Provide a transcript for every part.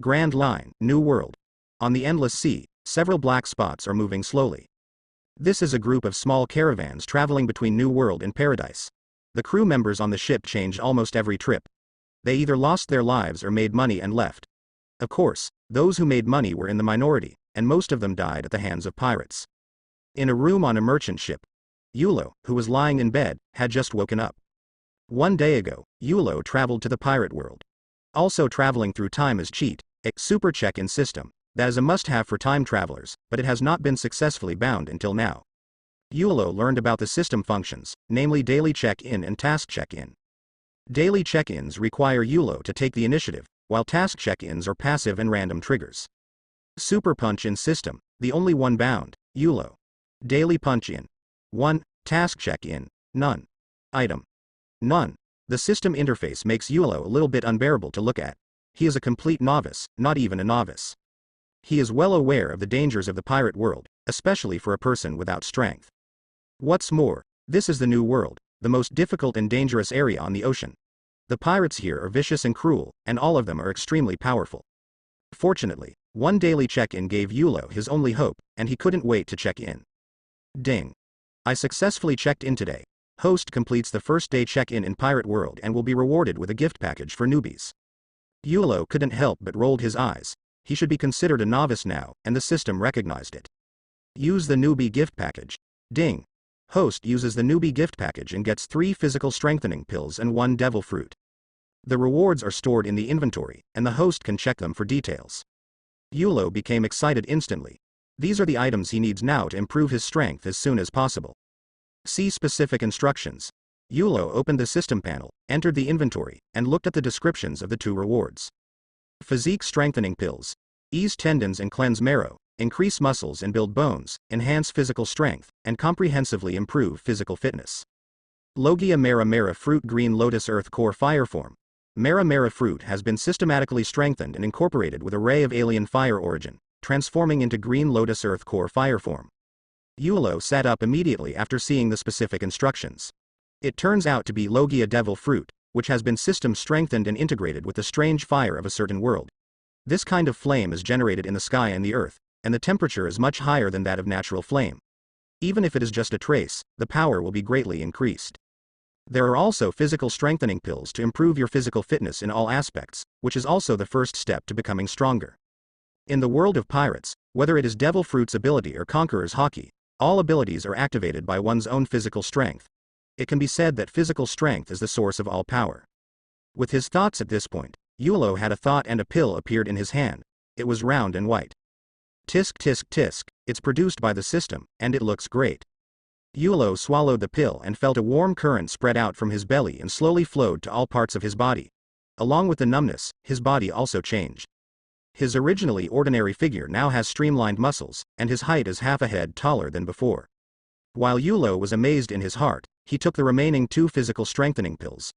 Grand Line, New World. On the endless sea, several black spots are moving slowly. This is a group of small caravans traveling between New World and Paradise. The crew members on the ship changed almost every trip. They either lost their lives or made money and left. Of course, those who made money were in the minority, and most of them died at the hands of pirates. In a room on a merchant ship, Yulo, who was lying in bed, had just woken up. One day ago, Yulo traveled to the pirate world. Also traveling through time is cheat, a super check-in system. That is a must-have for time travelers, but it has not been successfully bound until now. Yulo learned about the system functions, namely daily check-in and task check-in. Daily check-ins require Yulo to take the initiative, while task check-ins are passive and random triggers. Super punch-in system, the only one bound, Yulo. Daily punch-in. 1. Task check-in, none. Item. None. The system interface makes Yulo a little bit unbearable to look at. He is a complete novice, not even a novice. He is well aware of the dangers of the pirate world, especially for a person without strength. What's more, this is the New World, the most difficult and dangerous area on the ocean. The pirates here are vicious and cruel, and all of them are extremely powerful. Fortunately, one daily check-in gave Yulo his only hope, and he couldn't wait to check in. Ding. I successfully checked in today. Host completes the first day check-in in Pirate World and will be rewarded with a gift package for newbies. Yulo couldn't help but rolled his eyes. He should be considered a novice now, and the system recognized it. Use the newbie gift package. Ding. Host uses the newbie gift package and gets 3 physical strengthening pills and 1 devil fruit. The rewards are stored in the inventory, and the host can check them for details. Yulo became excited instantly. These are the items he needs now to improve his strength as soon as possible. See specific instructions. Yulo opened the system panel, entered the inventory, and looked at the descriptions of the 2 rewards. Physique strengthening pills. Ease tendons and cleanse marrow, increase muscles and build bones, enhance physical strength, and comprehensively improve physical fitness. Logia Mera Mera Fruit Green Lotus Earth Core Fire Form. Mera Mera fruit has been systematically strengthened and incorporated with a ray of alien fire origin, transforming into Green Lotus Earth Core Fire Form. Yulo sat up immediately after seeing the specific instructions. It turns out to be Logia Devil Fruit, which has been system strengthened and integrated with the strange fire of a certain world. This kind of flame is generated in the sky and the earth, and the temperature is much higher than that of natural flame. Even if it is just a trace, the power will be greatly increased. There are also physical strengthening pills to improve your physical fitness in all aspects, which is also the first step to becoming stronger. In the world of pirates, whether it is Devil Fruit's ability or Conqueror's Haki, all abilities are activated by one's own physical strength. It can be said that physical strength is the source of all power. With his thoughts at this point, Yulo had a thought and a pill appeared in his hand. It was round and white. Tisk tisk tisk, it's produced by the system, and it looks great. Yulo swallowed the pill and felt a warm current spread out from his belly and slowly flowed to all parts of his body. Along with the numbness, his body also changed. His originally ordinary figure now has streamlined muscles, and his height is half a head taller than before. While Yulo was amazed in his heart, he took the remaining 2 physical strengthening pills.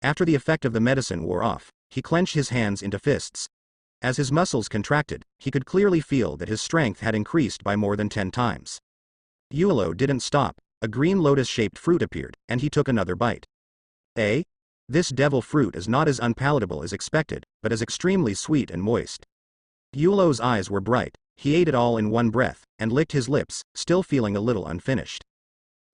After the effect of the medicine wore off, he clenched his hands into fists. As his muscles contracted, he could clearly feel that his strength had increased by more than 10 times. Yulo didn't stop. A green lotus-shaped fruit appeared, and he took another bite. This devil fruit is not as unpalatable as expected, but is extremely sweet and moist. Yulo's eyes were bright. He ate it all in one breath, and licked his lips, still feeling a little unfinished.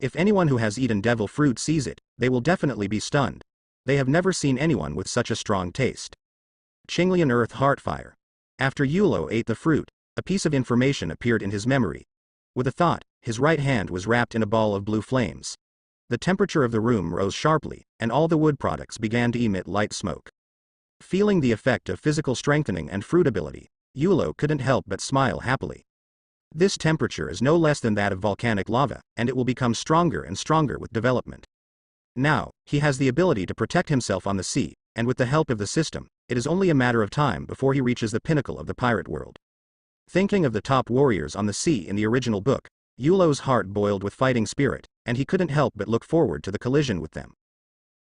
If anyone who has eaten devil fruit sees it, they will definitely be stunned. They have never seen anyone with such a strong taste. Qinglian Earth Heartfire. After Yulo ate the fruit, a piece of information appeared in his memory. With a thought, his right hand was wrapped in a ball of blue flames. The temperature of the room rose sharply, and all the wood products began to emit light smoke. Feeling the effect of physical strengthening and fruit ability, Yulo couldn't help but smile happily. This temperature is no less than that of volcanic lava, and it will become stronger and stronger with development. Now, he has the ability to protect himself on the sea, and with the help of the system, it is only a matter of time before he reaches the pinnacle of the pirate world. Thinking of the top warriors on the sea in the original book, Yulo's heart boiled with fighting spirit, and he couldn't help but look forward to the collision with them.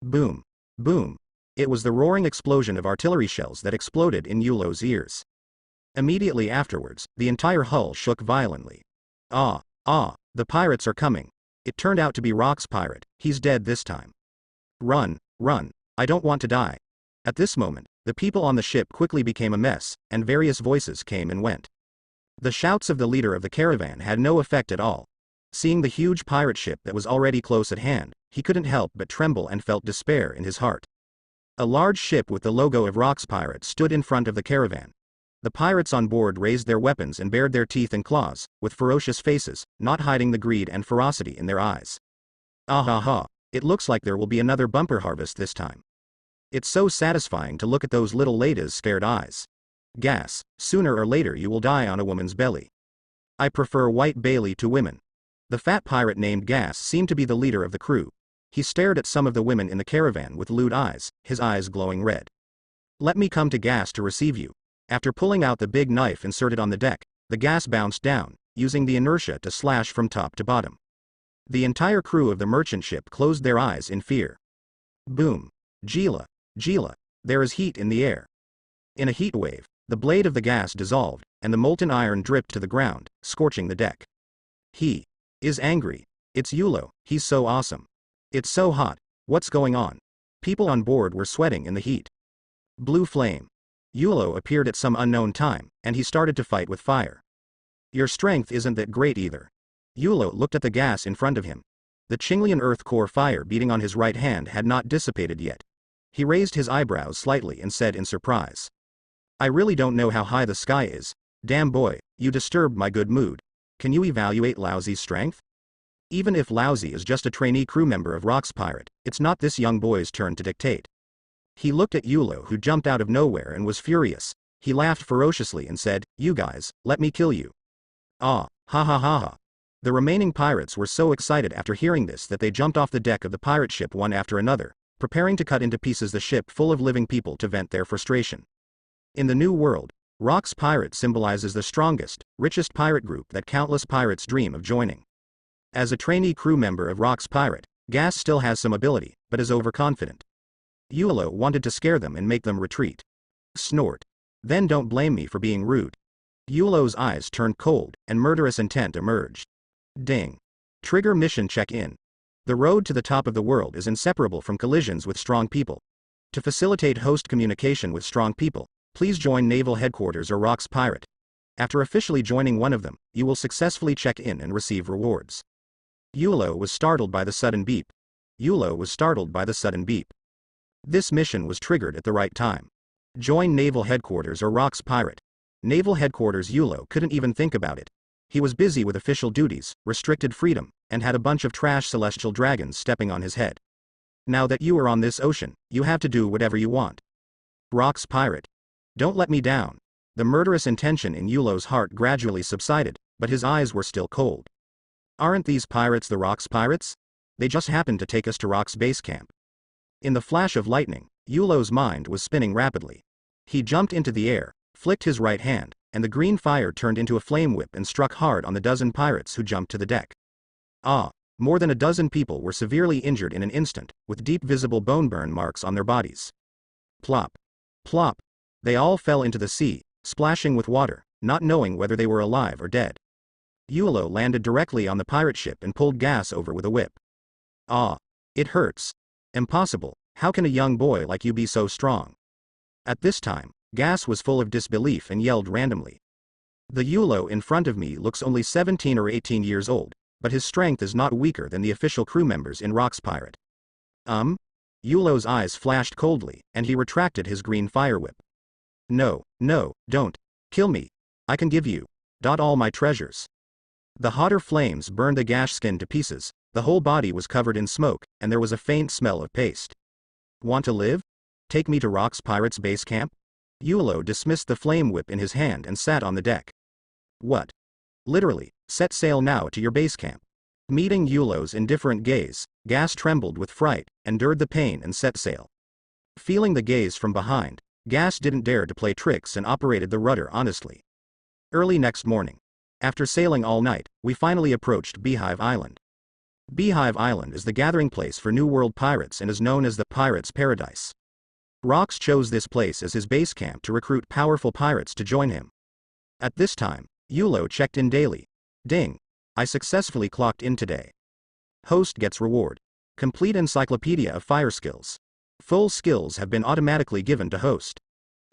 Boom! Boom! It was the roaring explosion of artillery shells that exploded in Yulo's ears. Immediately afterwards, the entire hull shook violently. The pirates are coming. It turned out to be Rock's pirate. He's dead this time. Run, run, I don't want to die. At this moment, The people on the ship quickly became a mess, and various voices came and went. The shouts of the leader of the caravan had no effect at all. Seeing the huge pirate ship that was already close at hand, he couldn't help but tremble and felt despair in his heart. A large ship with the logo of Rocks Pirates stood in front of the caravan. The pirates on board raised their weapons and bared their teeth and claws, with ferocious faces, not hiding the greed and ferocity in their eyes. Ah ha ha, it looks like there will be another bumper harvest this time. It's so satisfying to look at those little ladies' scared eyes. Gas, sooner or later you will die on a woman's belly. I prefer white Bailey to women. The fat pirate named Gas seemed to be the leader of the crew. He stared at some of the women in the caravan with lewd eyes, his eyes glowing red. Let me come to Gas to receive you. After pulling out the big knife inserted on the deck, the Gas bounced down, using the inertia to slash from top to bottom. The entire crew of the merchant ship closed their eyes in fear. Boom. Gila, Gila, there is heat in the air. In a heat wave, the blade of the Gas dissolved, and the molten iron dripped to the ground, scorching the deck. He is angry. It's Yulo, he's so awesome. It's so hot, what's going on? People on board were sweating in the heat. Blue flame. Yulo appeared at some unknown time, and he started to fight with fire. Your strength isn't that great either. Yulo looked at the Gas in front of him. The Qinglian earth core fire beating on his right hand had not dissipated yet. He raised his eyebrows slightly and said in surprise. I really don't know how high the sky is. Damn boy, you disturbed my good mood. Can you evaluate Lousy's strength? Even if Lousy is just a trainee crew member of Rocks Pirate, it's not this young boy's turn to dictate. He looked at Yulo, who jumped out of nowhere and was furious. He laughed ferociously and said, You guys, let me kill you. Ah, ha ha ha ha. The remaining pirates were so excited after hearing this that they jumped off the deck of the pirate ship one after another, preparing to cut into pieces the ship full of living people to vent their frustration. In the New World, Rocks Pirate symbolizes the strongest, richest pirate group that countless pirates dream of joining. As a trainee crew member of Rocks Pirate, Gas still has some ability, but is overconfident. Yulo wanted to scare them and make them retreat. Snort. Then don't blame me for being rude. Yulo's eyes turned cold, and murderous intent emerged. Ding. Trigger mission check-in. The road to the top of the world is inseparable from collisions with strong people. To facilitate host communication with strong people, please join Naval Headquarters or Rocks Pirate. After officially joining one of them, you will successfully check in and receive rewards. Yulo was startled by the sudden beep. This mission was triggered at the right time. Join Naval Headquarters or Rocks Pirate. Naval Headquarters. Yulo couldn't even think about it. He was busy with official duties, restricted freedom, and had a bunch of trash celestial dragons stepping on his head. Now that you are on this ocean, you have to do whatever you want. Rocks Pirate. Don't let me down. The murderous intention in Yulo's heart gradually subsided, but his eyes were still cold. Aren't these pirates the Rocks Pirates? They just happened to take us to Rocks base camp. In the flash of lightning, Yulo's mind was spinning rapidly. He jumped into the air, flicked his right hand, and the green fire turned into a flame whip and struck hard on the dozen pirates who jumped to the deck. Ah, more than a dozen people were severely injured in an instant, with deep visible bone burn marks on their bodies. Plop. Plop. They all fell into the sea, splashing with water, not knowing whether they were alive or dead. Yulo landed directly on the pirate ship and pulled Gas over with a whip. Ah. It hurts. Impossible, how can a young boy like you be so strong? At this time, Gas was full of disbelief and yelled randomly. The Yulo in front of me looks only 17 or 18 years old, but his strength is not weaker than the official crew members in Rocks Pirate. Yulo's eyes flashed coldly, and he retracted his green fire whip. No, don't. Kill me. I can give you all my treasures. The hotter flames burned the Gas skin to pieces, the whole body was covered in smoke, and there was a faint smell of paste. Want to live? Take me to Rocks Pirate's base camp? Yulo dismissed the flame whip in his hand and sat on the deck. What? Literally, set sail now to your base camp. Meeting Yulo's indifferent gaze, Gas trembled with fright, endured the pain and set sail. Feeling the gaze from behind, Gas didn't dare to play tricks and operated the rudder honestly. Early next morning, after sailing all night, we finally approached Beehive Island. Beehive Island is the gathering place for New World pirates and is known as the Pirates' Paradise. Rocks chose this place as his base camp to recruit powerful pirates to join him. At this time, Yulo checked in daily. Ding. I successfully clocked in today. Host gets reward. Complete Encyclopedia of Fire Skills. Full skills have been automatically given to host.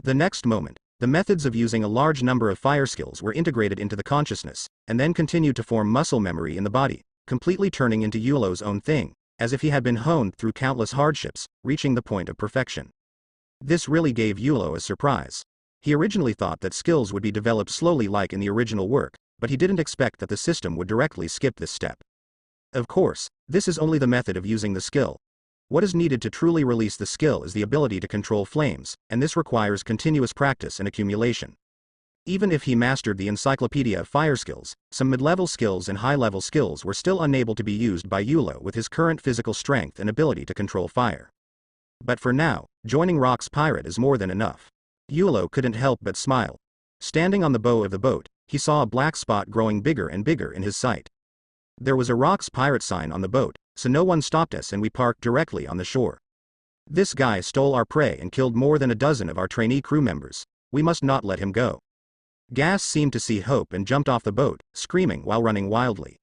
The next moment, the methods of using a large number of fire skills were integrated into the consciousness, and then continued to form muscle memory in the body, completely turning into Yulo's own thing, as if he had been honed through countless hardships, reaching the point of perfection. This really gave Yulo a surprise. He originally thought that skills would be developed slowly like in the original work, but he didn't expect that the system would directly skip this step. Of course, this is only the method of using the skill. What is needed to truly release the skill is the ability to control flames, and this requires continuous practice and accumulation. Even if he mastered the encyclopedia of fire skills, some mid-level skills and high-level skills were still unable to be used by Yulo with his current physical strength and ability to control fire. But for now, joining Rock's pirate is more than enough. Yulo couldn't help but smile. Standing on the bow of the boat, he saw a black spot growing bigger and bigger in his sight. There was a Rock's pirate sign on the boat, so no one stopped us and we parked directly on the shore. This guy stole our prey and killed more than a dozen of our trainee crew members. We must not let him go. Gas seemed to see hope and jumped off the boat, screaming while running wildly.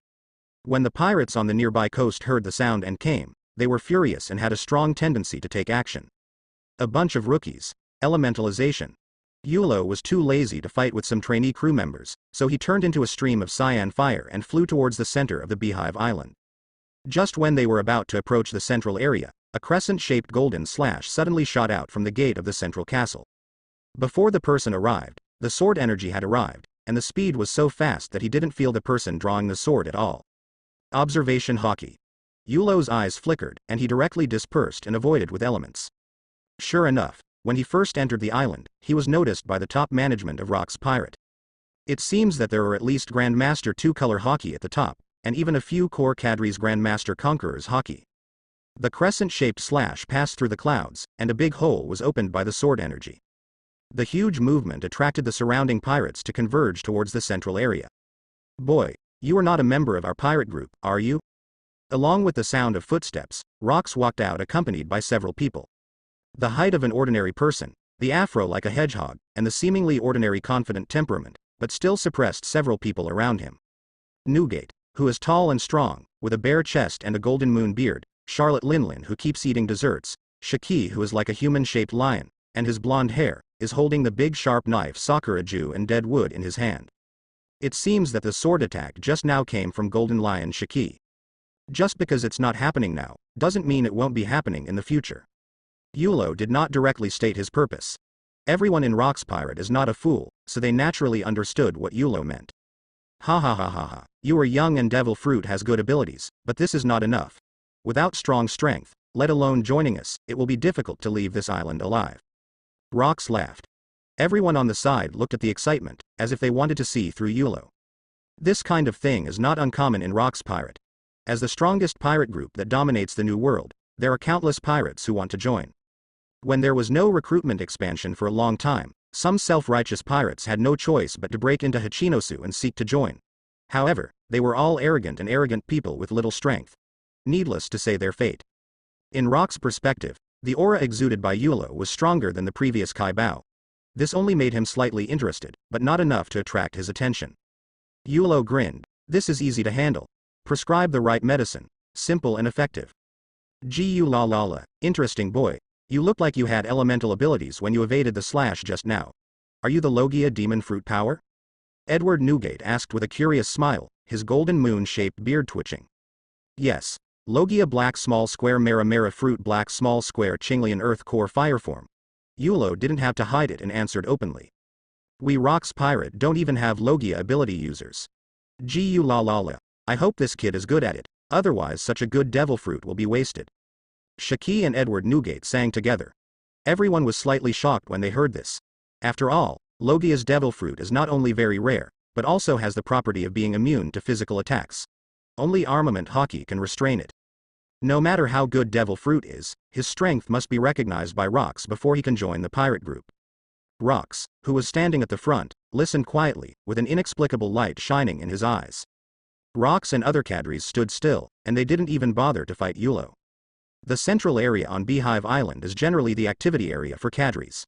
When the pirates on the nearby coast heard the sound and came, they were furious and had a strong tendency to take action. A bunch of rookies. Elementalization. Yulo was too lazy to fight with some trainee crew members, so he turned into a stream of cyan fire and flew towards the center of the Beehive Island. Just when they were about to approach the central area, a crescent-shaped golden slash suddenly shot out from the gate of the central castle. Before the person arrived, the sword energy had arrived, and the speed was so fast that he didn't feel the person drawing the sword at all. Observation hockey. Yulo's eyes flickered, and he directly dispersed and avoided with elements. Sure enough, when he first entered the island, he was noticed by the top management of Rock's pirate. It seems that there are at least Grandmaster 2-color hockey at the top, and even a few core cadres Grandmaster Conquerors hockey. The crescent-shaped slash passed through the clouds, and a big hole was opened by the sword energy. The huge movement attracted the surrounding pirates to converge towards the central area. Boy, you are not a member of our pirate group, are you? Along with the sound of footsteps, Rox walked out accompanied by several people. The height of an ordinary person, the afro like a hedgehog, and the seemingly ordinary confident temperament, but still suppressed several people around him. Newgate, who is tall and strong, with a bare chest and a golden moon beard, Charlotte Linlin who keeps eating desserts, Shaki who is like a human-shaped lion, and his blonde hair, is holding the big sharp knife Sakura Ju and dead wood in his hand. It seems that the sword attack just now came from Golden Lion Shaki. Just because it's not happening now, doesn't mean it won't be happening in the future. Yulo did not directly state his purpose. Everyone in Rock's Pirate is not a fool, so they naturally understood what Yulo meant. Ha ha ha ha ha, you are young and Devil Fruit has good abilities, but this is not enough. Without strong strength, let alone joining us, it will be difficult to leave this island alive. Rox laughed. Everyone on the side looked at the excitement, as if they wanted to see through Yulo. This kind of thing is not uncommon in Rock's Pirate. As the strongest pirate group that dominates the New World, there are countless pirates who want to join. When there was no recruitment expansion for a long time, some self-righteous pirates had no choice but to break into Hachinosu and seek to join. However, they were all arrogant people with little strength. Needless to say their fate. In Rock's perspective, the aura exuded by Yulo was stronger than the previous Kai Bao. This only made him slightly interested, but not enough to attract his attention. Yulo grinned. This is easy to handle. Prescribe the right medicine. Simple and effective. Gu la la la, interesting boy. You looked like you had elemental abilities when you evaded the slash just now. Are you the Logia demon fruit power? Edward Newgate asked with a curious smile, his golden moon-shaped beard twitching. Yes. Logia black small square Mera Mera fruit black small square Chinglian earth core fire form. Yulo didn't have to hide it and answered openly. We Rock's Pirate don't even have Logia ability users. Gu la la la. I hope this kid is good at it, otherwise such a good devil fruit will be wasted. Shaki and Edward Newgate sang together. Everyone was slightly shocked when they heard this. After all, Logia's devil fruit is not only very rare, but also has the property of being immune to physical attacks. Only armament hockey can restrain it. No matter how good devil fruit is, his strength must be recognized by Rox before he can join the pirate group. Rox, who was standing at the front, listened quietly, with an inexplicable light shining in his eyes. Rox and other cadres stood still, and they didn't even bother to fight Yulo. The central area on Beehive Island is generally the activity area for cadres.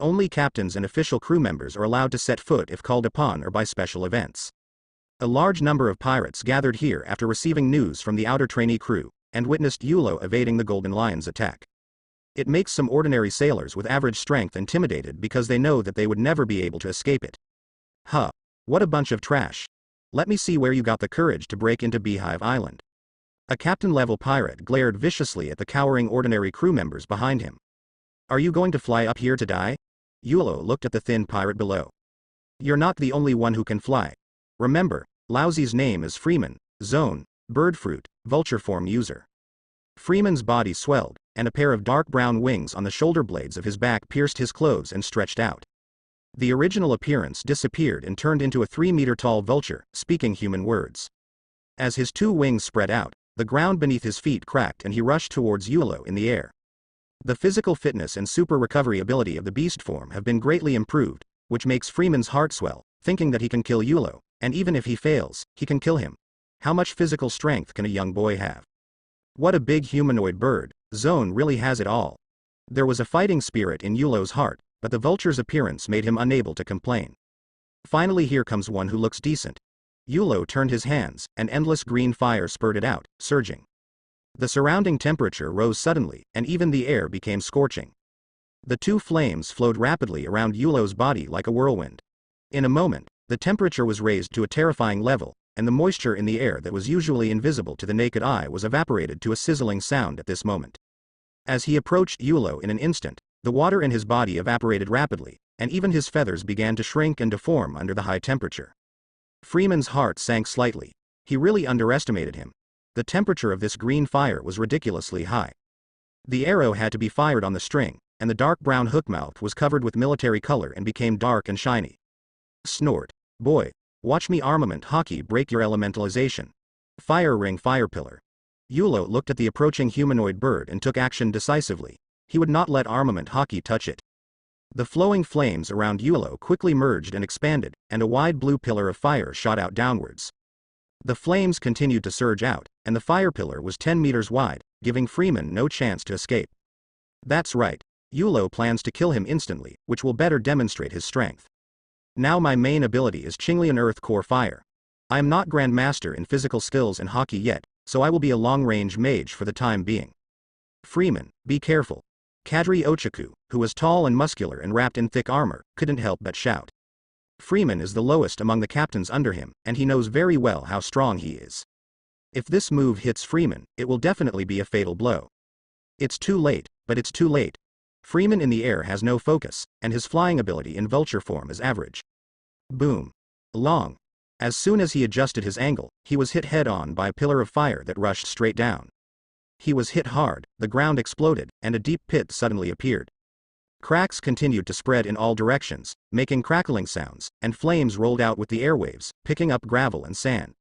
Only captains and official crew members are allowed to set foot if called upon or by special events. A large number of pirates gathered here after receiving news from the outer trainee crew, and witnessed Yulo evading the Golden Lion's attack. It makes some ordinary sailors with average strength intimidated because they know that they would never be able to escape it. Huh. What a bunch of trash. Let me see where you got the courage to break into Beehive Island. A captain-level pirate glared viciously at the cowering ordinary crew members behind him. Are you going to fly up here to die? Yulo looked at the thin pirate below. You're not the only one who can fly. Remember, Lousy's name is Freeman, Zone, Birdfruit, Vulture form user. Freeman's body swelled, and a pair of dark brown wings on the shoulder blades of his back pierced his clothes and stretched out. The original appearance disappeared and turned into a 3-meter-tall vulture, speaking human words. As his 2 wings spread out, the ground beneath his feet cracked and he rushed towards Yulo in the air. The physical fitness and super recovery ability of the beast form have been greatly improved, which makes Freeman's heart swell, thinking that he can kill Yulo, and even if he fails, he can kill him. How much physical strength can a young boy have? What a big humanoid bird. Zone really has it all. There was a fighting spirit in Yulo's heart, but the vulture's appearance made him unable to complain. Finally, here comes one who looks decent. Yulo turned his hands, and endless green fire spurted out, surging. The surrounding temperature rose suddenly, and even the air became scorching. The 2 flames flowed rapidly around Yulo's body like a whirlwind. In a moment, the temperature was raised to a terrifying level, and the moisture in the air that was usually invisible to the naked eye was evaporated to a sizzling sound at this moment. As he approached Yulo in an instant, the water in his body evaporated rapidly, and even his feathers began to shrink and deform under the high temperature. Freeman's heart sank slightly. He really underestimated him. The temperature of this green fire was ridiculously high. The arrow had to be fired on the string, and the dark brown hook mouth was covered with military color and became dark and shiny. Snort. Boy. Watch me armament hockey break your elementalization. Fire ring fire pillar. Yulo looked at the approaching humanoid bird and took action decisively. He would not let armament hockey touch it. The flowing flames around Yulo quickly merged and expanded, and a wide blue pillar of fire shot out downwards. The flames continued to surge out, and the fire pillar was 10 meters wide, giving Freeman no chance to escape. That's right. Yulo plans to kill him instantly, which will better demonstrate his strength. Now my main ability is Chinglian Earth Core Fire. I am not Grandmaster in physical skills and hockey yet, so I will be a long-range mage for the time being. Freeman, be careful. Kadri Ochaku, who was tall and muscular and wrapped in thick armor, couldn't help but shout. Freeman is the lowest among the captains under him, and he knows very well how strong he is. If this move hits Freeman, it will definitely be a fatal blow. It's too late, but it's too late. Freeman in the air has no focus, and his flying ability in vulture form is average. Boom. Long. As soon as he adjusted his angle, he was hit head-on by a pillar of fire that rushed straight down. He was hit hard, the ground exploded, and a deep pit suddenly appeared. Cracks continued to spread in all directions, making crackling sounds, and flames rolled out with the airwaves, picking up gravel and sand.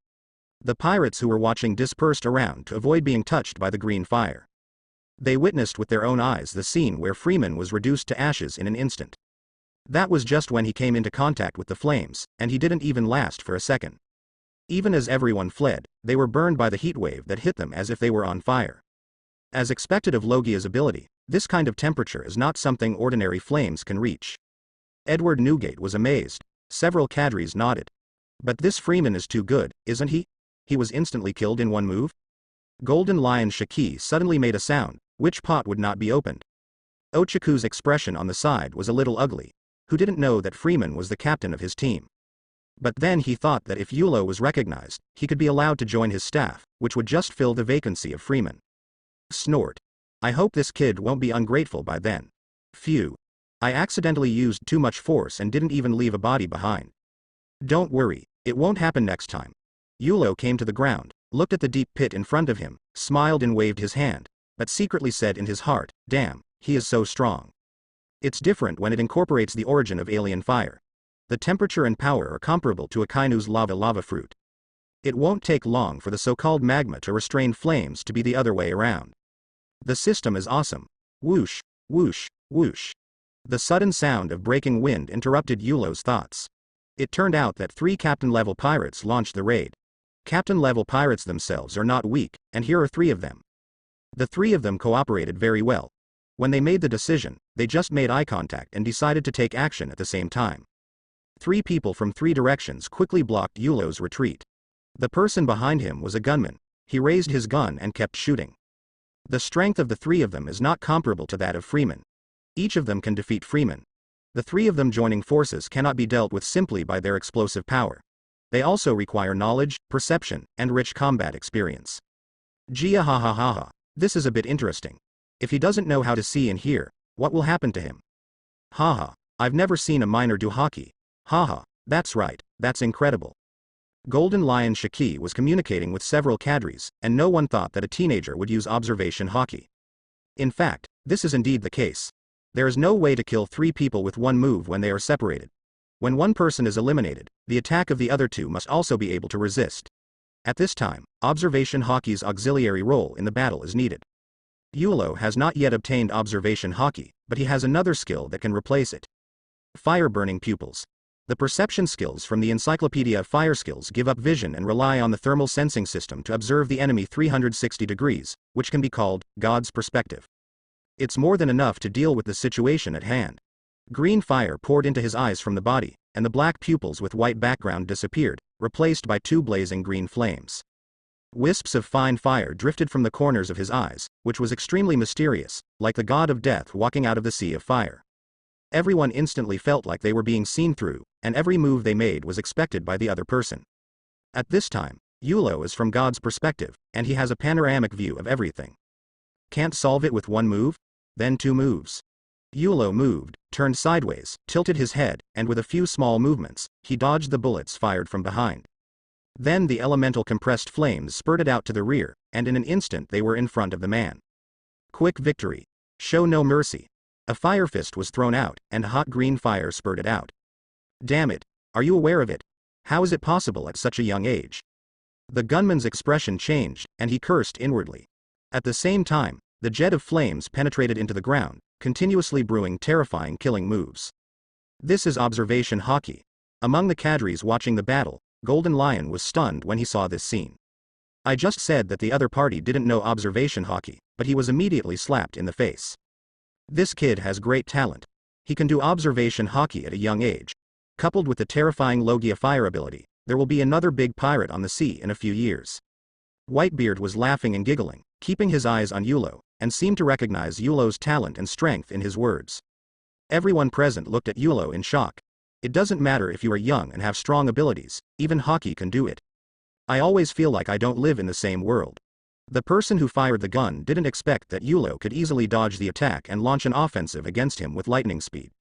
The pirates who were watching dispersed around to avoid being touched by the green fire. They witnessed with their own eyes the scene where Freeman was reduced to ashes in an instant. That was just when he came into contact with the flames, and he didn't even last for a second. Even as everyone fled, they were burned by the heat wave that hit them as if they were on fire. As expected of Logia's ability, this kind of temperature is not something ordinary flames can reach. Edward Newgate was amazed. Several cadres nodded. But this Freeman is too good, isn't he? He was instantly killed in one move? Golden Lion Shaki suddenly made a sound, which pot would not be opened. Ochaku's expression on the side was a little ugly. Who didn't know that Freeman was the captain of his team? But then he thought that if Yulo was recognized, he could be allowed to join his staff, which would just fill the vacancy of Freeman. Snort. I hope this kid won't be ungrateful by then. Phew. I accidentally used too much force and didn't even leave a body behind. Don't worry, it won't happen next time. Yulo came to the ground, looked at the deep pit in front of him, smiled and waved his hand, but secretly said in his heart, damn, he is so strong. It's different when it incorporates the origin of alien fire. The temperature and power are comparable to a Kainu's lava fruit. It won't take long for the so-called magma to restrain flames to be the other way around. The system is awesome. Whoosh, whoosh, whoosh. The sudden sound of breaking wind interrupted Yulo's thoughts. It turned out that 3 captain-level pirates launched the raid. Captain-level pirates themselves are not weak, and here are 3 of them. The 3 of them cooperated very well. When they made the decision, they just made eye contact and decided to take action at the same time. 3 people from 3 directions quickly blocked Yulo's retreat. The person behind him was a gunman. He raised his gun and kept shooting. The strength of the three of them is not comparable to that of Freeman. Each of them can defeat Freeman. The three of them joining forces cannot be dealt with simply by their explosive power. They also require knowledge, perception, and rich combat experience. Gia ha ha ha ha. This is a bit interesting. If he doesn't know how to see and hear, what will happen to him? Haha, I've never seen a miner do hockey. Haha, that's right, that's incredible. Golden Lion Shiki was communicating with several cadres, and no one thought that a teenager would use observation hockey. In fact, this is indeed the case. There is no way to kill three people with one move when they are separated. When one person is eliminated, the attack of the other two must also be able to resist. At this time, observation hockey's auxiliary role in the battle is needed. Yulo has not yet obtained observation hockey, but he has another skill that can replace it. Fire-burning pupils. The perception skills from the Encyclopedia of Fire Skills give up vision and rely on the thermal sensing system to observe the enemy 360 degrees, which can be called God's perspective. It's more than enough to deal with the situation at hand. Green fire poured into his eyes from the body, and the black pupils with white background disappeared, replaced by two blazing green flames. Wisps of fine fire drifted from the corners of his eyes, which was extremely mysterious, like the god of death walking out of the sea of fire. Everyone instantly felt like they were being seen through, and every move they made was expected by the other person. At this time, Yulo is from God's perspective, and he has a panoramic view of everything. Can't solve it with one move? Then two moves. Yulo moved, turned sideways, tilted his head, and with a few small movements, he dodged the bullets fired from behind. Then the elemental compressed flames spurted out to the rear, and in an instant they were in front of the man. Quick victory. Show no mercy. A fire fist was thrown out, and hot green fire spurted out. Damn it, are you aware of it? How is it possible at such a young age? The gunman's expression changed, and he cursed inwardly. At the same time, the jet of flames penetrated into the ground, continuously brewing terrifying killing moves. This is observation hockey. Among the cadres watching the battle, Golden Lion was stunned when he saw this scene. I just said that the other party didn't know observation hockey, but he was immediately slapped in the face. This kid has great talent. He can do observation hockey at a young age. Coupled with the terrifying Logia fire ability, there will be another big pirate on the sea in a few years. Whitebeard was laughing and giggling, keeping his eyes on Yulo, and seemed to recognize Yulo's talent and strength in his words. Everyone present looked at Yulo in shock. It doesn't matter if you are young and have strong abilities, even hockey can do it. I always feel like I don't live in the same world. The person who fired the gun didn't expect that Yulo could easily dodge the attack and launch an offensive against him with lightning speed.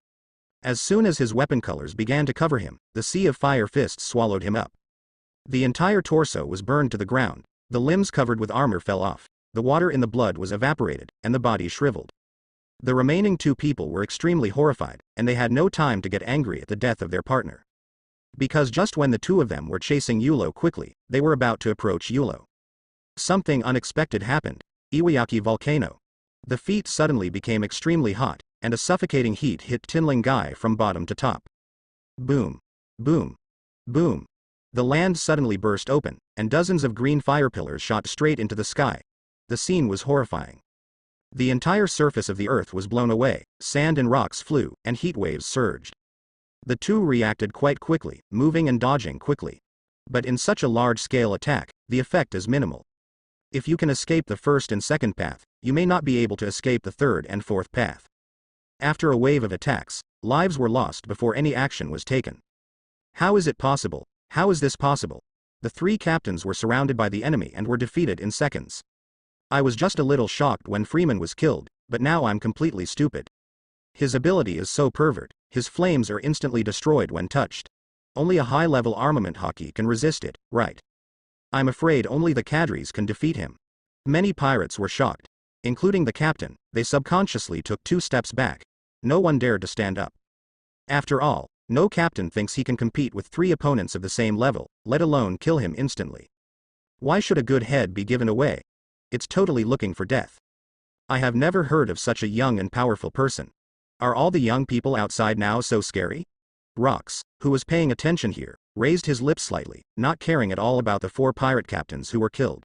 As soon as his weapon colors began to cover him, the sea of fire fists swallowed him up. The entire torso was burned to the ground, the limbs covered with armor fell off, the water in the blood was evaporated, and the body shriveled. The remaining two people were extremely horrified, and they had no time to get angry at the death of their partner. Because just when the two of them were chasing Yulo quickly, they were about to approach Yulo. Something unexpected happened. Iwayaki volcano. The feet suddenly became extremely hot, and a suffocating heat hit Tinling Guy from bottom to top. Boom. Boom. Boom. The land suddenly burst open, and dozens of green fire pillars shot straight into the sky. The scene was horrifying. The entire surface of the earth was blown away, sand and rocks flew, and heat waves surged. The two reacted quite quickly, moving and dodging quickly. But in such a large-scale attack, the effect is minimal. If you can escape the first and second path, you may not be able to escape the third and fourth path. After a wave of attacks, lives were lost before any action was taken. How is it possible? How is this possible? The three captains were surrounded by the enemy and were defeated in seconds. I was just a little shocked when Freeman was killed, but now I'm completely stupid. His ability is so pervert, his flames are instantly destroyed when touched. Only a high-level armament hockey can resist it, right? I'm afraid only the cadres can defeat him. Many pirates were shocked. Including the captain, they subconsciously took 2 steps back. No one dared to stand up. After all, no captain thinks he can compete with 3 opponents of the same level, let alone kill him instantly. Why should a good head be given away? It's totally looking for death. I have never heard of such a young and powerful person. Are all the young people outside now so scary? Rox, who was paying attention here, raised his lips slightly, not caring at all about the 4 pirate captains who were killed.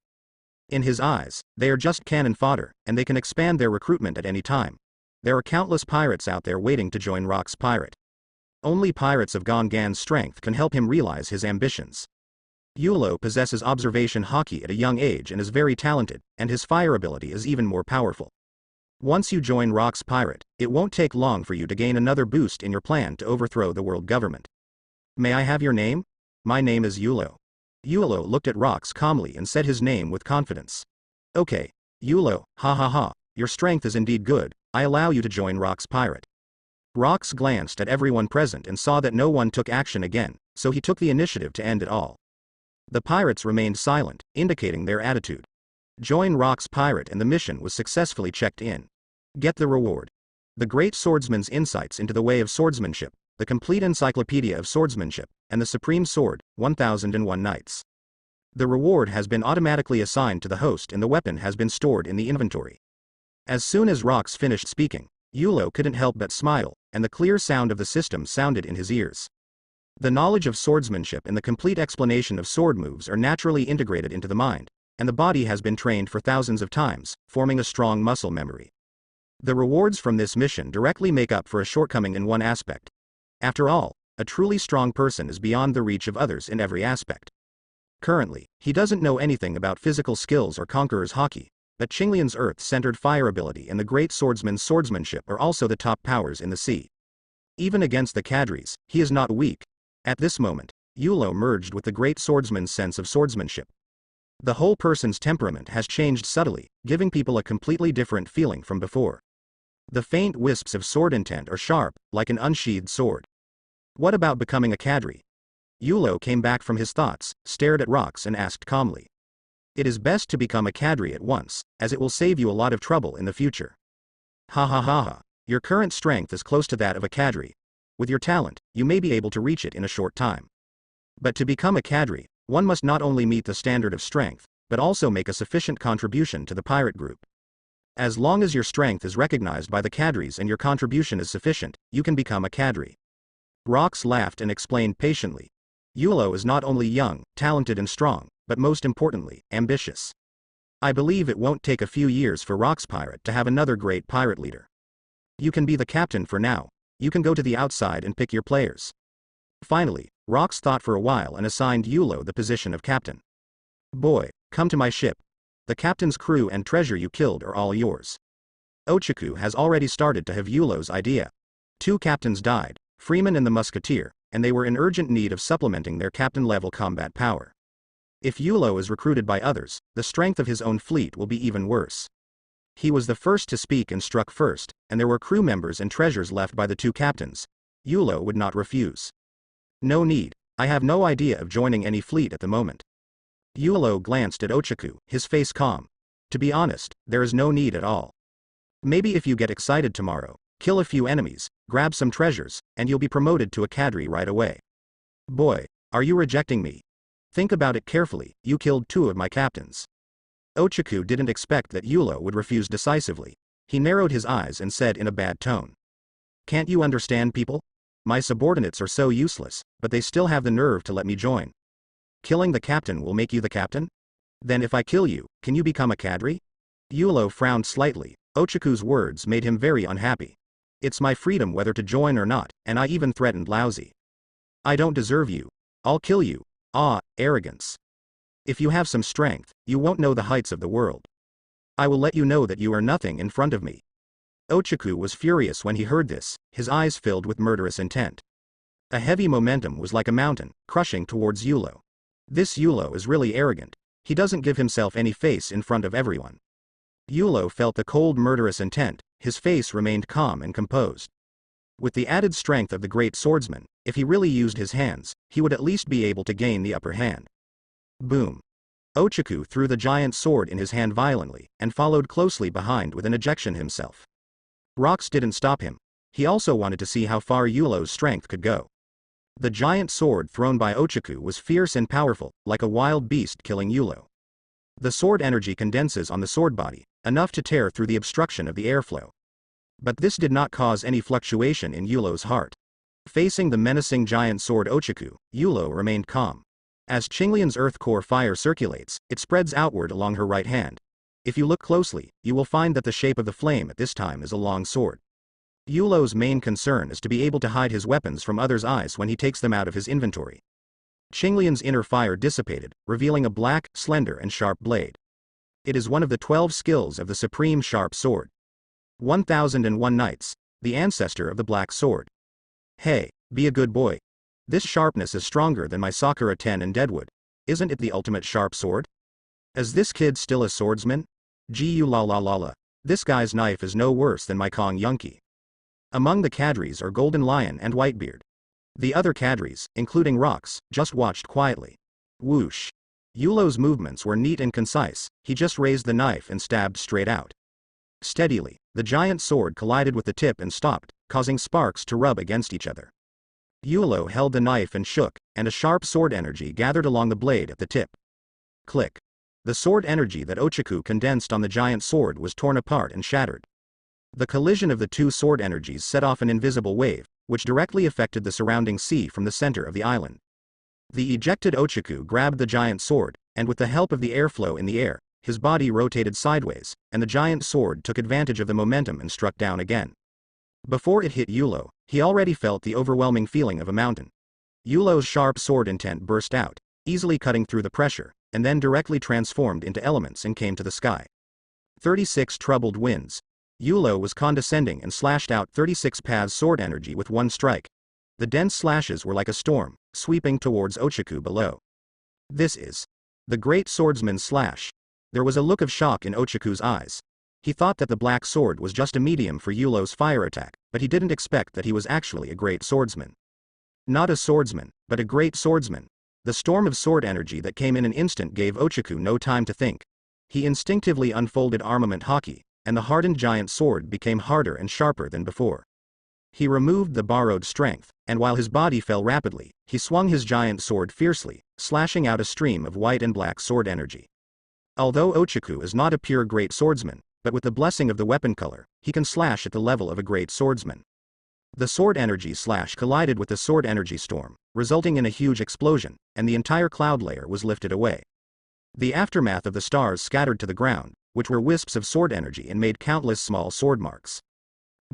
In his eyes, they are just cannon fodder, and they can expand their recruitment at any time. There are countless pirates out there waiting to join Rock's pirate. Only pirates of Gongan's strength can help him realize his ambitions. Yulo possesses observation haki at a young age and is very talented, and his fire ability is even more powerful. Once you join Rock's pirate, it won't take long for you to gain another boost in your plan to overthrow the world government. May I have your name? My name is Yulo. Yulo looked at Rox calmly and said his name with confidence. Okay, Yulo, ha ha ha, your strength is indeed good, I allow you to join Rock's pirate. Rox glanced at everyone present and saw that no one took action again, so he took the initiative to end it all. The pirates remained silent, indicating their attitude. Join Rock's pirate and the mission was successfully checked in. Get the reward. The Great Swordsman's Insights into the Way of Swordsmanship, the Complete Encyclopedia of Swordsmanship, and the Supreme Sword, 1001 Nights. The reward has been automatically assigned to the host and the weapon has been stored in the inventory. As soon as Rox finished speaking, Yulo couldn't help but smile, and the clear sound of the system sounded in his ears. The knowledge of swordsmanship and the complete explanation of sword moves are naturally integrated into the mind, and the body has been trained for thousands of times, forming a strong muscle memory. The rewards from this mission directly make up for a shortcoming in one aspect. After all, a truly strong person is beyond the reach of others in every aspect. Currently, he doesn't know anything about physical skills or Conqueror's Haki, but Qinglian's earth-centered fire ability and the Great Swordsman's swordsmanship are also the top powers in the sea. Even against the cadres, he is not weak. At this moment, Yulo merged with the Great Swordsman's sense of swordsmanship. The whole person's temperament has changed subtly, giving people a completely different feeling from before. The faint wisps of sword intent are sharp, like an unsheathed sword. What about becoming a cadre? Yulo came back from his thoughts, stared at Rox and asked calmly. It is best to become a cadre at once, as it will save you a lot of trouble in the future. Ha ha ha ha, your current strength is close to that of a cadre. With your talent, you may be able to reach it in a short time. But to become a cadre, one must not only meet the standard of strength, but also make a sufficient contribution to the pirate group. As long as your strength is recognized by the cadres and your contribution is sufficient, you can become a cadre. Rox laughed and explained patiently. Yulo is not only young, talented and strong, but most importantly, ambitious. I believe it won't take a few years for Rox Pirate to have another great pirate leader. You can be the captain for now. You can go to the outside and pick your players. Finally, Rox thought for a while and assigned Yulo the position of captain. Boy, come to my ship. The captain's crew and treasure you killed are all yours. Ochaku has already started to have Yulo's idea. 2 captains died, Freeman and the Musketeer, and they were in urgent need of supplementing their captain-level combat power. If Yulo is recruited by others, the strength of his own fleet will be even worse. He was the first to speak and struck first, and there were crew members and treasures left by the 2 captains. Yulo would not refuse. No need, I have no idea of joining any fleet at the moment. Yulo glanced at Ochaku, his face calm. To be honest, there is no need at all. Maybe if you get excited tomorrow, kill a few enemies, grab some treasures, and you'll be promoted to a cadre right away. Boy, are you rejecting me? Think about it carefully, you killed 2 of my captains. Ochaku didn't expect that Yulo would refuse decisively. He narrowed his eyes and said in a bad tone. Can't you understand people? My subordinates are so useless, but they still have the nerve to let me join. Killing the captain will make you the captain? Then if I kill you, can you become a cadre? Yulo frowned slightly. Ochaku's words made him very unhappy. It's my freedom whether to join or not, and I even threatened Lousy. I don't deserve you. I'll kill you. Ah, arrogance. If you have some strength, you won't know the heights of the world. I will let you know that you are nothing in front of me. Ochaku was furious when he heard this, his eyes filled with murderous intent. A heavy momentum was like a mountain, crushing towards Yulo. This Yulo is really arrogant. He doesn't give himself any face in front of everyone. Yulo felt the cold murderous intent, his face remained calm and composed. With the added strength of the great swordsman, if he really used his hands, he would at least be able to gain the upper hand. Boom. Ochaku threw the giant sword in his hand violently, and followed closely behind with an ejection himself. Rox didn't stop him. He also wanted to see how far Yulo's strength could go. The giant sword thrown by Ochaku was fierce and powerful, like a wild beast killing Yulo. The sword energy condenses on the sword body, enough to tear through the obstruction of the airflow. But this did not cause any fluctuation in Yulo's heart. Facing the menacing giant sword Ochaku, Yulo remained calm. As Qinglian's earth core fire circulates, it spreads outward along her right hand. If you look closely, you will find that the shape of the flame at this time is a long sword. Yulo's main concern is to be able to hide his weapons from others' eyes when he takes them out of his inventory. Qinglian's inner fire dissipated, revealing a black, slender and sharp blade. It is one of the 12 skills of the Supreme Sharp Sword. 1001 Nights, the ancestor of the Black Sword. Hey, be a good boy. This sharpness is stronger than my Sakura 10 and Deadwood. Isn't it the ultimate sharp sword? Is this kid still a swordsman? Gu la la la la. This guy's knife is no worse than my Kong Yunki. Among the cadres are Golden Lion and Whitebeard. The other cadres, including Rox, just watched quietly. Whoosh. Yulo's movements were neat and concise, he just raised the knife and stabbed straight out. Steadily, the giant sword collided with the tip and stopped, causing sparks to rub against each other. Yulo held the knife and shook, and a sharp sword energy gathered along the blade at the tip. Click. The sword energy that Ochaku condensed on the giant sword was torn apart and shattered. The collision of the two sword energies set off an invisible wave, which directly affected the surrounding sea from the center of the island. The ejected Ochaku grabbed the giant sword, and with the help of the airflow in the air, his body rotated sideways, and the giant sword took advantage of the momentum and struck down again. Before it hit Yulo, he already felt the overwhelming feeling of a mountain. Yulo's sharp sword intent burst out, easily cutting through the pressure, and then directly transformed into elements and came to the sky. 36 troubled winds. Yulo was condescending and slashed out 36 paths sword energy with one strike. The dense slashes were like a storm, sweeping towards Ochaku below. This is the great swordsman's slash. There was a look of shock in Ochaku's eyes. He thought that the black sword was just a medium for Yulo's fire attack, but he didn't expect that he was actually a great swordsman. Not a swordsman, but a great swordsman. The storm of sword energy that came in an instant gave Ochaku no time to think. He instinctively unfolded armament haki, and the hardened giant sword became harder and sharper than before. He removed the borrowed strength, and while his body fell rapidly, he swung his giant sword fiercely, slashing out a stream of white and black sword energy. Although Ochaku is not a pure great swordsman, but with the blessing of the weapon color, he can slash at the level of a great swordsman. The sword energy slash collided with the sword energy storm, resulting in a huge explosion, and the entire cloud layer was lifted away. The aftermath of the stars scattered to the ground, which were wisps of sword energy and made countless small sword marks.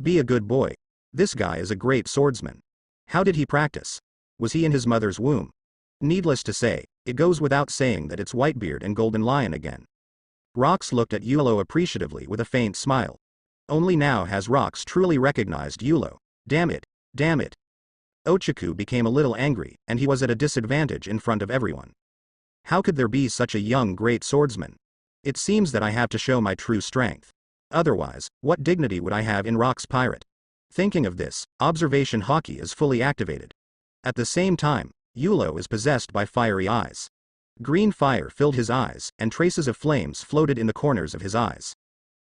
Be a good boy. This guy is a great swordsman. How did he practice? Was he in his mother's womb? Needless to say, it goes without saying that it's Whitebeard and Golden Lion again. Rox looked at Yulo appreciatively with a faint smile. Only now has Rox truly recognized Yulo. Damn it, damn it. Ochaku became a little angry, and he was at a disadvantage in front of everyone. How could there be such a young great swordsman? It seems that I have to show my true strength. Otherwise, what dignity would I have in Rox Pirate? Thinking of this, observation haki is fully activated. At the same time, Yulo is possessed by fiery eyes. Green fire filled his eyes, and traces of flames floated in the corners of his eyes.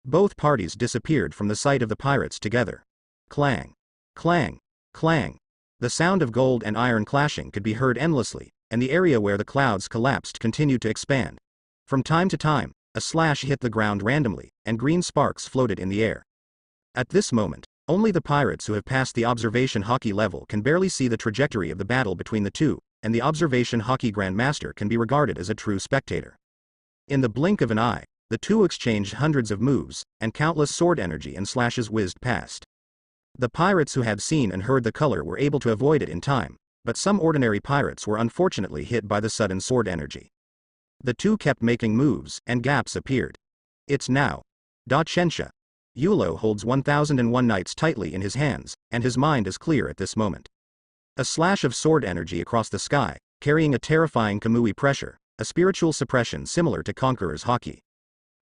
Both parties disappeared from the sight of the pirates together. Clang. Clang. Clang. The sound of gold and iron clashing could be heard endlessly, and the area where the clouds collapsed continued to expand. From time to time, a slash hit the ground randomly, and green sparks floated in the air. At this moment, only the pirates who have passed the observation haki level can barely see the trajectory of the battle between the two, and the observation haki grandmaster can be regarded as a true spectator. In the blink of an eye, the two exchanged hundreds of moves, and countless sword energy and slashes whizzed past. The pirates who had seen and heard the color were able to avoid it in time, but some ordinary pirates were unfortunately hit by the sudden sword energy. The two kept making moves, and gaps appeared. It's now. Da Chensha. Yulo holds 1001 Nights tightly in his hands, and his mind is clear at this moment. A slash of sword energy across the sky, carrying a terrifying Kamui pressure, a spiritual suppression similar to Conqueror's haki.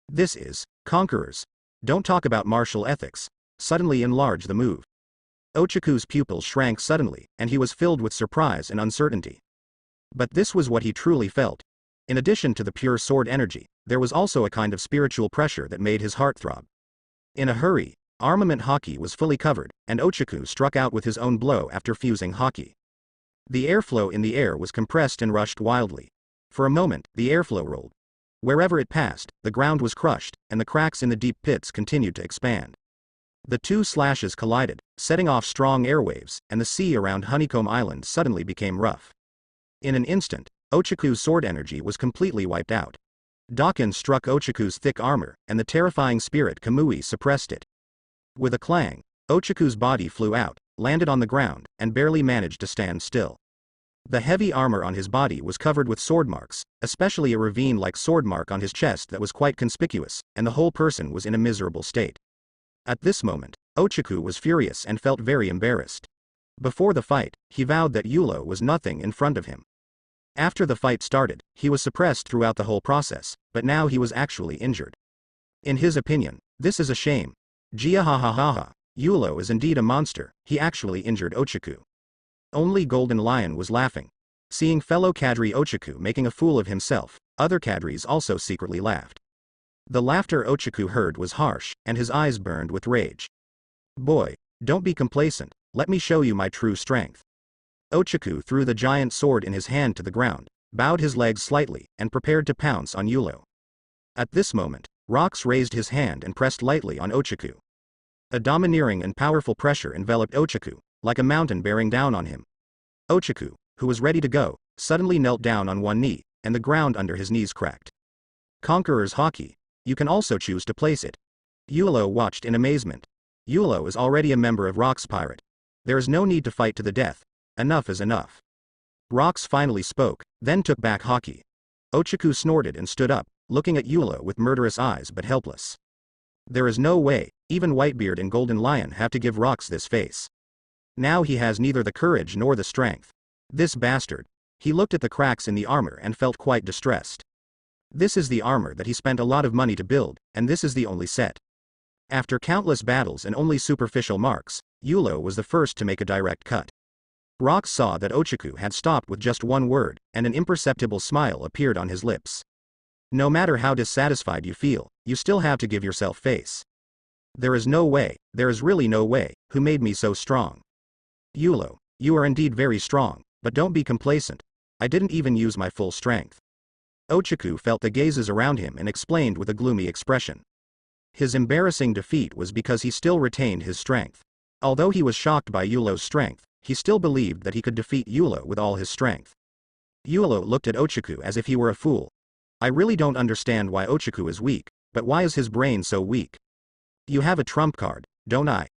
This is Conquerors. Don't talk about martial ethics. Suddenly enlarge the move. Ochaku's pupils shrank suddenly, and he was filled with surprise and uncertainty. But this was what he truly felt. In addition to the pure sword energy, there was also a kind of spiritual pressure that made his heart throb. In a hurry, armament haki was fully covered, and Ochaku struck out with his own blow after fusing haki. The airflow in the air was compressed and rushed wildly. For a moment, the airflow rolled. Wherever it passed, the ground was crushed, and the cracks in the deep pits continued to expand. The two slashes collided, setting off strong airwaves, and the sea around Honeycomb Island suddenly became rough. In an instant, Ochaku's sword energy was completely wiped out. Daken struck Ochaku's thick armor, and the terrifying spirit Kamui suppressed it. With a clang, Ochaku's body flew out, landed on the ground, and barely managed to stand still. The heavy armor on his body was covered with sword marks, especially a ravine-like sword mark on his chest that was quite conspicuous, and the whole person was in a miserable state. At this moment, Ochaku was furious and felt very embarrassed. Before the fight, he vowed that Yulo was nothing in front of him. After the fight started, he was suppressed throughout the whole process, but now he was actually injured. In his opinion, this is a shame. Jia ha ha ha ha, Yulo is indeed a monster, he actually injured Ochaku. Only Golden Lion was laughing. Seeing fellow cadre Ochaku making a fool of himself, other cadres also secretly laughed. The laughter Ochaku heard was harsh, and his eyes burned with rage. Boy, don't be complacent, let me show you my true strength. Ochaku threw the giant sword in his hand to the ground, bowed his legs slightly, and prepared to pounce on Yulo. At this moment, Rox raised his hand and pressed lightly on Ochaku. A domineering and powerful pressure enveloped Ochaku, like a mountain bearing down on him. Ochaku, who was ready to go, suddenly knelt down on one knee, and the ground under his knees cracked. Conqueror's Haki. You can also choose to place it. Yulo watched in amazement. Yulo is already a member of Rox Pirate. There is no need to fight to the death. Enough is enough. Rox finally spoke, then took back Haki. Ochaku snorted and stood up, looking at Yulo with murderous eyes but helpless. There is no way, even Whitebeard and Golden Lion have to give Rox this face. Now he has neither the courage nor the strength. This bastard. He looked at the cracks in the armor and felt quite distressed. This is the armor that he spent a lot of money to build, and this is the only set. After countless battles and only superficial marks, Yulo was the first to make a direct cut. Rox saw that Ochaku had stopped with just one word, and an imperceptible smile appeared on his lips. No matter how dissatisfied you feel, you still have to give yourself face. There is no way, there is really no way, who made me so strong. Yulo, you are indeed very strong, but don't be complacent. I didn't even use my full strength. Ochaku felt the gazes around him and explained with a gloomy expression. His embarrassing defeat was because he still retained his strength. Although he was shocked by Yulo's strength, he still believed that he could defeat Yulo with all his strength. Yulo looked at Ochaku as if he were a fool. I really don't understand why Ochaku is weak, but why is his brain so weak? You have a trump card, don't I?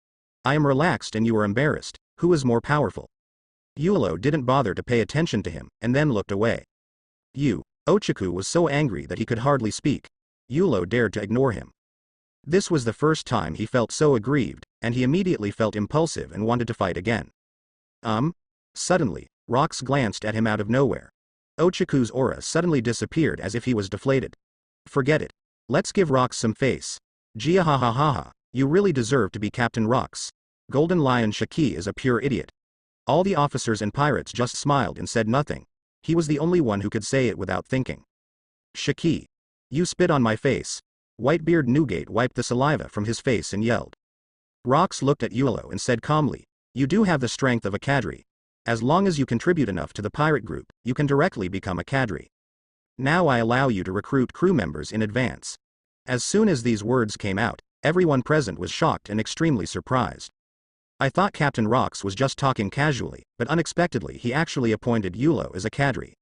I am relaxed and you are embarrassed. Who is more powerful? Yulo didn't bother to pay attention to him, and then looked away. Ochaku was so angry that he could hardly speak. Yulo dared to ignore him. This was the first time he felt so aggrieved, and he immediately felt impulsive and wanted to fight again. Suddenly, Rox glanced at him out of nowhere. Ochaku's aura suddenly disappeared as if he was deflated. Forget it. Let's give Rox some face. Jia ha ha ha ha, you really deserve to be Captain Rox. Golden Lion Shaki is a pure idiot. All the officers and pirates just smiled and said nothing. He was the only one who could say it without thinking. Shaki. You spit on my face. Whitebeard Newgate wiped the saliva from his face and yelled. Rox looked at Yulo and said calmly, you do have the strength of a cadre. As long as you contribute enough to the pirate group, you can directly become a cadre. Now I allow you to recruit crew members in advance. As soon as these words came out, everyone present was shocked and extremely surprised. I thought Captain Rox was just talking casually, but unexpectedly he actually appointed Yulo as a cadre.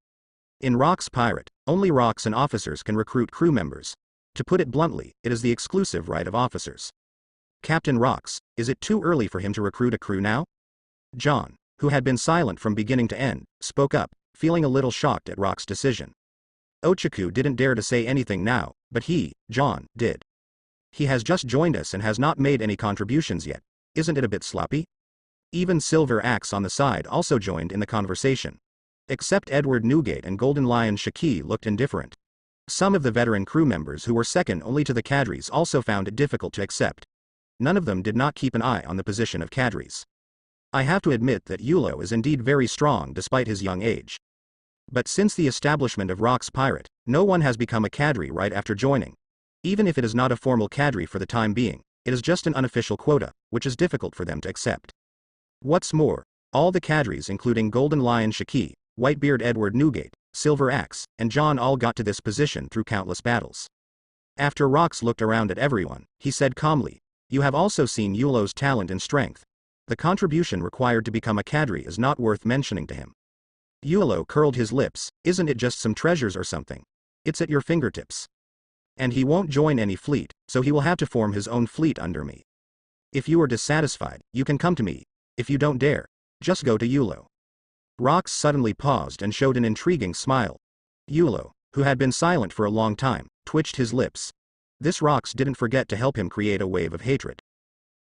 In Rox Pirate, only Rox and officers can recruit crew members. To put it bluntly, it is the exclusive right of officers. Captain Rox, is it too early for him to recruit a crew now? John, who had been silent from beginning to end, spoke up, feeling a little shocked at Rox's decision. Ochaku didn't dare to say anything now, but he, John, did. He has just joined us and has not made any contributions yet. Isn't it a bit sloppy? Even Silver Axe on the side also joined in the conversation. Except Edward Newgate and Golden Lion Shaki looked indifferent. Some of the veteran crew members who were second only to the cadres also found it difficult to accept. None of them did not keep an eye on the position of cadres. I have to admit that Yulo is indeed very strong despite his young age. But since the establishment of Rox Pirate, no one has become a cadre right after joining. Even if it is not a formal cadre for the time being, it is just an unofficial quota, which is difficult for them to accept. What's more, all the cadres including Golden Lion Shaki, Whitebeard Edward Newgate, Silver Axe, and John all got to this position through countless battles. After Rox looked around at everyone, he said calmly, you have also seen Yulo's talent and strength. The contribution required to become a cadre is not worth mentioning to him. Yulo curled his lips, isn't it just some treasures or something? It's at your fingertips. And he won't join any fleet, so he will have to form his own fleet under me. If you are dissatisfied, you can come to me. If you don't dare, just go to Yulo. Rox suddenly paused and showed an intriguing smile. Yulo, who had been silent for a long time, twitched his lips. This Rox didn't forget to help him create a wave of hatred.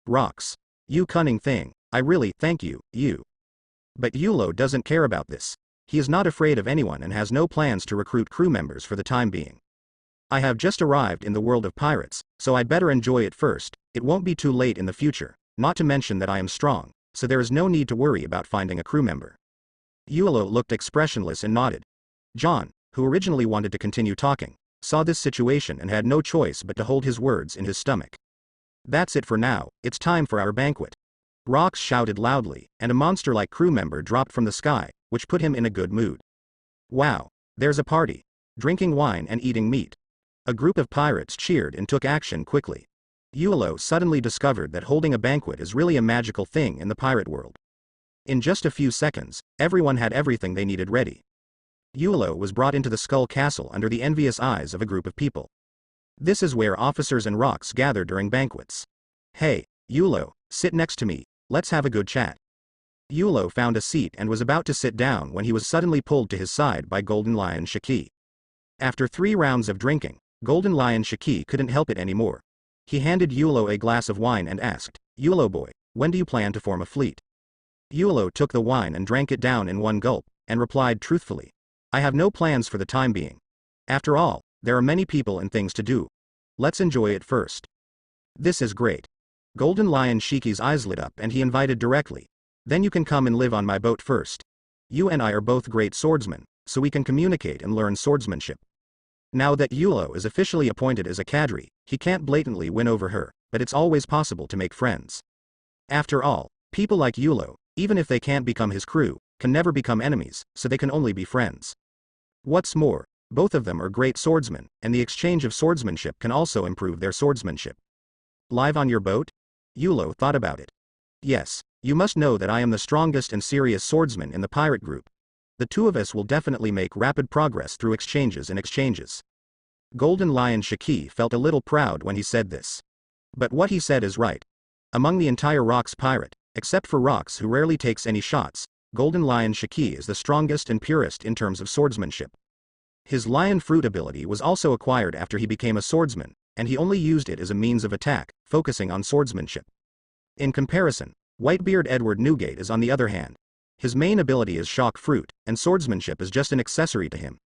Rox. You cunning thing, I really thank you, you. But Yulo doesn't care about this. He is not afraid of anyone and has no plans to recruit crew members for the time being. I have just arrived in the world of pirates, so I'd better enjoy it first. It won't be too late in the future, not to mention that I am strong, so there is no need to worry about finding a crew member. Yulo looked expressionless and nodded. John, who originally wanted to continue talking, saw this situation and had no choice but to hold his words in his stomach. That's it for now, it's time for our banquet. Rox shouted loudly, and a monster-like crew member dropped from the sky, which put him in a good mood. Wow, there's a party. Drinking wine and eating meat. A group of pirates cheered and took action quickly. Yulo suddenly discovered that holding a banquet is really a magical thing in the pirate world. In just a few seconds, everyone had everything they needed ready. Yulo was brought into the Skull Castle under the envious eyes of a group of people. This is where officers and Rox gather during banquets. Hey, Yulo, sit next to me, let's have a good chat. Yulo found a seat and was about to sit down when he was suddenly pulled to his side by Golden Lion Shiki. After 3 rounds of drinking, Golden Lion Shiki couldn't help it anymore. He handed Yulo a glass of wine and asked, Yulo boy, when do you plan to form a fleet? Yulo took the wine and drank it down in one gulp, and replied truthfully. I have no plans for the time being. After all, there are many people and things to do. Let's enjoy it first. This is great. Golden Lion Shiki's eyes lit up and he invited directly. Then you can come and live on my boat first. You and I are both great swordsmen, so we can communicate and learn swordsmanship. Now that Yulo is officially appointed as a cadre, he can't blatantly win over her, but it's always possible to make friends. After all, people like Yulo, even if they can't become his crew, can never become enemies, so they can only be friends. What's more, both of them are great swordsmen, and the exchange of swordsmanship can also improve their swordsmanship. Live on your boat? Yulo thought about it. Yes, you must know that I am the strongest and serious swordsman in the pirate group. The two of us will definitely make rapid progress through exchanges and exchanges. Golden Lion Shiki felt a little proud when he said this. But what he said is right. Among the entire Rox pirate, except for Rox who rarely takes any shots, Golden Lion Shiki is the strongest and purest in terms of swordsmanship. His lion fruit ability was also acquired after he became a swordsman, and he only used it as a means of attack, focusing on swordsmanship. In comparison, Whitebeard Edward Newgate is on the other hand. His main ability is shock fruit, and swordsmanship is just an accessory to him.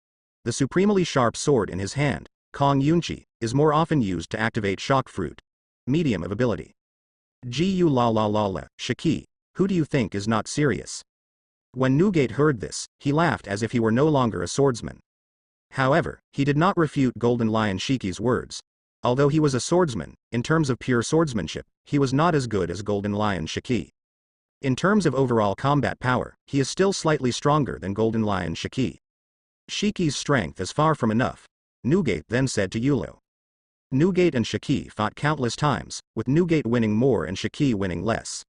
The supremely sharp sword in his hand, Kong Yunchi, is more often used to activate shock fruit. Medium of ability. Gu la la la la, Shiki, who do you think is not serious? When Newgate heard this, he laughed as if he were no longer a swordsman. However, he did not refute Golden Lion Shiki's words. Although he was a swordsman, in terms of pure swordsmanship, he was not as good as Golden Lion Shiki. In terms of overall combat power, he is still slightly stronger than Golden Lion Shiki. Shiki's strength is far from enough, Newgate then said to Yulo. Newgate and Shiki fought countless times, with Newgate winning more and Shiki winning less.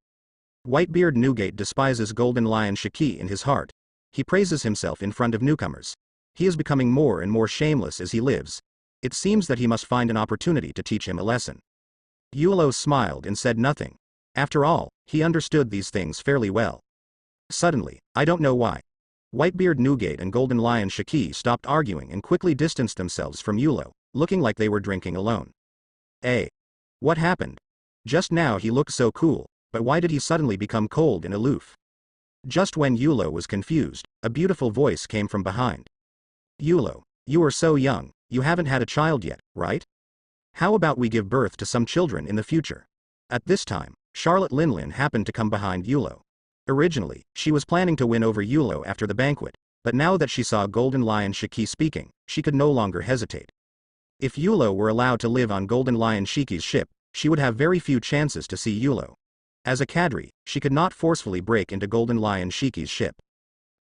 Whitebeard Newgate despises Golden Lion Shiki in his heart. He praises himself in front of newcomers. He is becoming more and more shameless as he lives. It seems that he must find an opportunity to teach him a lesson. Yulo smiled and said nothing. After all, he understood these things fairly well. Suddenly, I don't know why. Whitebeard Newgate and Golden Lion Shiki stopped arguing and quickly distanced themselves from Yulo, looking like they were drinking alone. What happened? Just now he looked so cool, but why did he suddenly become cold and aloof? Just when Yulo was confused, a beautiful voice came from behind. Yulo, you are so young, you haven't had a child yet, right? How about we give birth to some children in the future? At this time, Charlotte Linlin happened to come behind Yulo. Originally, she was planning to win over Yulo after the banquet, but now that she saw Golden Lion Shiki speaking, she could no longer hesitate. If Yulo were allowed to live on Golden Lion Shiki's ship, she would have very few chances to see Yulo. As a cadre, she could not forcefully break into Golden Lion Shiki's ship.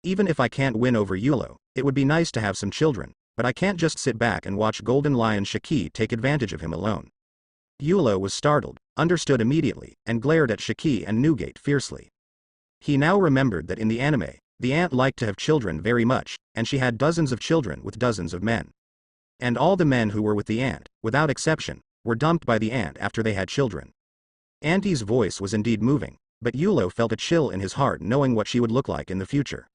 Even if I can't win over Yulo, it would be nice to have some children, but I can't just sit back and watch Golden Lion Shiki take advantage of him alone. Yulo was startled, understood immediately, and glared at Shiki and Newgate fiercely. He now remembered that in the anime, the ant liked to have children very much, and she had dozens of children with dozens of men. And all the men who were with the ant, without exception, were dumped by the ant after they had children. Auntie's voice was indeed moving, but Yulo felt a chill in his heart knowing what she would look like in the future.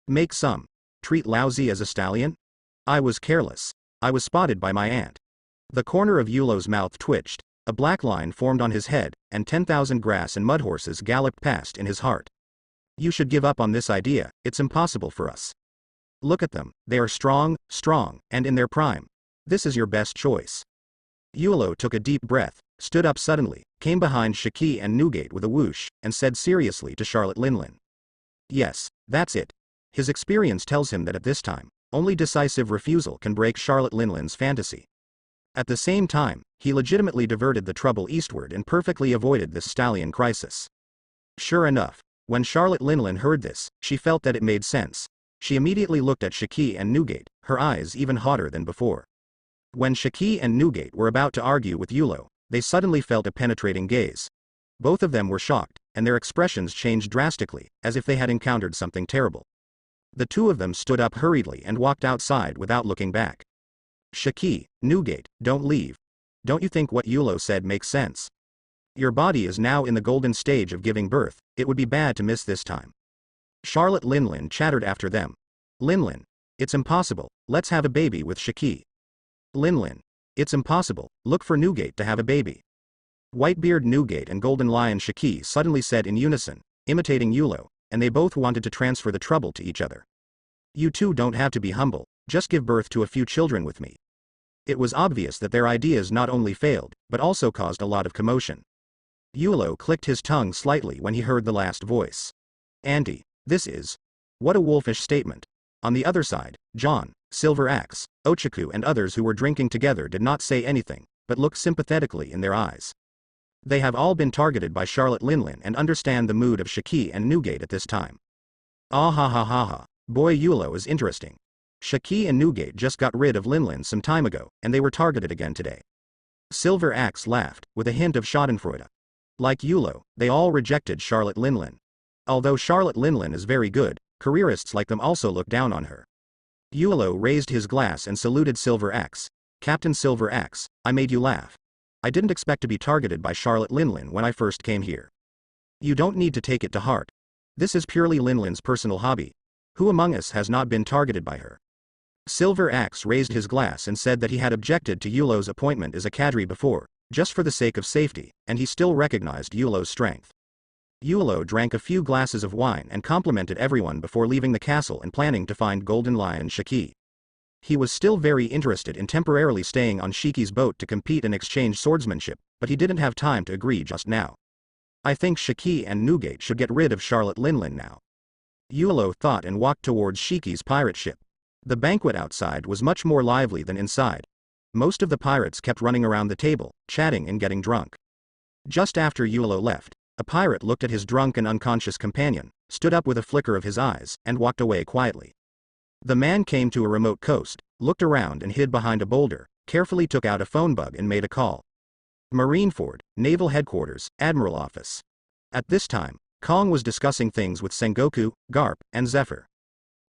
Make some. Treat lousy as a stallion? I was careless. I was spotted by my aunt. The corner of Yulo's mouth twitched, a black line formed on his head, and 10,000 grass and mud horses galloped past in his heart. You should give up on this idea, it's impossible for us. Look at them, they are strong, and in their prime. This is your best choice. Yulo took a deep breath, stood up suddenly, came behind Shiki and Newgate with a whoosh, and said seriously to Charlotte Linlin. Yes, that's it. His experience tells him that at this time, only decisive refusal can break Charlotte Linlin's fantasy. At the same time, he legitimately diverted the trouble eastward and perfectly avoided this stallion crisis. Sure enough, when Charlotte Linlin heard this, she felt that it made sense. She immediately looked at Shiki and Newgate, her eyes even hotter than before. When Shiki and Newgate were about to argue with Yulo, they suddenly felt a penetrating gaze. Both of them were shocked, and their expressions changed drastically, as if they had encountered something terrible. The two of them stood up hurriedly and walked outside without looking back. Shiki, Newgate, don't leave. Don't you think what Yulo said makes sense? Your body is now in the golden stage of giving birth, it would be bad to miss this time. Charlotte Linlin chattered after them. Linlin, it's impossible, let's have a baby with Shiki. Linlin, it's impossible, look for Newgate to have a baby. Whitebeard Newgate and Golden Lion Shiki suddenly said in unison, imitating Yulo, and they both wanted to transfer the trouble to each other. You two don't have to be humble, just give birth to a few children with me. It was obvious that their ideas not only failed, but also caused a lot of commotion. Yulo clicked his tongue slightly when he heard the last voice. Auntie, this is... What a wolfish statement. On the other side, John, Silver Axe, Ochaku and others who were drinking together did not say anything, but looked sympathetically in their eyes. They have all been targeted by Charlotte Linlin and understand the mood of Shiki and Newgate at this time. Ah ha ha ha ha, boy Yulo is interesting. Shiki and Newgate just got rid of Linlin some time ago, and they were targeted again today. Silver Axe laughed, with a hint of schadenfreude. Like Yulo, they all rejected Charlotte Linlin. Although Charlotte Linlin is very good, careerists like them also look down on her. Yulo raised his glass and saluted Silver Axe. Captain Silver Axe, I made you laugh. I didn't expect to be targeted by Charlotte Linlin when I first came here. You don't need to take it to heart. This is purely Linlin's personal hobby. Who among us has not been targeted by her? Silver Axe raised his glass and said that he had objected to Yulo's appointment as a cadre before, just for the sake of safety, and he still recognized Yulo's strength. Yulo drank a few glasses of wine and complimented everyone before leaving the castle and planning to find Golden Lion Shiki. He was still very interested in temporarily staying on Shiki's boat to compete and exchange swordsmanship, but he didn't have time to agree just now. I think Shiki and Newgate should get rid of Charlotte Linlin now. Yulo thought and walked towards Shiki's pirate ship. The banquet outside was much more lively than inside. Most of the pirates kept running around the table, chatting and getting drunk. Just after Yulo left, a pirate looked at his drunk and unconscious companion, stood up with a flicker of his eyes, and walked away quietly. The man came to a remote coast, looked around and hid behind a boulder, carefully took out a phone bug and made a call. Marineford, Naval Headquarters, Admiral Office. At this time, Kong was discussing things with Sengoku, Garp, and Zephyr.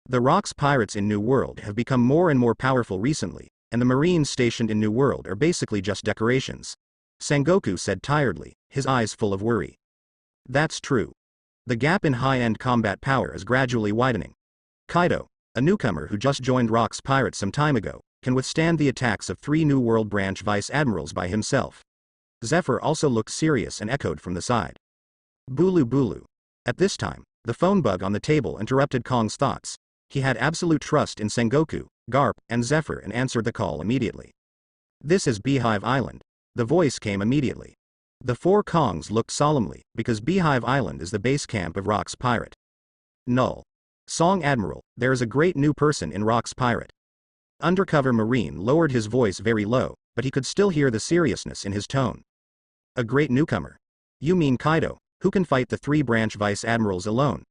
The Rocks pirates in New World have become more and more powerful recently, and the Marines stationed in New World are basically just decorations. Sengoku said tiredly, his eyes full of worry. That's true. The gap in high-end combat power is gradually widening. Kaido, a newcomer who just joined Rocks pirates some time ago, can withstand the attacks of 3 New World branch vice admirals by himself. Zephyr also looked serious and echoed from the side. Bulu Bulu. At this time, the phone bug on the table interrupted Kong's thoughts. He had absolute trust in Sengoku, Garp, and Zephyr and answered the call immediately. This is Beehive Island. The voice came immediately. The 4 Kongs looked solemnly, because Beehive Island is the base camp of Rocks Pirate. Null. Song Admiral, there is a great new person in Rocks Pirate. Undercover Marine lowered his voice very low, but he could still hear the seriousness in his tone. A great newcomer. You mean Kaido, who can fight the 3 branch vice admirals alone?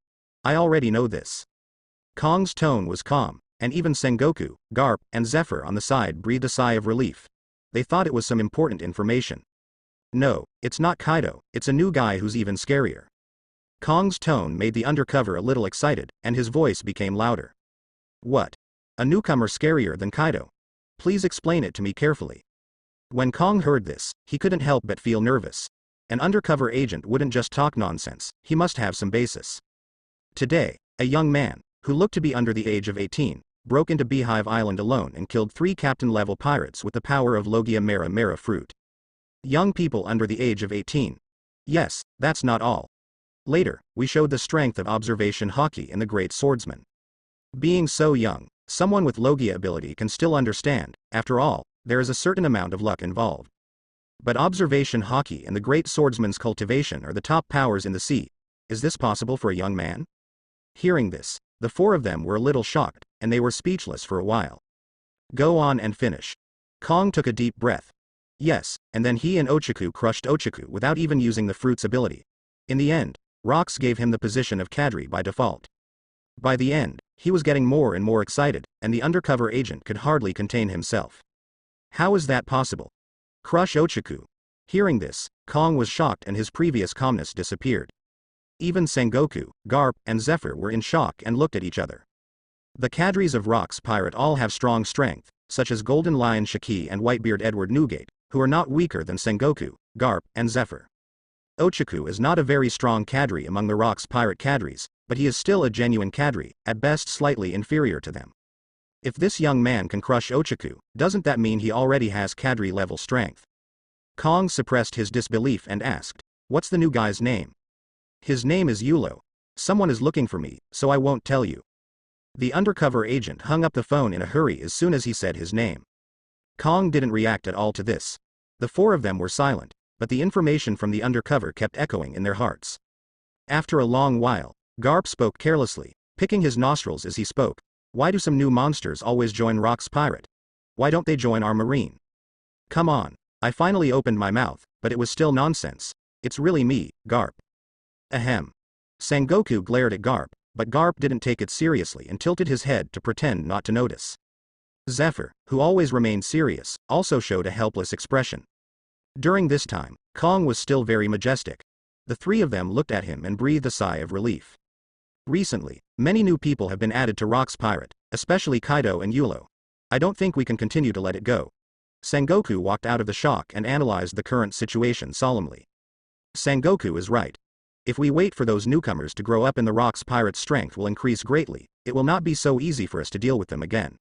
I already know this. Kong's tone was calm, and even Sengoku, Garp, and Zephyr on the side breathed a sigh of relief. They thought it was some important information. No, it's not Kaido, it's a new guy who's even scarier. Kong's tone made the undercover a little excited, and his voice became louder. What? A newcomer scarier than Kaido? Please explain it to me carefully. When Kong heard this, he couldn't help but feel nervous. An undercover agent wouldn't just talk nonsense, he must have some basis. Today, a young man, who looked to be under the age of 18, broke into Beehive Island alone and killed 3 captain-level pirates with the power of Logia Mera Mera fruit. Young people under the age of 18. Yes, that's not all. Later, we showed the strength of observation hockey in the great swordsman. Being so young, someone with Logia ability can still understand, after all, there is a certain amount of luck involved. But observation hockey and the great swordsman's cultivation are the top powers in the sea. Is this possible for a young man? Hearing this, the 4 of them were a little shocked, and they were speechless for a while. Go on and finish. Kong took a deep breath. Yes, and then he and Ochaku crushed Ochaku without even using the fruit's ability. In the end, Rocks gave him the position of cadre by default. By the end, he was getting more and more excited, and the undercover agent could hardly contain himself. How is that possible? Crush Ochaku. Hearing this, Kong was shocked and his previous calmness disappeared. Even Sengoku, Garp, and Zephyr were in shock and looked at each other. The cadres of Rocks Pirate all have strong strength, such as Golden Lion Shiki and Whitebeard Edward Newgate, who are not weaker than Sengoku, Garp, and Zephyr. Ochaku is not a very strong cadre among the Rocks Pirate cadres, but he is still a genuine cadre, at best slightly inferior to them. If this young man can crush Ochaku, doesn't that mean he already has cadre-level strength? Kong suppressed his disbelief and asked, "What's the new guy's name?" "His name is Yulo. Someone is looking for me, so I won't tell you." The undercover agent hung up the phone in a hurry as soon as he said his name. Kong didn't react at all to this. The 4 of them were silent, but the information from the undercover kept echoing in their hearts. After a long while, Garp spoke carelessly, picking his nostrils as he spoke. "Why do some new monsters always join Rocks Pirate? Why don't they join our marine? Come on." I finally opened my mouth, but it was still nonsense. "It's really me, Garp." Ahem. Sengoku glared at Garp, but Garp didn't take it seriously and tilted his head to pretend not to notice. Zephyr, who always remained serious, also showed a helpless expression. During this time, Kong was still very majestic. The 3 of them looked at him and breathed a sigh of relief. Recently, many new people have been added to Rocks Pirate, especially Kaido and Yulo. I don't think we can continue to let it go. Sengoku walked out of the shock and analyzed the current situation solemnly. Sengoku is right. If we wait for those newcomers to grow up in the Rocks Pirate's strength will increase greatly, it will not be so easy for us to deal with them again.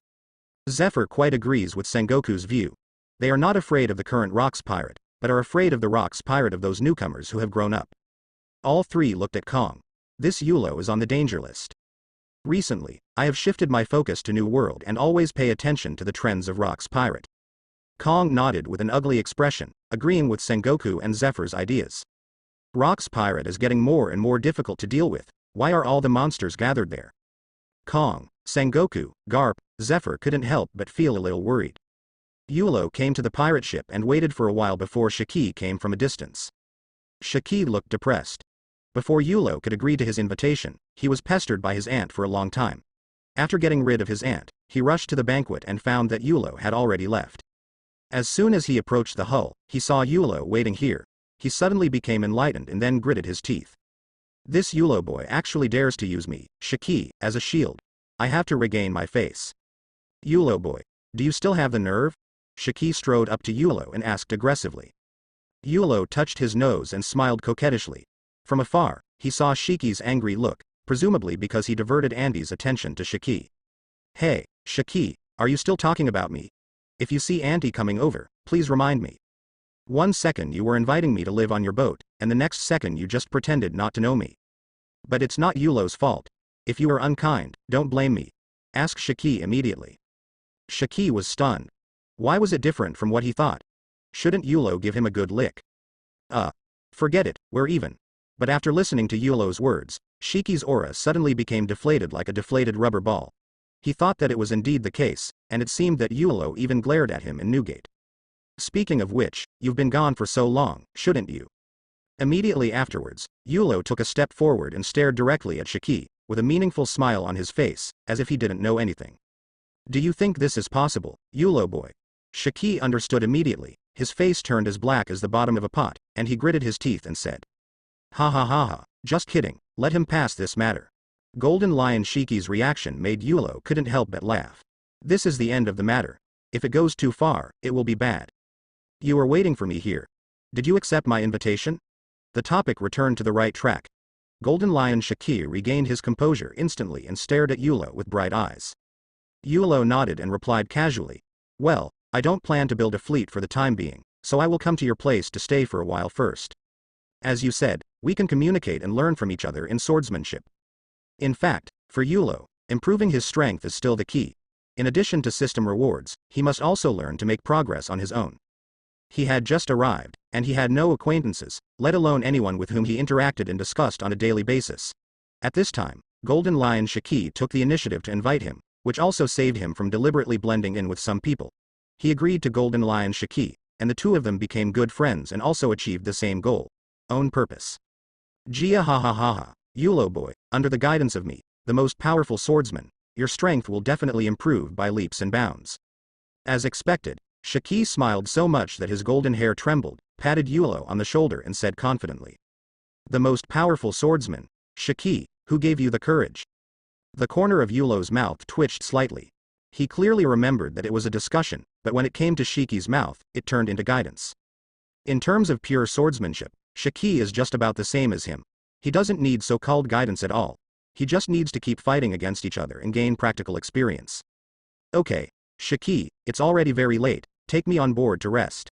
Zephyr quite agrees with Sengoku's view. They are not afraid of the current Rocks Pirate, but are afraid of the Rocks Pirate of those newcomers who have grown up. All 3 looked at Kong. This Yulo is on the danger list. Recently, I have shifted my focus to New World and always pay attention to the trends of Rocks Pirate. Kong nodded with an ugly expression, agreeing with Sengoku and Zephyr's ideas. Rocks Pirate is getting more and more difficult to deal with. Why are all the monsters gathered there? Kong, Sengoku, Garp, Zephyr couldn't help but feel a little worried. Yulo came to the pirate ship and waited for a while before Shiki came from a distance. Shiki looked depressed. Before Yulo could agree to his invitation, he was pestered by his aunt for a long time. After getting rid of his aunt, he rushed to the banquet and found that Yulo had already left. As soon as he approached the hull, he saw Yulo waiting here. He suddenly became enlightened and then gritted his teeth. This Yulo boy actually dares to use me, Shiki, as a shield. I have to regain my face. Yulo boy, do you still have the nerve? Shiki strode up to Yulo and asked aggressively. Yulo touched his nose and smiled coquettishly. From afar, he saw Shiki's angry look, presumably because he diverted Andy's attention to Shiki. Hey, Shiki, are you still talking about me? If you see Auntie coming over, please remind me. 1 second you were inviting me to live on your boat, and the next second you just pretended not to know me. But it's not Yulo's fault. If you were unkind, don't blame me. Ask Shiki immediately. Shiki was stunned. Why was it different from what he thought? Shouldn't Yulo give him a good lick? Forget it, we're even. But after listening to Yulo's words, Shiki's aura suddenly became deflated like a deflated rubber ball. He thought that it was indeed the case, and it seemed that Yulo even glared at him in Newgate. Speaking of which, you've been gone for so long, shouldn't you? Immediately afterwards, Yulo took a step forward and stared directly at Shiki, with a meaningful smile on his face, as if he didn't know anything. Do you think this is possible, Yulo boy? Shiki understood immediately. His face turned as black as the bottom of a pot, and he gritted his teeth and said, "Ha ha ha ha, just kidding, let him pass this matter." Golden Lion Shiki's reaction made Yulo couldn't help but laugh. This is the end of the matter. If it goes too far, it will be bad. You were waiting for me here. Did you accept my invitation? The topic returned to the right track. Golden Lion Shiki regained his composure instantly and stared at Yulo with bright eyes. Yulo nodded and replied casually, "Well, I don't plan to build a fleet for the time being, so I will come to your place to stay for a while first. As you said, we can communicate and learn from each other in swordsmanship." In fact, for Yulo, improving his strength is still the key. In addition to system rewards, he must also learn to make progress on his own. He had just arrived, and he had no acquaintances, let alone anyone with whom he interacted and discussed on a daily basis. At this time, Golden Lion Shiki took the initiative to invite him, which also saved him from deliberately blending in with some people. He agreed to Golden Lion Shiki, and the two of them became good friends and also achieved the same goal. Own purpose. Jia ha ha ha ha, Yulo boy, under the guidance of me, the most powerful swordsman, your strength will definitely improve by leaps and bounds. As expected, Shiki smiled so much that his golden hair trembled, patted Yulo on the shoulder and said confidently, "The most powerful swordsman, Shiki, who gave you the courage?" The corner of Yulo's mouth twitched slightly. He clearly remembered that it was a discussion, but when it came to Shiki's mouth, it turned into guidance. In terms of pure swordsmanship, Shiki is just about the same as him. He doesn't need so-called guidance at all. He just needs to keep fighting against each other and gain practical experience. "Okay, Shiki, it's already very late, take me on board to rest."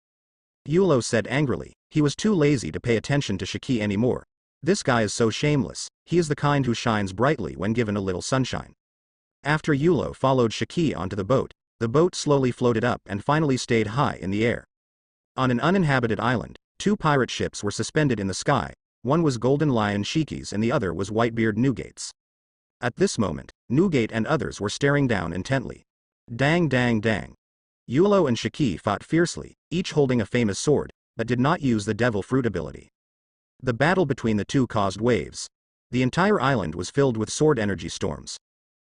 Yulo said angrily. He was too lazy to pay attention to Shiki anymore. This guy is so shameless, he is the kind who shines brightly when given a little sunshine. After Yulo followed Shiki onto the boat slowly floated up and finally stayed high in the air. On an uninhabited island, two pirate ships were suspended in the sky, one was Golden Lion Shiki's and the other was Whitebeard Newgate's. At this moment, Newgate and others were staring down intently. Dang dang dang. Yulo and Shiki fought fiercely, each holding a famous sword, but did not use the devil fruit ability. The battle between the two caused waves. The entire island was filled with sword energy storms.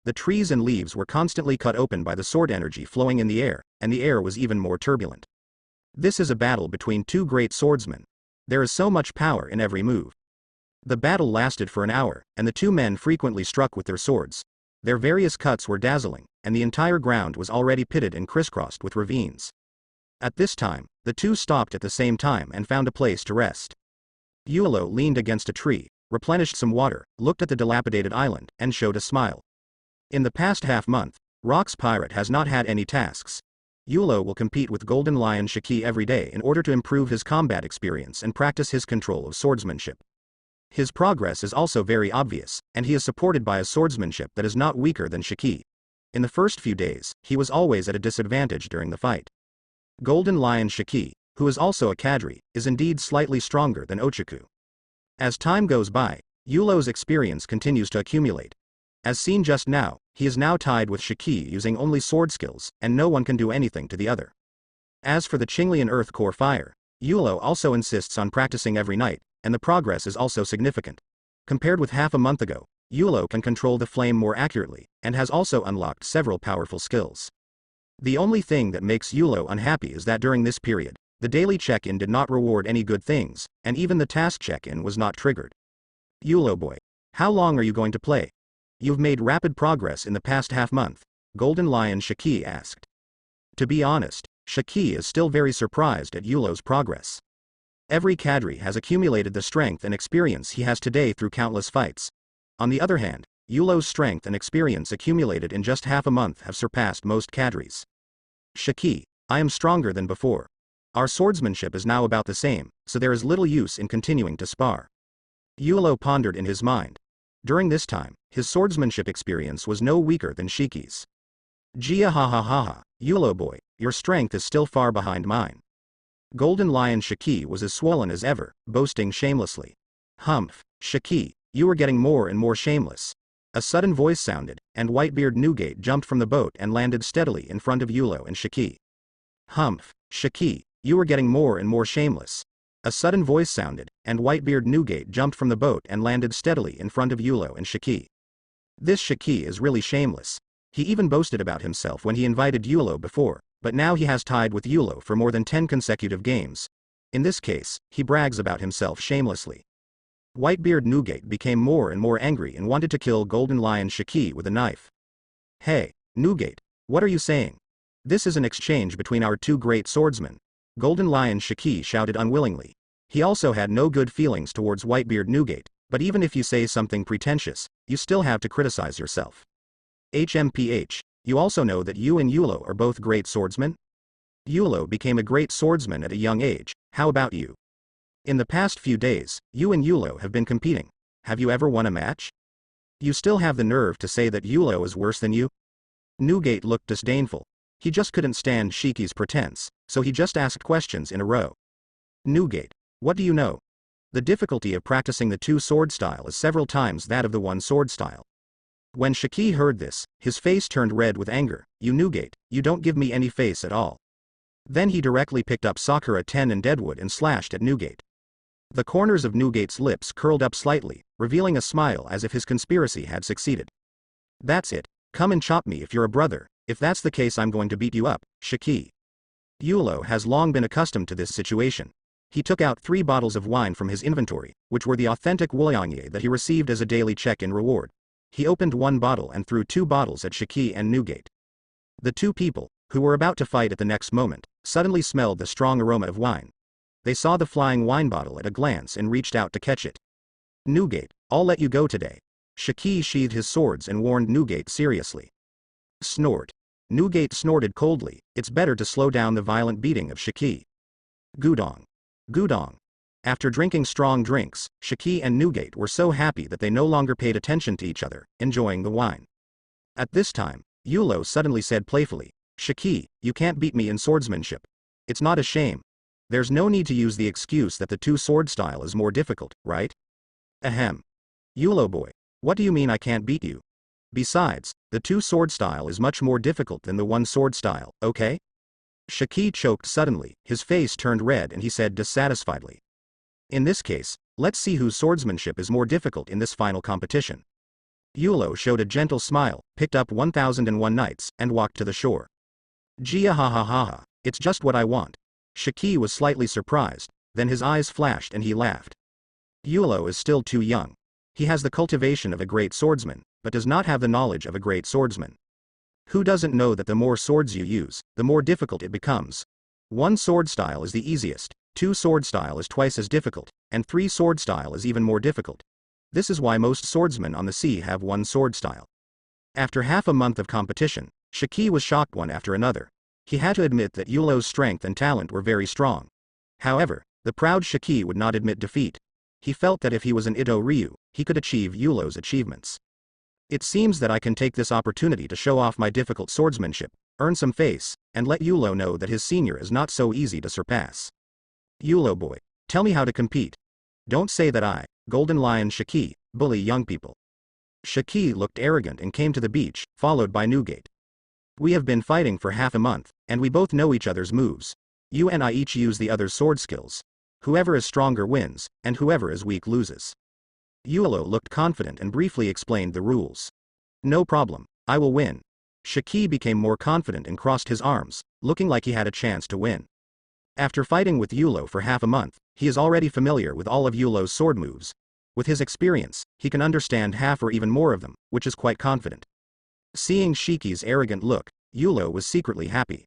The trees and leaves were constantly cut open by the sword energy flowing in the air, and the air was even more turbulent. This is a battle between two great swordsmen. There is so much power in every move. The battle lasted for an hour, and the two men frequently struck with their swords. Their various cuts were dazzling, and the entire ground was already pitted and crisscrossed with ravines. At this time, the two stopped at the same time and found a place to rest. Yulo leaned against a tree, replenished some water, looked at the dilapidated island, and showed a smile. In the past half-month, Rock's pirate has not had any tasks. Yulo will compete with Golden Lion Shiki every day in order to improve his combat experience and practice his control of swordsmanship. His progress is also very obvious, and he is supported by a swordsmanship that is not weaker than Shiki. In the first few days, he was always at a disadvantage during the fight. Golden Lion Shiki, who is also a cadre, is indeed slightly stronger than Ochaku. As time goes by, Yulo's experience continues to accumulate. As seen just now, he is now tied with Shiki using only sword skills, and no one can do anything to the other. As for the Qinglian Earth Core Fire, Yulo also insists on practicing every night, and the progress is also significant. Compared with half a month ago, Yulo can control the flame more accurately, and has also unlocked several powerful skills. The only thing that makes Yulo unhappy is that during this period, the daily check-in did not reward any good things, and even the task check-in was not triggered. "Yulo boy, how long are you going to play? You've made rapid progress in the past half-month," Golden Lion Shiki asked. To be honest, Shiki is still very surprised at Yulo's progress. Every cadre has accumulated the strength and experience he has today through countless fights. On the other hand, Yulo's strength and experience accumulated in just half a month have surpassed most cadres. "Shiki, I am stronger than before. Our swordsmanship is now about the same, so there is little use in continuing to spar." Yulo pondered in his mind. During this time, his swordsmanship experience was no weaker than Shiki's. "Jia ha ha ha ha, Yulo boy, your strength is still far behind mine." Golden Lion Shiki was as swollen as ever, boasting shamelessly. "Humph, Shiki, you are getting more and more shameless." A sudden voice sounded, and Whitebeard Newgate jumped from the boat and landed steadily in front of Yulo and Shiki. "Humph, Shiki, you are getting more and more shameless." A sudden voice sounded, and Whitebeard Newgate jumped from the boat and landed steadily in front of Yulo and Shiki. This Shiki is really shameless. He even boasted about himself when he invited Yulo before, but now he has tied with Yulo for more than 10 consecutive games. In this case, he brags about himself shamelessly. Whitebeard Newgate became more and more angry and wanted to kill Golden Lion Shiki with a knife. "Hey, Newgate, what are you saying? This is an exchange between our two great swordsmen," Golden Lion Shiki shouted unwillingly. He also had no good feelings towards Whitebeard Newgate, But even if you say something pretentious, you still have to criticize yourself. HMPH, you also know that you and Yulo are both great swordsmen? Yulo became a great swordsman at a young age, how about you? In the past few days, you and Yulo have been competing. Have you ever won a match? You still have the nerve to say that Yulo is worse than you? Newgate looked disdainful. He just couldn't stand Shiki's pretense, so he just asked questions in a row. Newgate, what do you know? The difficulty of practicing the two sword style is several times that of the one sword style. When Shiki heard this, his face turned red with anger. You Newgate, you don't give me any face at all. Then he directly picked up Sakura 10 and Deadwood and slashed at Newgate. The corners of Newgate's lips curled up slightly, revealing a smile as if his conspiracy had succeeded. That's it, come and chop me if you're a brother, if that's the case I'm going to beat you up, Shiki. Yulo has long been accustomed to this situation. He took out 3 bottles of wine from his inventory, which were the authentic Woyangye that he received as a daily check-in reward. He opened 1 bottle and threw 2 bottles at Shiki and Newgate. The 2 people, who were about to fight at the next moment, suddenly smelled the strong aroma of wine. They saw the flying wine bottle at a glance and reached out to catch it. Newgate, I'll let you go today. Shiki sheathed his swords and warned Newgate seriously. Snort. Newgate snorted coldly. It's better to slow down the violent beating of Shiki. Gudong. Gudong. After drinking strong drinks, Shiki and Newgate were so happy that they no longer paid attention to each other, enjoying the wine. At this time, Yulo suddenly said playfully, Shiki, you can't beat me in swordsmanship. It's not a shame. There's no need to use the excuse that the two sword style is more difficult, right? Ahem. Yulo boy, what do you mean I can't beat you? Besides, the two sword style is much more difficult than the one sword style, okay? Shiki choked suddenly, his face turned red and he said dissatisfiedly. In this case, let's see whose swordsmanship is more difficult in this final competition. Yulo showed a gentle smile, picked up 1001 Nights, and walked to the shore. Gia ha ha ha ha, it's just what I want. Shiki was slightly surprised, then his eyes flashed and he laughed. Yulo is still too young. He has the cultivation of a great swordsman, but does not have the knowledge of a great swordsman. Who doesn't know that the more swords you use, the more difficult it becomes? 1 sword style is the easiest, 2 sword style is twice as difficult, and 3 sword style is even more difficult. This is why most swordsmen on the sea have 1 sword style. After half a month of competition, Shiki was shocked one after another. He had to admit that Yulo's strength and talent were very strong. However, the proud Shiki would not admit defeat. He felt that if he was an Ito Ryu, he could achieve Yulo's achievements. It seems that I can take this opportunity to show off my difficult swordsmanship, earn some face, and let Yulo know that his senior is not so easy to surpass. Yulo boy, tell me how to compete. Don't say that I, Golden Lion Shiki, bully young people. Shiki looked arrogant and came to the beach, followed by Newgate. We have been fighting for half a month, and we both know each other's moves. You and I each use the other's sword skills. Whoever is stronger wins, and whoever is weak loses. Yulo looked confident and briefly explained the rules. No problem, I will win. Shiki became more confident and crossed his arms, looking like he had a chance to win. After fighting with Yulo for half a month, he is already familiar with all of Yulo's sword moves. With his experience, he can understand half or even more of them, which is quite confident. Seeing Shiki's arrogant look, Yulo was secretly happy.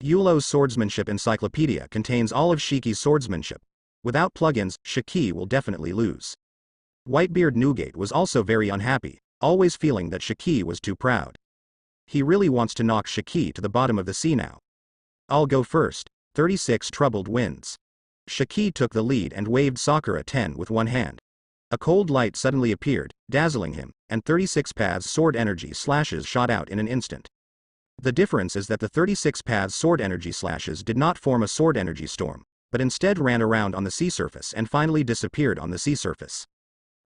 Yulo's swordsmanship encyclopedia contains all of Shiki's swordsmanship. Without plugins, Shiki will definitely lose. Whitebeard Newgate was also very unhappy, always feeling that Shiki was too proud. He really wants to knock Shiki to the bottom of the sea now. I'll go first. 36 Troubled Winds. Shiki took the lead and waved Sakura 10 with one hand. A cold light suddenly appeared, dazzling him, and 36 Paths sword energy slashes shot out in an instant. The difference is that the 36 Paths sword energy slashes did not form a sword energy storm, but instead ran around on the sea surface and finally disappeared on the sea surface.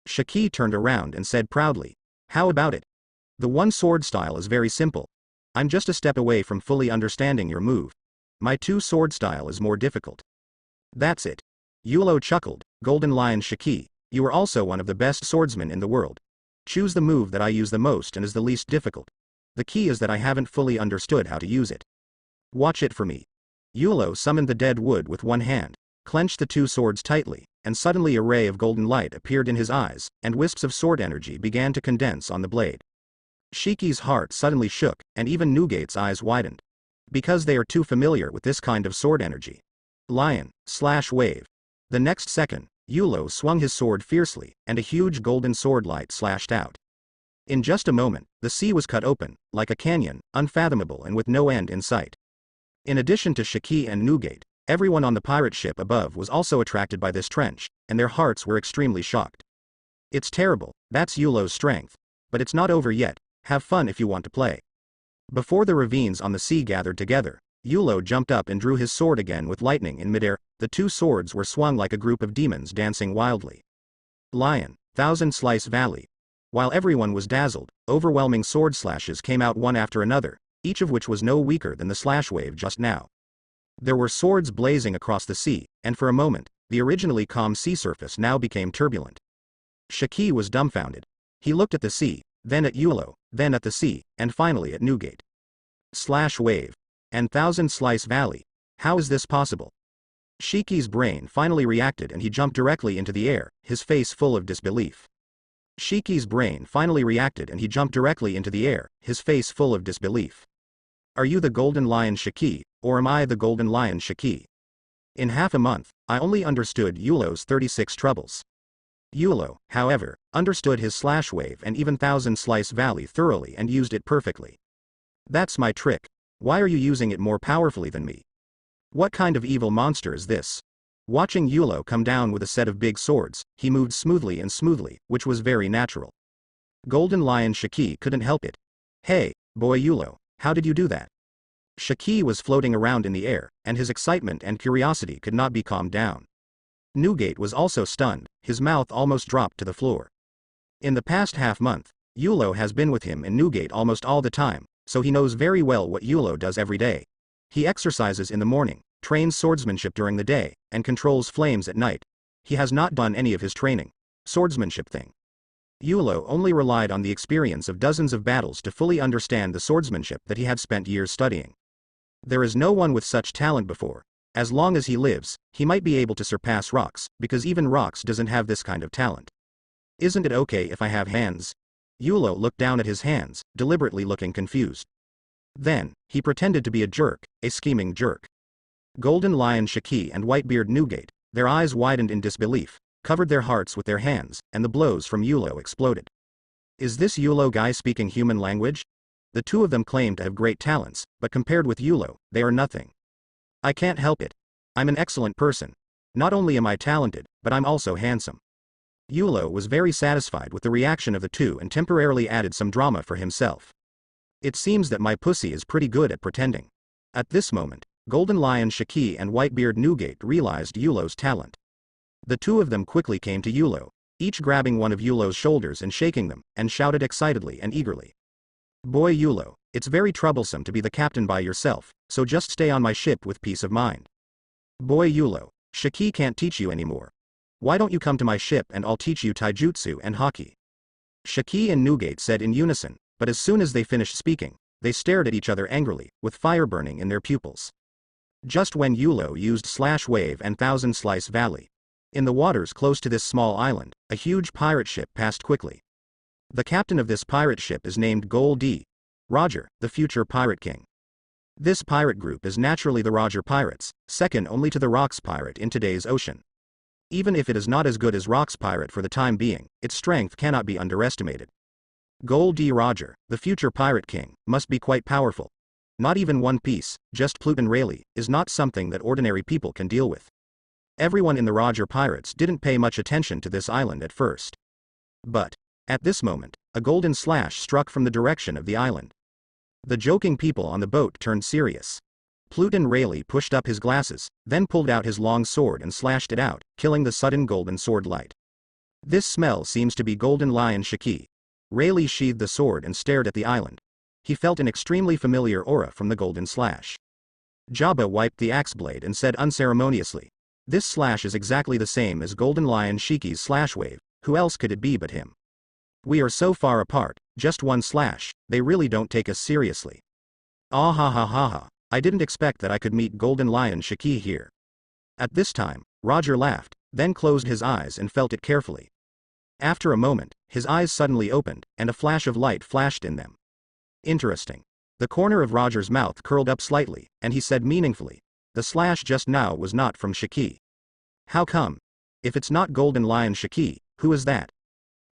Shiki turned around and said proudly, how about it? The one sword style is very simple. I'm just a step away from fully understanding your move. My 2 sword style is more difficult. That's it. Yulo chuckled, Golden Lion Shiki, you are also one of the best swordsmen in the world. Choose the move that I use the most and is the least difficult. The key is that I haven't fully understood how to use it. Watch it for me. Yulo summoned the dead wood with one hand, clenched the 2 swords tightly, and suddenly a ray of golden light appeared in his eyes, and wisps of sword energy began to condense on the blade. Shiki's heart suddenly shook, and even Newgate's eyes widened. Because they are too familiar with this kind of sword energy. Lion/wave. The next second, Yulo swung his sword fiercely, and a huge golden sword light slashed out. In just a moment, the sea was cut open, like a canyon, unfathomable and with no end in sight. In addition to Shiki and Newgate, everyone on the pirate ship above was also attracted by this trench, and their hearts were extremely shocked. It's terrible, that's Yulo's strength. But it's not over yet, have fun if you want to play. Before the ravines on the sea gathered together, Yulo jumped up and drew his sword again with lightning in midair. The two swords were swung like a group of demons dancing wildly. Lion, Thousand Slice Valley. While everyone was dazzled, overwhelming sword slashes came out one after another, each of which was no weaker than the slash wave just now. There were swords blazing across the sea, and for a moment, the originally calm sea surface now became turbulent. Shiki was dumbfounded. He looked at the sea, then at Yulo, then at the sea, and finally at Newgate. Slash wave. And Thousand Slice Valley. How is this possible? Shiki's brain finally reacted and he jumped directly into the air, his face full of disbelief. Shiki's brain finally reacted and he jumped directly into the air, his face full of disbelief. Are you the Golden Lion Shiki, or am I the Golden Lion Shiki? In half a month, I only understood Yulo's 36 troubles. Yulo, however, understood his slash wave and even Thousand Slice Valley thoroughly and used it perfectly. That's my trick. Why are you using it more powerfully than me? What kind of evil monster is this? Watching Yulo come down with a set of big swords, he moved smoothly, which was very natural. Golden Lion Shiki couldn't help it. Hey, boy Yulo, how did you do that? Shiki was floating around in the air, and his excitement and curiosity could not be calmed down. Newgate was also stunned, his mouth almost dropped to the floor. In the past half-month, Yulo has been with him in Newgate almost all the time, so he knows very well what Yulo does every day. He exercises in the morning, trains swordsmanship during the day, and controls flames at night. He has not done any of his training, swordsmanship thing. Yulo only relied on the experience of dozens of battles to fully understand the swordsmanship that he had spent years studying. There is no one with such talent before. As long as he lives, he might be able to surpass Rocks, because even Rocks doesn't have this kind of talent. Isn't it okay if I have hands? Yulo looked down at his hands, deliberately looking confused. Then, he pretended to be a jerk, a scheming jerk. Golden Lion Shiki and Whitebeard Newgate, their eyes widened in disbelief, covered their hearts with their hands, and the blows from Yulo exploded. Is this Yulo guy speaking human language? The two of them claim to have great talents, but compared with Yulo, they are nothing. I can't help it. I'm an excellent person. Not only am I talented, but I'm also handsome. Yulo was very satisfied with the reaction of the two and temporarily added some drama for himself. It seems that my pussy is pretty good at pretending. At this moment, Golden Lion Shiki and Whitebeard Newgate realized Yulo's talent. The two of them quickly came to Yulo, each grabbing one of Yulo's shoulders and shaking them, and shouted excitedly and eagerly. Boy Yulo, it's very troublesome to be the captain by yourself, so just stay on my ship with peace of mind. Boy Yulo, Shiki can't teach you anymore. Why don't you come to my ship and I'll teach you taijutsu and haki? Shiki and Newgate said in unison, but as soon as they finished speaking, they stared at each other angrily, with fire burning in their pupils. Just when Yulo used Slash Wave and Thousand Slice Valley. In the waters close to this small island, a huge pirate ship passed quickly. The captain of this pirate ship is named Gold D. Roger, the future pirate king. This pirate group is naturally the Roger Pirates, second only to the Rocks Pirate in today's ocean. Even if it is not as good as Rocks Pirate for the time being, its strength cannot be underestimated. Gold D. Roger, the future pirate king, must be quite powerful. Not even One Piece, just Pluton Rayleigh, is not something that ordinary people can deal with. Everyone in the Roger Pirates didn't pay much attention to this island at first. But, at this moment, a golden slash struck from the direction of the island. The joking people on the boat turned serious. Pluton Rayleigh pushed up his glasses, then pulled out his long sword and slashed it out, killing the sudden golden sword light. This smell seems to be Golden Lion Shiki. Rayleigh sheathed the sword and stared at the island. He felt an extremely familiar aura from the golden slash. Jabba wiped the axe blade and said unceremoniously, "This slash is exactly the same as Golden Lion Shiki's slash wave, who else could it be but him? We are so far apart, just one slash, they really don't take us seriously. Ah ha ha ha ha, I didn't expect that I could meet Golden Lion Shiki here." At this time, Roger laughed, then closed his eyes and felt it carefully. After a moment, his eyes suddenly opened, and a flash of light flashed in them. Interesting. The corner of Roger's mouth curled up slightly, and he said meaningfully, "The slash just now was not from Shiki." "How come? If it's not Golden Lion Shiki, who is that?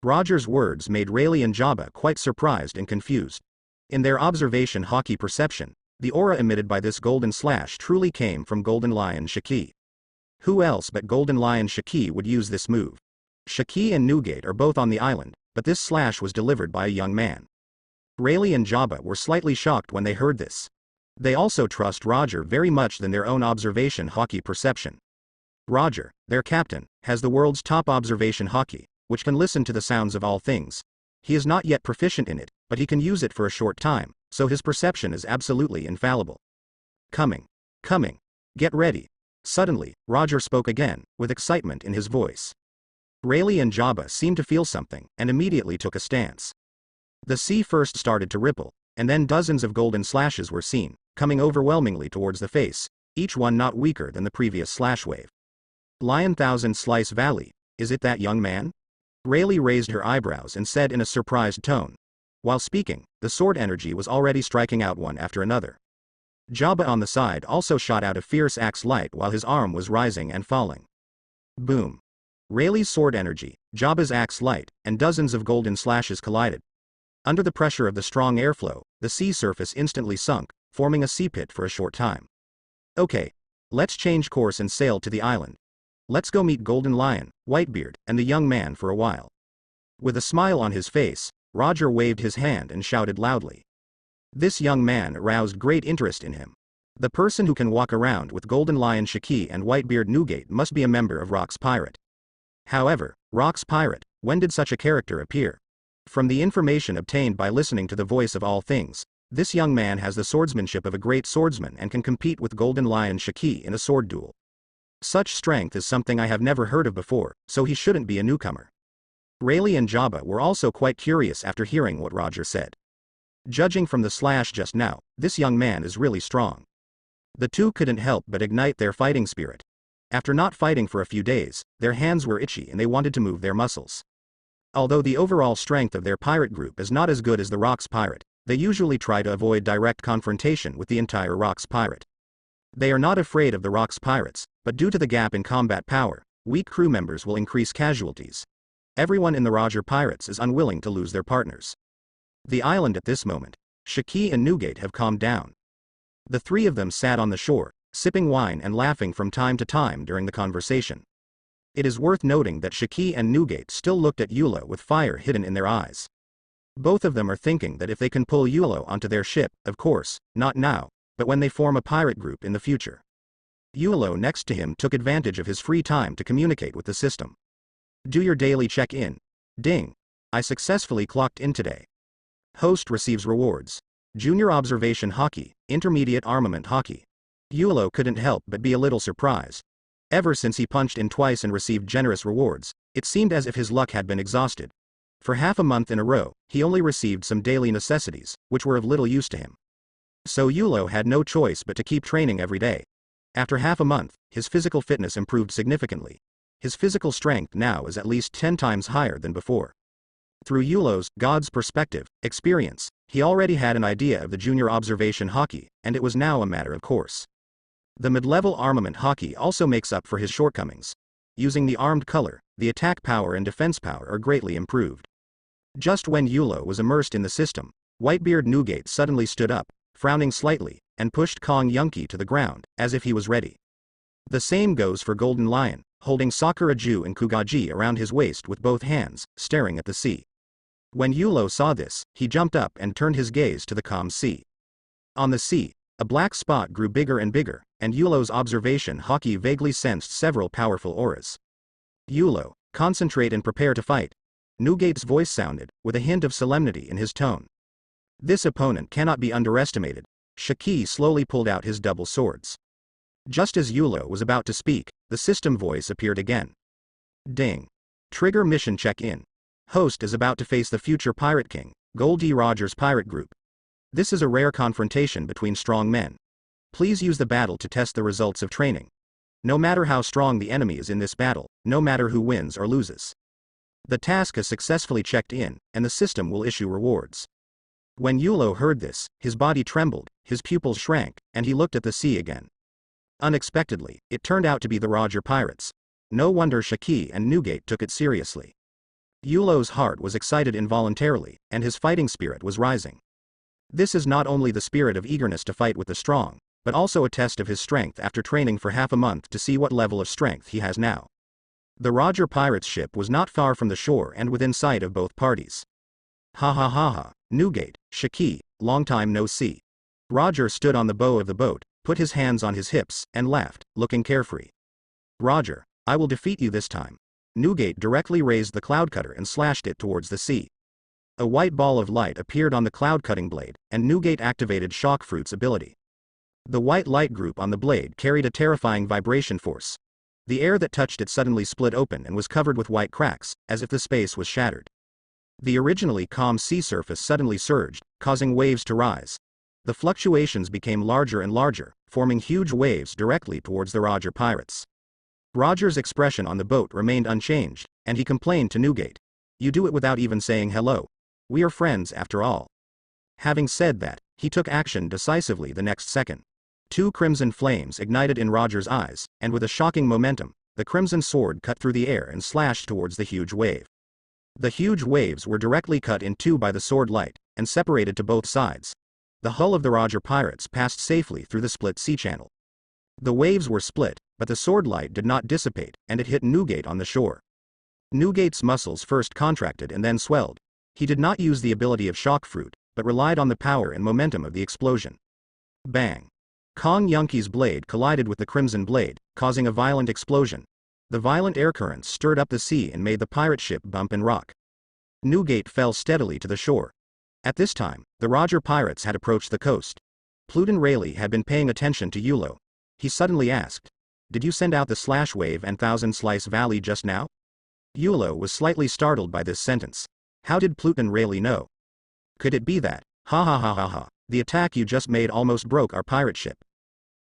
Roger's words made Rayleigh and Jabba quite surprised and confused. In their observation hockey perception, the aura emitted by this golden slash truly came from Golden Lion Shiki. Who else but Golden Lion Shiki would use this move? Shiki and Newgate are both on the island, but this slash was delivered by a young man. Rayleigh and Jabba were slightly shocked when they heard this. They also trust Roger very much than their own observation hockey perception. Roger, their captain, has the world's top observation hockey, which can listen to the sounds of all things. He is not yet proficient in it, but he can use it for a short time, so his perception is absolutely infallible. Coming. Get ready. Suddenly, Roger spoke again, with excitement in his voice. Rayleigh and Jabba seemed to feel something, and immediately took a stance. The sea first started to ripple, and then dozens of golden slashes were seen, coming overwhelmingly towards the face, each one not weaker than the previous slash wave. Lion Thousand Slice Valley, is it that young man? Rayleigh raised her eyebrows and said in a surprised tone. While speaking, the sword energy was already striking out one after another. Jabba on the side also shot out a fierce axe light while his arm was rising and falling. Boom. Rayleigh's sword energy, Jabba's axe light, and dozens of golden slashes collided. Under the pressure of the strong airflow, the sea surface instantly sunk, forming a sea pit for a short time. Okay. Let's change course and sail to the island. Let's go meet Golden Lion, Whitebeard, and the young man for a while. With a smile on his face, Roger waved his hand and shouted loudly. This young man aroused great interest in him. The person who can walk around with Golden Lion Shiki and Whitebeard Newgate must be a member of Rock's Pirate. However, Rock's Pirate, when did such a character appear? From the information obtained by listening to the voice of all things, this young man has the swordsmanship of a great swordsman and can compete with Golden Lion Shiki in a sword duel. Such strength is something I have never heard of before, so he shouldn't be a newcomer. Rayleigh and Jabba were also quite curious after hearing what Roger said. Judging from the slash just now, this young man is really strong. The two couldn't help but ignite their fighting spirit. After not fighting for a few days, their hands were itchy and they wanted to move their muscles. Although the overall strength of their pirate group is not as good as the Rock's Pirate, they usually try to avoid direct confrontation with the entire Rock's Pirate. They are not afraid of the Rock's Pirates, but due to the gap in combat power, weak crew members will increase casualties. Everyone in the Roger Pirates is unwilling to lose their partners. The island at this moment, Shiki and Newgate have calmed down. The three of them sat on the shore, sipping wine and laughing from time to time during the conversation. It is worth noting that Shiki and Newgate still looked at Yulo with fire hidden in their eyes. Both of them are thinking that if they can pull Yulo onto their ship, of course, not now, but when they form a pirate group in the future. Yulo next to him took advantage of his free time to communicate with the system. Do your daily check-in. Ding. I successfully clocked in today. Host receives rewards. Junior Observation Hockey, Intermediate Armament Hockey. Yulo couldn't help but be a little surprised. Ever since he punched in twice and received generous rewards, it seemed as if his luck had been exhausted. For half a month in a row, he only received some daily necessities, which were of little use to him. So Yulo had no choice but to keep training every day. After half a month, his physical fitness improved significantly. His physical strength now is at least 10 times higher than before. Through Yulo's God's perspective experience, he already had an idea of the junior observation hockey, and it was now a matter of course. The mid-level armament hockey also makes up for his shortcomings. Using the armed color, the attack power and defense power are greatly improved. Just when Yulo was immersed in the system, Whitebeard Newgate suddenly stood up, frowning slightly, and pushed Kong Yunki to the ground, as if he was ready. The same goes for Golden Lion, holding Sakura Ju and Kugaji around his waist with both hands, staring at the sea. When Yulo saw this, he jumped up and turned his gaze to the calm sea. On the sea, a black spot grew bigger and bigger, and Yulo's observation hockey vaguely sensed several powerful auras. Yulo, concentrate and prepare to fight. Newgate's voice sounded, with a hint of solemnity in his tone. This opponent cannot be underestimated. Shiki slowly pulled out his double swords. Just as Yulo was about to speak, the system voice appeared again. Ding. Trigger mission check-in. Host is about to face the future Pirate King, Gold D. Rogers Pirate Group. This is a rare confrontation between strong men. Please use the battle to test the results of training. No matter how strong the enemy is in this battle, no matter who wins or loses. The task has successfully checked in, and the system will issue rewards. When Yulo heard this, his body trembled, his pupils shrank, and he looked at the sea again. Unexpectedly, it turned out to be the Roger Pirates. No wonder Shaki and Newgate took it seriously. Yulo's heart was excited involuntarily, and his fighting spirit was rising. This is not only the spirit of eagerness to fight with the strong, but also a test of his strength after training for half a month to see what level of strength he has now. The Roger Pirates ship was not far from the shore and within sight of both parties. Ha ha ha ha, Newgate, Shaki, long time no see. Roger stood on the bow of the boat, put his hands on his hips, and laughed, looking carefree. Roger, I will defeat you this time. Newgate directly raised the cloud cutter and slashed it towards the sea. A white ball of light appeared on the cloud cutting blade, and Newgate activated Shock Fruit's ability. The white light group on the blade carried a terrifying vibration force. The air that touched it suddenly split open and was covered with white cracks, as if the space was shattered. The originally calm sea surface suddenly surged, causing waves to rise. The fluctuations became larger and larger, forming huge waves directly towards the Roger Pirates. Roger's expression on the boat remained unchanged, and he complained to Newgate. You do it without even saying hello. We are friends after all. Having said that, he took action decisively the next second. Two crimson flames ignited in Roger's eyes, and with a shocking momentum, the crimson sword cut through the air and slashed towards the huge wave. The huge waves were directly cut in two by the sword light, and separated to both sides. The hull of the Roger Pirates passed safely through the split sea channel. The waves were split, but the sword light did not dissipate, and it hit Newgate on the shore. Newgate's muscles first contracted and then swelled. He did not use the ability of Shock Fruit, but relied on the power and momentum of the explosion. Bang! Kong Yunki's blade collided with the crimson blade, causing a violent explosion. The violent air currents stirred up the sea and made the pirate ship bump and rock. Newgate fell steadily to the shore. At this time, the Roger Pirates had approached the coast. Pluton Rayleigh had been paying attention to Yulo. He suddenly asked, "Did you send out the Slash Wave and Thousand Slice Valley just now?" Yulo was slightly startled by this sentence. How did Pluton Rayleigh know? Could it be that, ha ha ha ha ha, the attack you just made almost broke our pirate ship?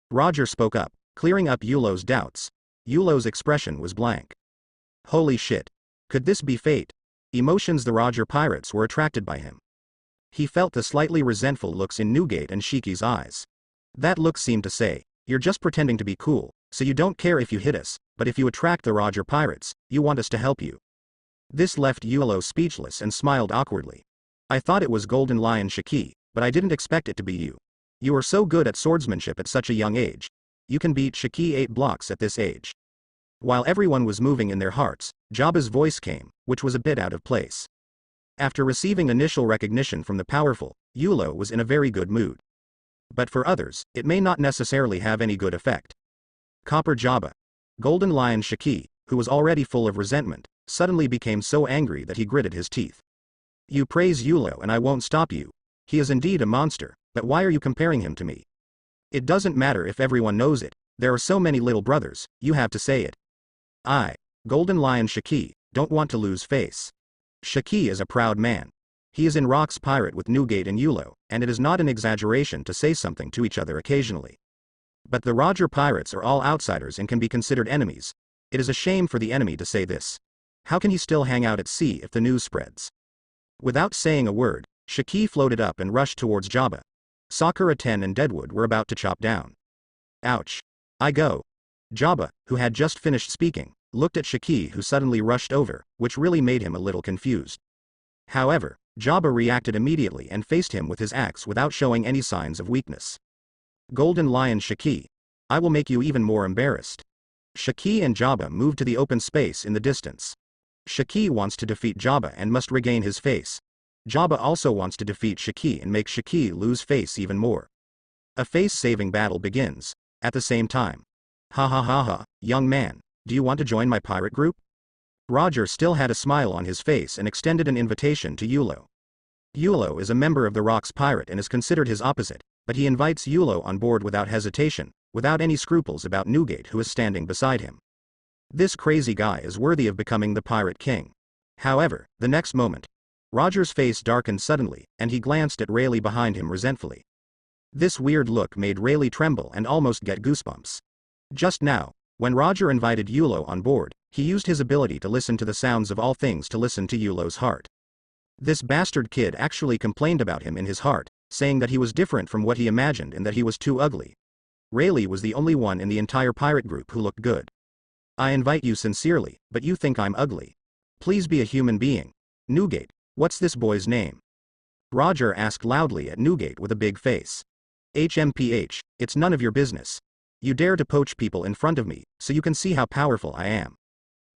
Roger spoke up, clearing up Yulo's doubts. Yulo's expression was blank. Holy shit. Could this be fate? Emotions. The Roger Pirates were attracted by him. He felt the slightly resentful looks in Newgate and Shiki's eyes. That look seemed to say, you're just pretending to be cool, so you don't care if you hit us, but if you attract the Roger Pirates, you want us to help you. This left Yulo speechless and smiled awkwardly. I thought it was Golden Lion Shiki, but I didn't expect it to be you. You are so good at swordsmanship at such a young age. You can beat Shiki 8 blocks at this age. While everyone was moving in their hearts, Jabba's voice came, which was a bit out of place. After receiving initial recognition from the powerful, Yulo was in a very good mood. But for others, it may not necessarily have any good effect. Copper Jabba. Golden Lion Shiki, who was already full of resentment, suddenly became so angry that he gritted his teeth. You praise Yulo and I won't stop you. He is indeed a monster, but why are you comparing him to me? It doesn't matter if everyone knows it, there are so many little brothers, you have to say it. I, Golden Lion Shiki, don't want to lose face. Shiki is a proud man. He is in Rock's pirate with Newgate and Yulo, and it is not an exaggeration to say something to each other occasionally. But the Roger Pirates are all outsiders and can be considered enemies. It is a shame for the enemy to say this. How can he still hang out at sea if the news spreads? Without saying a word, Shiki floated up and rushed towards Jabba. Sakura 10 and Deadwood were about to chop down. Ouch. I go. Jabba, who had just finished speaking, looked at Shiki, who suddenly rushed over, which really made him a little confused. However, Jabba reacted immediately and faced him with his axe without showing any signs of weakness. Golden Lion Shiki. I will make you even more embarrassed. Shiki and Jabba moved to the open space in the distance. Shiki wants to defeat Jabba and must regain his face. Jabba also wants to defeat Shiki and make Shiki lose face even more. A face-saving battle begins. At the same time. Ha ha ha ha, young man, do you want to join my pirate group? Roger still had a smile on his face and extended an invitation to Yulo. Yulo is a member of the Rock's pirate and is considered his opposite, but he invites Yulo on board without hesitation, without any scruples about Newgate, who is standing beside him. This crazy guy is worthy of becoming the pirate king. However, the next moment, Roger's face darkened suddenly, and he glanced at Rayleigh behind him resentfully. This weird look made Rayleigh tremble and almost get goosebumps. Just now, when Roger invited Yulo on board, he used his ability to listen to the sounds of all things to listen to Yulo's heart. This bastard kid actually complained about him in his heart, saying that he was different from what he imagined and that he was too ugly. Rayleigh was the only one in the entire pirate group who looked good. I invite you sincerely, but you think I'm ugly. Please be a human being. Newgate, what's this boy's name? Roger asked loudly at Newgate with a big face. HMPH, it's none of your business. You dare to poach people in front of me, so you can see how powerful I am.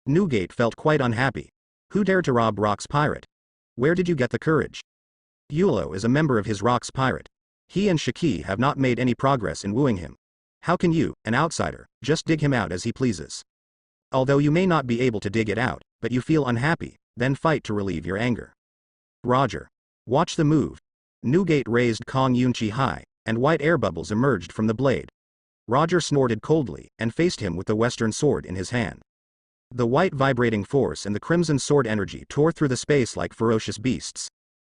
Newgate felt quite unhappy. Who dared to rob Rock's pirate? Where did you get the courage? Yulo is a member of his Rock's pirate. He and Shiki have not made any progress in wooing him. How can you, an outsider, just dig him out as he pleases? Although you may not be able to dig it out, but you feel unhappy, then fight to relieve your anger. Roger. Watch the move. Newgate raised Kong Yunchi high, and white air bubbles emerged from the blade. Roger snorted coldly, and faced him with the western sword in his hand. The white vibrating force and the crimson sword energy tore through the space like ferocious beasts.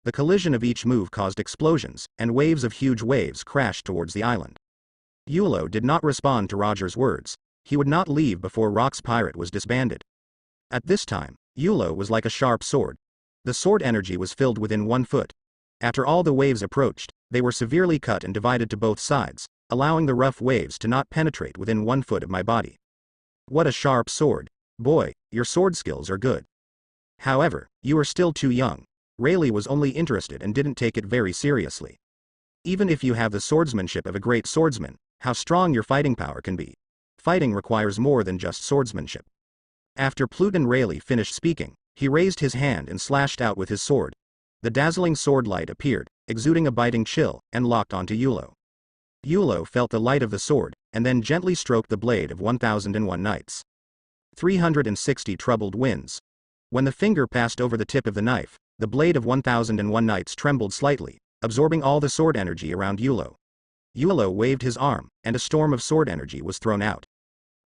The collision of each move caused explosions, and waves of huge waves crashed towards the island. Yulo did not respond to Roger's words. He would not leave before Rock's pirate was disbanded. At this time, Yulo was like a sharp sword. The sword energy was filled within 1 foot. After all the waves approached, they were severely cut and divided to both sides, allowing the rough waves to not penetrate within 1 foot of my body. What a sharp sword. Boy, your sword skills are good. However, you are still too young. Rayleigh was only interested and didn't take it very seriously. Even if you have the swordsmanship of a great swordsman, how strong your fighting power can be. Fighting requires more than just swordsmanship. After Pluton Rayleigh finished speaking, he raised his hand and slashed out with his sword. The dazzling sword light appeared, exuding a biting chill, and locked onto Yulo. Yulo felt the light of the sword, and then gently stroked the blade of 1001 Nights. 360 troubled winds. When the finger passed over the tip of the knife, the blade of 1001 Nights trembled slightly, absorbing all the sword energy around Yulo. Yulo waved his arm, and a storm of sword energy was thrown out.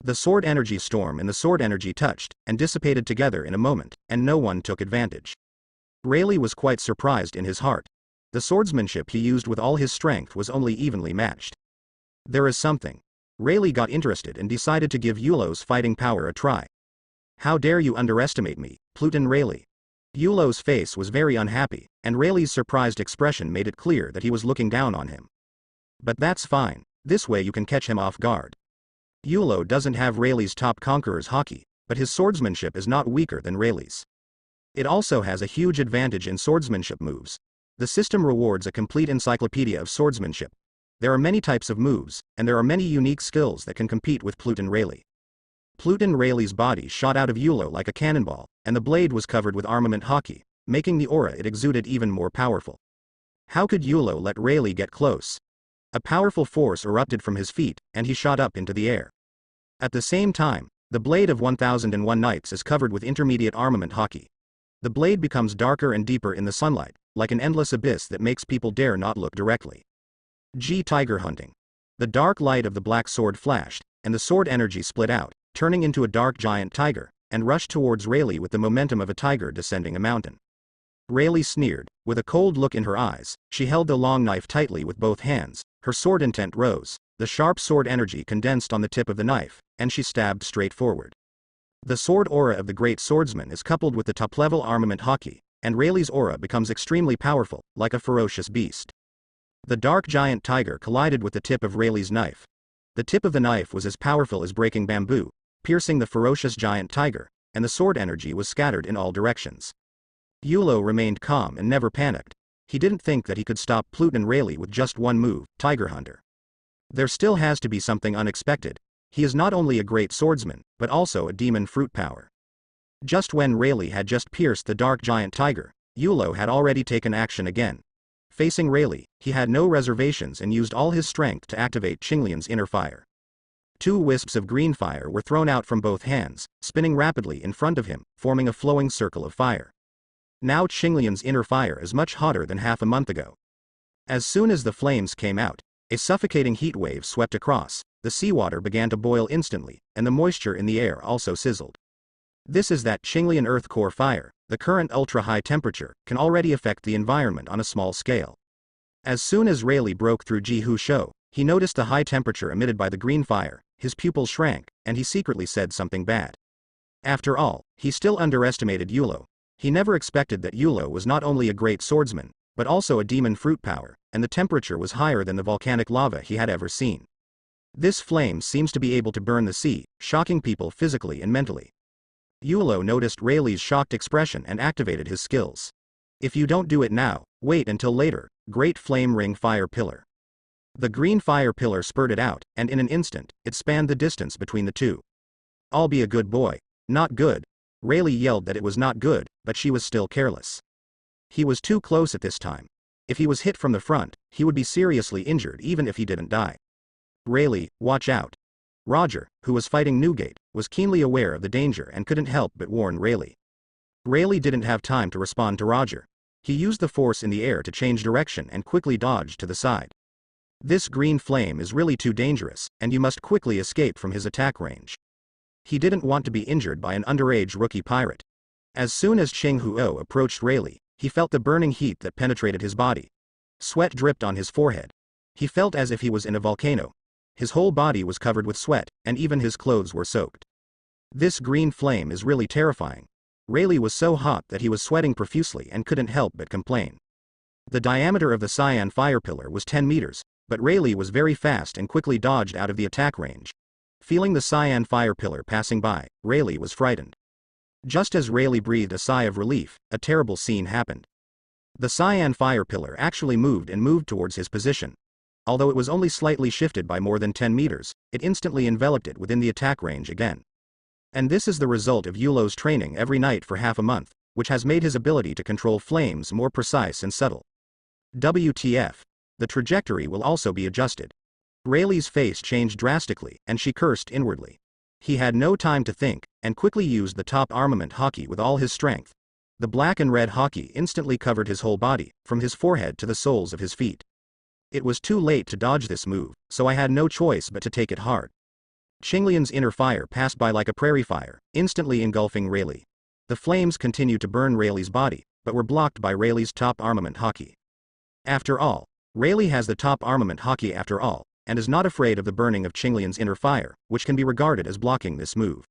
The sword energy storm and the sword energy touched, and dissipated together in a moment, and no one took advantage. Rayleigh was quite surprised in his heart. The swordsmanship he used with all his strength was only evenly matched. There is something. Rayleigh got interested and decided to give Yulo's fighting power a try. How dare you underestimate me, Pluton Rayleigh? Yulo's face was very unhappy, and Rayleigh's surprised expression made it clear that he was looking down on him. But that's fine, this way you can catch him off guard. Yulo doesn't have Rayleigh's top conqueror's haki, but his swordsmanship is not weaker than Rayleigh's. It also has a huge advantage in swordsmanship moves. The system rewards a complete encyclopedia of swordsmanship. There are many types of moves, and there are many unique skills that can compete with Pluton Rayleigh. Pluton Rayleigh's body shot out of Yulo like a cannonball, and the blade was covered with armament haki, making the aura it exuded even more powerful. How could Yulo let Rayleigh get close? A powerful force erupted from his feet, and he shot up into the air. At the same time, the blade of 1001 Nights is covered with intermediate armament haki. The blade becomes darker and deeper in the sunlight, like an endless abyss that makes people dare not look directly. Tiger hunting. The dark light of the black sword flashed, and the sword energy split out, turning into a dark giant tiger, and rushed towards Rayleigh with the momentum of a tiger descending a mountain. Rayleigh sneered. With a cold look in her eyes, she held the long knife tightly with both hands. Her sword intent rose, the sharp sword energy condensed on the tip of the knife, and she stabbed straight forward. The sword aura of the great swordsman is coupled with the top-level armament haki, and Rayleigh's aura becomes extremely powerful, like a ferocious beast. The dark giant tiger collided with the tip of Rayleigh's knife. The tip of the knife was as powerful as breaking bamboo, piercing the ferocious giant tiger, and the sword energy was scattered in all directions. Yulo remained calm and never panicked. He didn't think that he could stop Pluton Rayleigh with just one move, Tiger Hunter. There still has to be something unexpected. He is not only a great swordsman, but also a demon fruit power. Just when Rayleigh had just pierced the dark giant tiger, Yulo had already taken action again. Facing Rayleigh, he had no reservations and used all his strength to activate Qinglian's inner fire. 2 wisps of green fire were thrown out from both hands, spinning rapidly in front of him, forming a flowing circle of fire. Now Qinglian's inner fire is much hotter than half a month ago. As soon as the flames came out, a suffocating heat wave swept across, the seawater began to boil instantly, and the moisture in the air also sizzled. This is that Qinglian earth core fire. The current ultra-high temperature can already affect the environment on a small scale. As soon as Rayleigh broke through Jihu Shou, he noticed the high temperature emitted by the green fire, his pupils shrank, and he secretly said something bad. After all, he still underestimated Yulo. He never expected that Yulo was not only a great swordsman, but also a demon fruit power, and the temperature was higher than the volcanic lava he had ever seen. This flame seems to be able to burn the sea, shocking people physically and mentally. Yulo noticed Rayleigh's shocked expression and activated his skills. If you don't do it now, wait until later. Great Flame Ring Fire Pillar. The green fire pillar spurted out, and in an instant, it spanned the distance between the two. I'll be a good boy. Not good. Rayleigh yelled that it was not good, but she was still careless. He was too close at this time. If he was hit from the front, he would be seriously injured even if he didn't die. Rayleigh, watch out. Roger, who was fighting Newgate, was keenly aware of the danger and couldn't help but warn Rayleigh. Rayleigh didn't have time to respond to Roger. He used the force in the air to change direction and quickly dodged to the side. This green flame is really too dangerous, and you must quickly escape from his attack range. He didn't want to be injured by an underage rookie pirate. As soon as Cheng Huo approached Rayleigh, he felt the burning heat that penetrated his body. Sweat dripped on his forehead. He felt as if he was in a volcano. His whole body was covered with sweat, and even his clothes were soaked. This green flame is really terrifying. Rayleigh was so hot that he was sweating profusely and couldn't help but complain. The diameter of the cyan fire pillar was 10 meters, but Rayleigh was very fast and quickly dodged out of the attack range. Feeling the cyan fire pillar passing by, Rayleigh was frightened. Just as Rayleigh breathed a sigh of relief, a terrible scene happened. The cyan fire pillar actually moved towards his position. Although it was only slightly shifted by more than 10 meters, it instantly enveloped it within the attack range again. And this is the result of Yulo's training every night for half a month, which has made his ability to control flames more precise and subtle. WTF. The trajectory will also be adjusted. Rayleigh's face changed drastically, and she cursed inwardly. He had no time to think, and quickly used the top armament hockey with all his strength. The black and red hockey instantly covered his whole body, from his forehead to the soles of his feet. It was too late to dodge this move, so I had no choice but to take it hard. Qinglian's inner fire passed by like a prairie fire, instantly engulfing Rayleigh. The flames continued to burn Rayleigh's body, but were blocked by Rayleigh's top armament hockey. After all, Rayleigh has the top armament hockey after all, and is not afraid of the burning of Qinglian's inner fire, which can be regarded as blocking this move.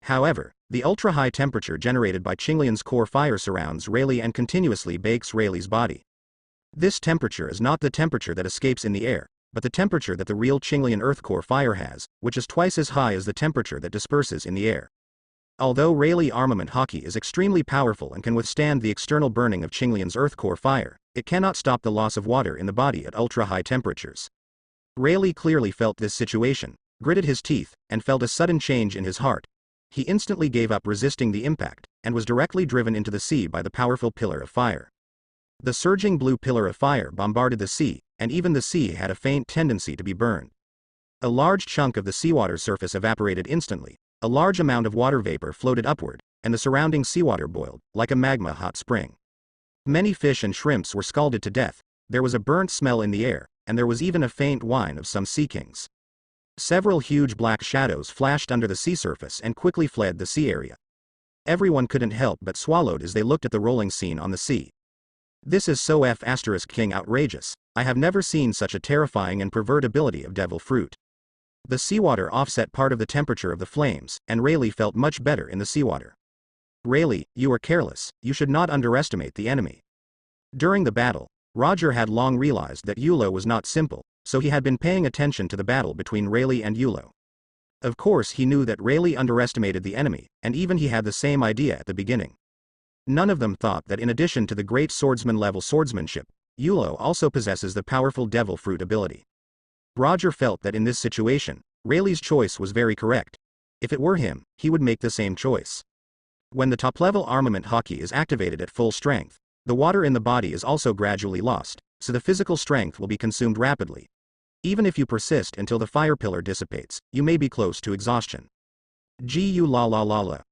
However, the ultra-high temperature generated by Qinglian's core fire surrounds Rayleigh and continuously bakes Rayleigh's body. This temperature is not the temperature that escapes in the air, but the temperature that the real Qinglian Earth core fire has, which is twice as high as the temperature that disperses in the air. Although Rayleigh armament hockey is extremely powerful and can withstand the external burning of Qinglian's Earth core fire, it cannot stop the loss of water in the body at ultra-high temperatures. Rayleigh clearly felt this situation, gritted his teeth, and felt a sudden change in his heart. He instantly gave up resisting the impact, and was directly driven into the sea by the powerful pillar of fire. The surging blue pillar of fire bombarded the sea, and even the sea had a faint tendency to be burned. A large chunk of the seawater surface evaporated instantly, a large amount of water vapor floated upward, and the surrounding seawater boiled, like a magma hot spring. Many fish and shrimps were scalded to death, there was a burnt smell in the air, and there was even a faint whine of some sea kings. Several huge black shadows flashed under the sea surface and quickly fled the sea area. Everyone couldn't help but swallowed as they looked at the rolling scene on the sea. This is so King outrageous. I have never seen such a terrifying and pervert ability of devil fruit. The seawater offset part of the temperature of the flames, and Rayleigh felt much better in the seawater. Rayleigh, you are careless, you should not underestimate the enemy. During the battle, Roger had long realized that Yulo was not simple, so he had been paying attention to the battle between Rayleigh and Yulo. Of course he knew that Rayleigh underestimated the enemy, and even he had the same idea at the beginning. None of them thought that in addition to the great swordsman-level swordsmanship, Yulo also possesses the powerful devil fruit ability. Roger felt that in this situation, Rayleigh's choice was very correct. If it were him, he would make the same choice. When the top-level armament hockey is activated at full strength, the water in the body is also gradually lost, so the physical strength will be consumed rapidly. Even if you persist until the fire pillar dissipates, you may be close to exhaustion.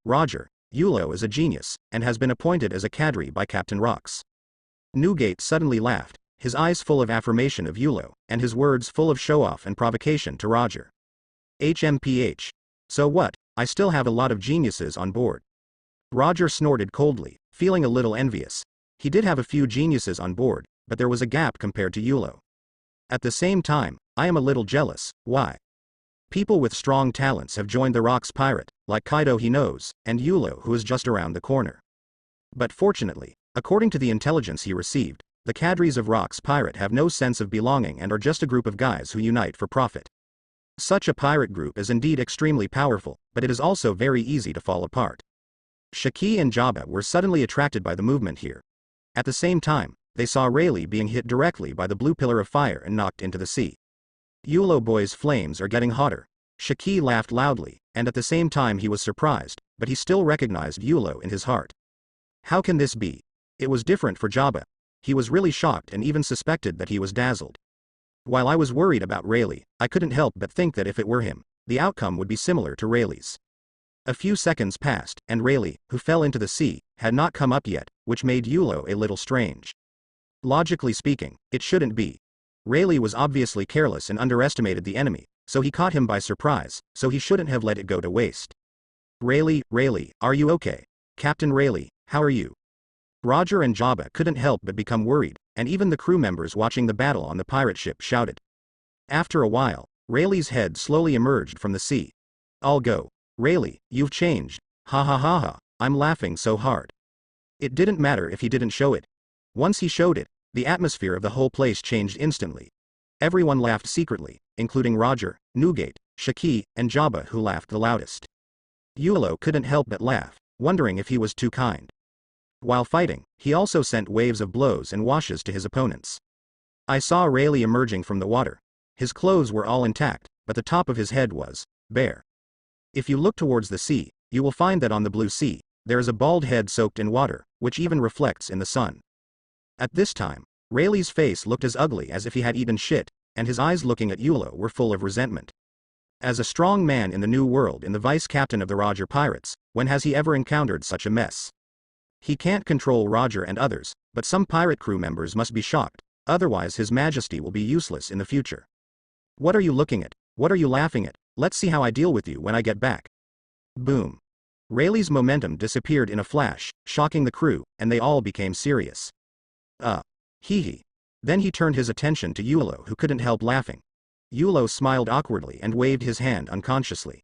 Roger, Yulo is a genius, and has been appointed as a cadre by Captain Rox. Newgate suddenly laughed, his eyes full of affirmation of Yulo, and his words full of show-off and provocation to Roger. HMPH. So what, I still have a lot of geniuses on board. Roger snorted coldly, feeling a little envious. He did have a few geniuses on board, but there was a gap compared to Yulo. At the same time, I am a little jealous. Why? People with strong talents have joined the Rox pirate, like Kaido he knows, and Yulo who is just around the corner. But fortunately, according to the intelligence he received, the cadres of Rox pirate have no sense of belonging and are just a group of guys who unite for profit. Such a pirate group is indeed extremely powerful, but it is also very easy to fall apart. Shiki and Jabba were suddenly attracted by the movement here. At the same time, they saw Rayleigh being hit directly by the blue pillar of fire and knocked into the sea. Yulo boy's flames are getting hotter. Shiki laughed loudly, and at the same time he was surprised, but he still recognized Yulo in his heart. How can this be? It was different for Jabba. He was really shocked and even suspected that he was dazzled. While I was worried about Rayleigh, I couldn't help but think that if it were him, the outcome would be similar to Rayleigh's. A few seconds passed, and Rayleigh, who fell into the sea, had not come up yet, which made Yulo a little strange. Logically speaking, it shouldn't be. Rayleigh was obviously careless and underestimated the enemy, so he caught him by surprise, so he shouldn't have let it go to waste. Rayleigh, are you okay? Captain Rayleigh, how are you? Roger and Jabba couldn't help but become worried, and even the crew members watching the battle on the pirate ship shouted. After a while, Rayleigh's head slowly emerged from the sea. I'll go. Rayleigh, you've changed. Ha ha ha ha, I'm laughing so hard. It didn't matter if he didn't show it. Once he showed it, the atmosphere of the whole place changed instantly. Everyone laughed secretly, including Roger, Newgate, Shiki, and Jabba, who laughed the loudest. Yulo couldn't help but laugh, wondering if he was too kind. While fighting, he also sent waves of blows and washes to his opponents. I saw Rayleigh emerging from the water. His clothes were all intact, but the top of his head was bare. If you look towards the sea, you will find that on the blue sea, there is a bald head soaked in water, which even reflects in the sun. At this time, Rayleigh's face looked as ugly as if he had eaten shit, and his eyes looking at Yulo were full of resentment. As a strong man in the New World and the vice-captain of the Roger Pirates, when has he ever encountered such a mess? He can't control Roger and others, but some pirate crew members must be shocked, otherwise His Majesty will be useless in the future. What are you looking at? What are you laughing at? Let's see how I deal with you when I get back. Boom. Rayleigh's momentum disappeared in a flash, shocking the crew, and they all became serious. Hee. Then he turned his attention to Yulo, who couldn't help laughing. Yulo smiled awkwardly and waved his hand unconsciously.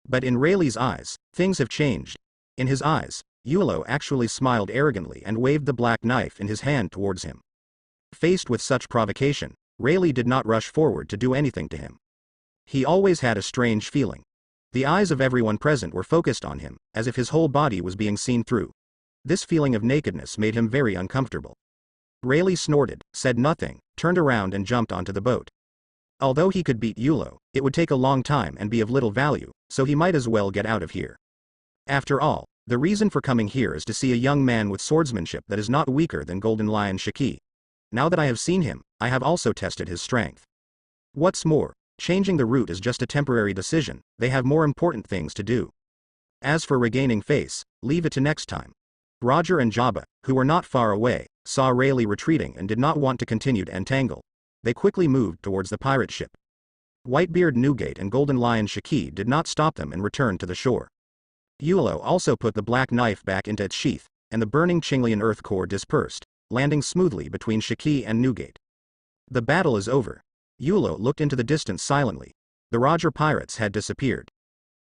But in Rayleigh's eyes, things have changed. In his eyes, Yulo actually smiled arrogantly and waved the black knife in his hand towards him. Faced with such provocation, Rayleigh did not rush forward to do anything to him. He always had a strange feeling. The eyes of everyone present were focused on him, as if his whole body was being seen through. This feeling of nakedness made him very uncomfortable. Rayleigh snorted, said nothing, turned around and jumped onto the boat. Although he could beat Yulo, it would take a long time and be of little value, so he might as well get out of here. After all, the reason for coming here is to see a young man with swordsmanship that is not weaker than Golden Lion Shiki. Now that I have seen him, I have also tested his strength. What's more, changing the route is just a temporary decision, they have more important things to do. As for regaining face, leave it to next time. Roger and Jabba, who were not far away, saw Rayleigh retreating and did not want to continue to entangle. They quickly moved towards the pirate ship. Whitebeard Newgate and Golden Lion Shiki did not stop them and returned to the shore. Yulo also put the black knife back into its sheath, and the burning Chinglian earth core dispersed, landing smoothly between Shiki and Newgate. The battle is over. Yulo looked into the distance silently. The Roger pirates had disappeared.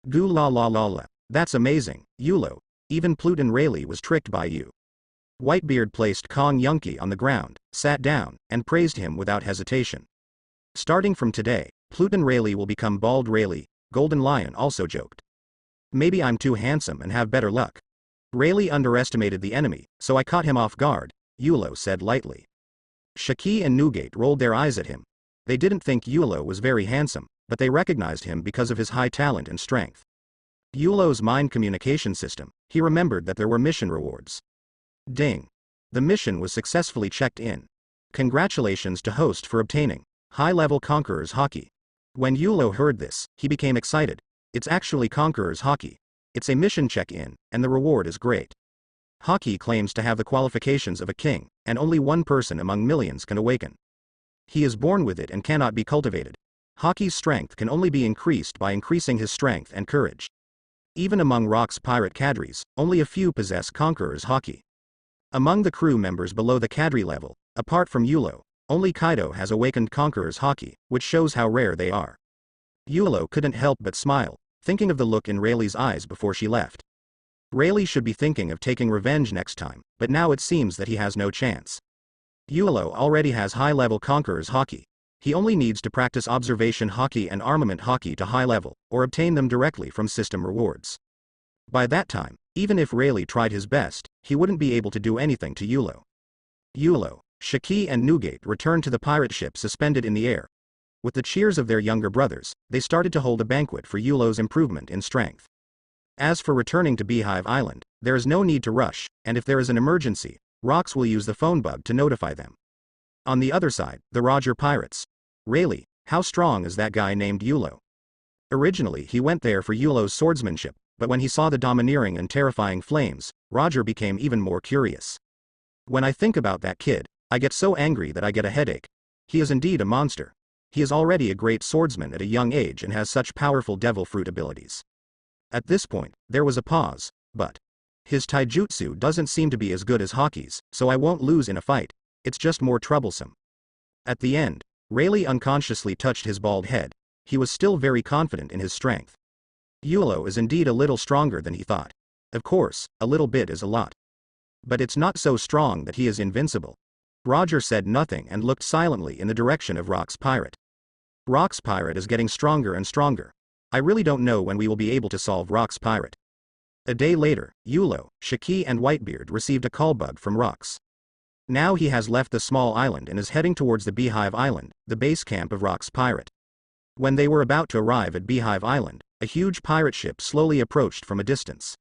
Goo la la la la. That's amazing, Yulo. Even Pluton Rayleigh was tricked by you. Whitebeard placed Kong Yunki on the ground, sat down, and praised him without hesitation. Starting from today, Pluton Rayleigh will become Bald Rayleigh, Golden Lion also joked. Maybe I'm too handsome and have better luck. Rayleigh underestimated the enemy, so I caught him off guard, Yulo said lightly. Shiki and Newgate rolled their eyes at him. They didn't think Yulo was very handsome, but they recognized him because of his high talent and strength. Yulo's mind communication system, he remembered that there were mission rewards. Ding. The mission was successfully checked in. Congratulations to host for obtaining high-level Conqueror's Hockey. When Yulo heard this, he became excited. It's actually Conqueror's Hockey. It's a mission check-in, and the reward is great. Hockey claims to have the qualifications of a king, and only one person among millions can awaken. He is born with it and cannot be cultivated. Hockey's strength can only be increased by increasing his strength and courage. Even among Rock's pirate cadres, only a few possess Conqueror's Hockey. Among the crew members below the cadre level, apart from Yulo, only Kaido has awakened Conqueror's Hockey, which shows how rare they are. Yulo couldn't help but smile, thinking of the look in Rayleigh's eyes before she left. Rayleigh should be thinking of taking revenge next time, but now it seems that he has no chance. Yulo already has high-level Conqueror's Hockey. He only needs to practice observation hockey and armament hockey to high level, or obtain them directly from system rewards. By that time, even if Rayleigh tried his best, he wouldn't be able to do anything to Yulo. Yulo, Shiki and Newgate returned to the pirate ship suspended in the air. With the cheers of their younger brothers, they started to hold a banquet for Yulo's improvement in strength. As for returning to Beehive Island, there is no need to rush, and if there is an emergency, Rox will use the phone bug to notify them. On the other side, the Roger pirates. Rayleigh, how strong is that guy named Yulo? Originally he went there for Yulo's swordsmanship, but when he saw the domineering and terrifying flames, Roger became even more curious. When I think about that kid, I get so angry that I get a headache. He is indeed a monster. He is already a great swordsman at a young age and has such powerful devil fruit abilities. At this point, there was a pause, but his taijutsu doesn't seem to be as good as Hoki's, so I won't lose in a fight, it's just more troublesome. At the end, Rayleigh unconsciously touched his bald head. He was still very confident in his strength. Yulo is indeed a little stronger than he thought. Of course, a little bit is a lot. But it's not so strong that he is invincible. Roger said nothing and looked silently in the direction of Rock's pirate. Rock's pirate is getting stronger and stronger. I really don't know when we will be able to solve Rock's pirate. A day later, Yulo, Shiki and Whitebeard received a call bug from Rox. Now he has left the small island and is heading towards the Beehive Island, the base camp of Rock's pirate. When they were about to arrive at Beehive Island, a huge pirate ship slowly approached from a distance.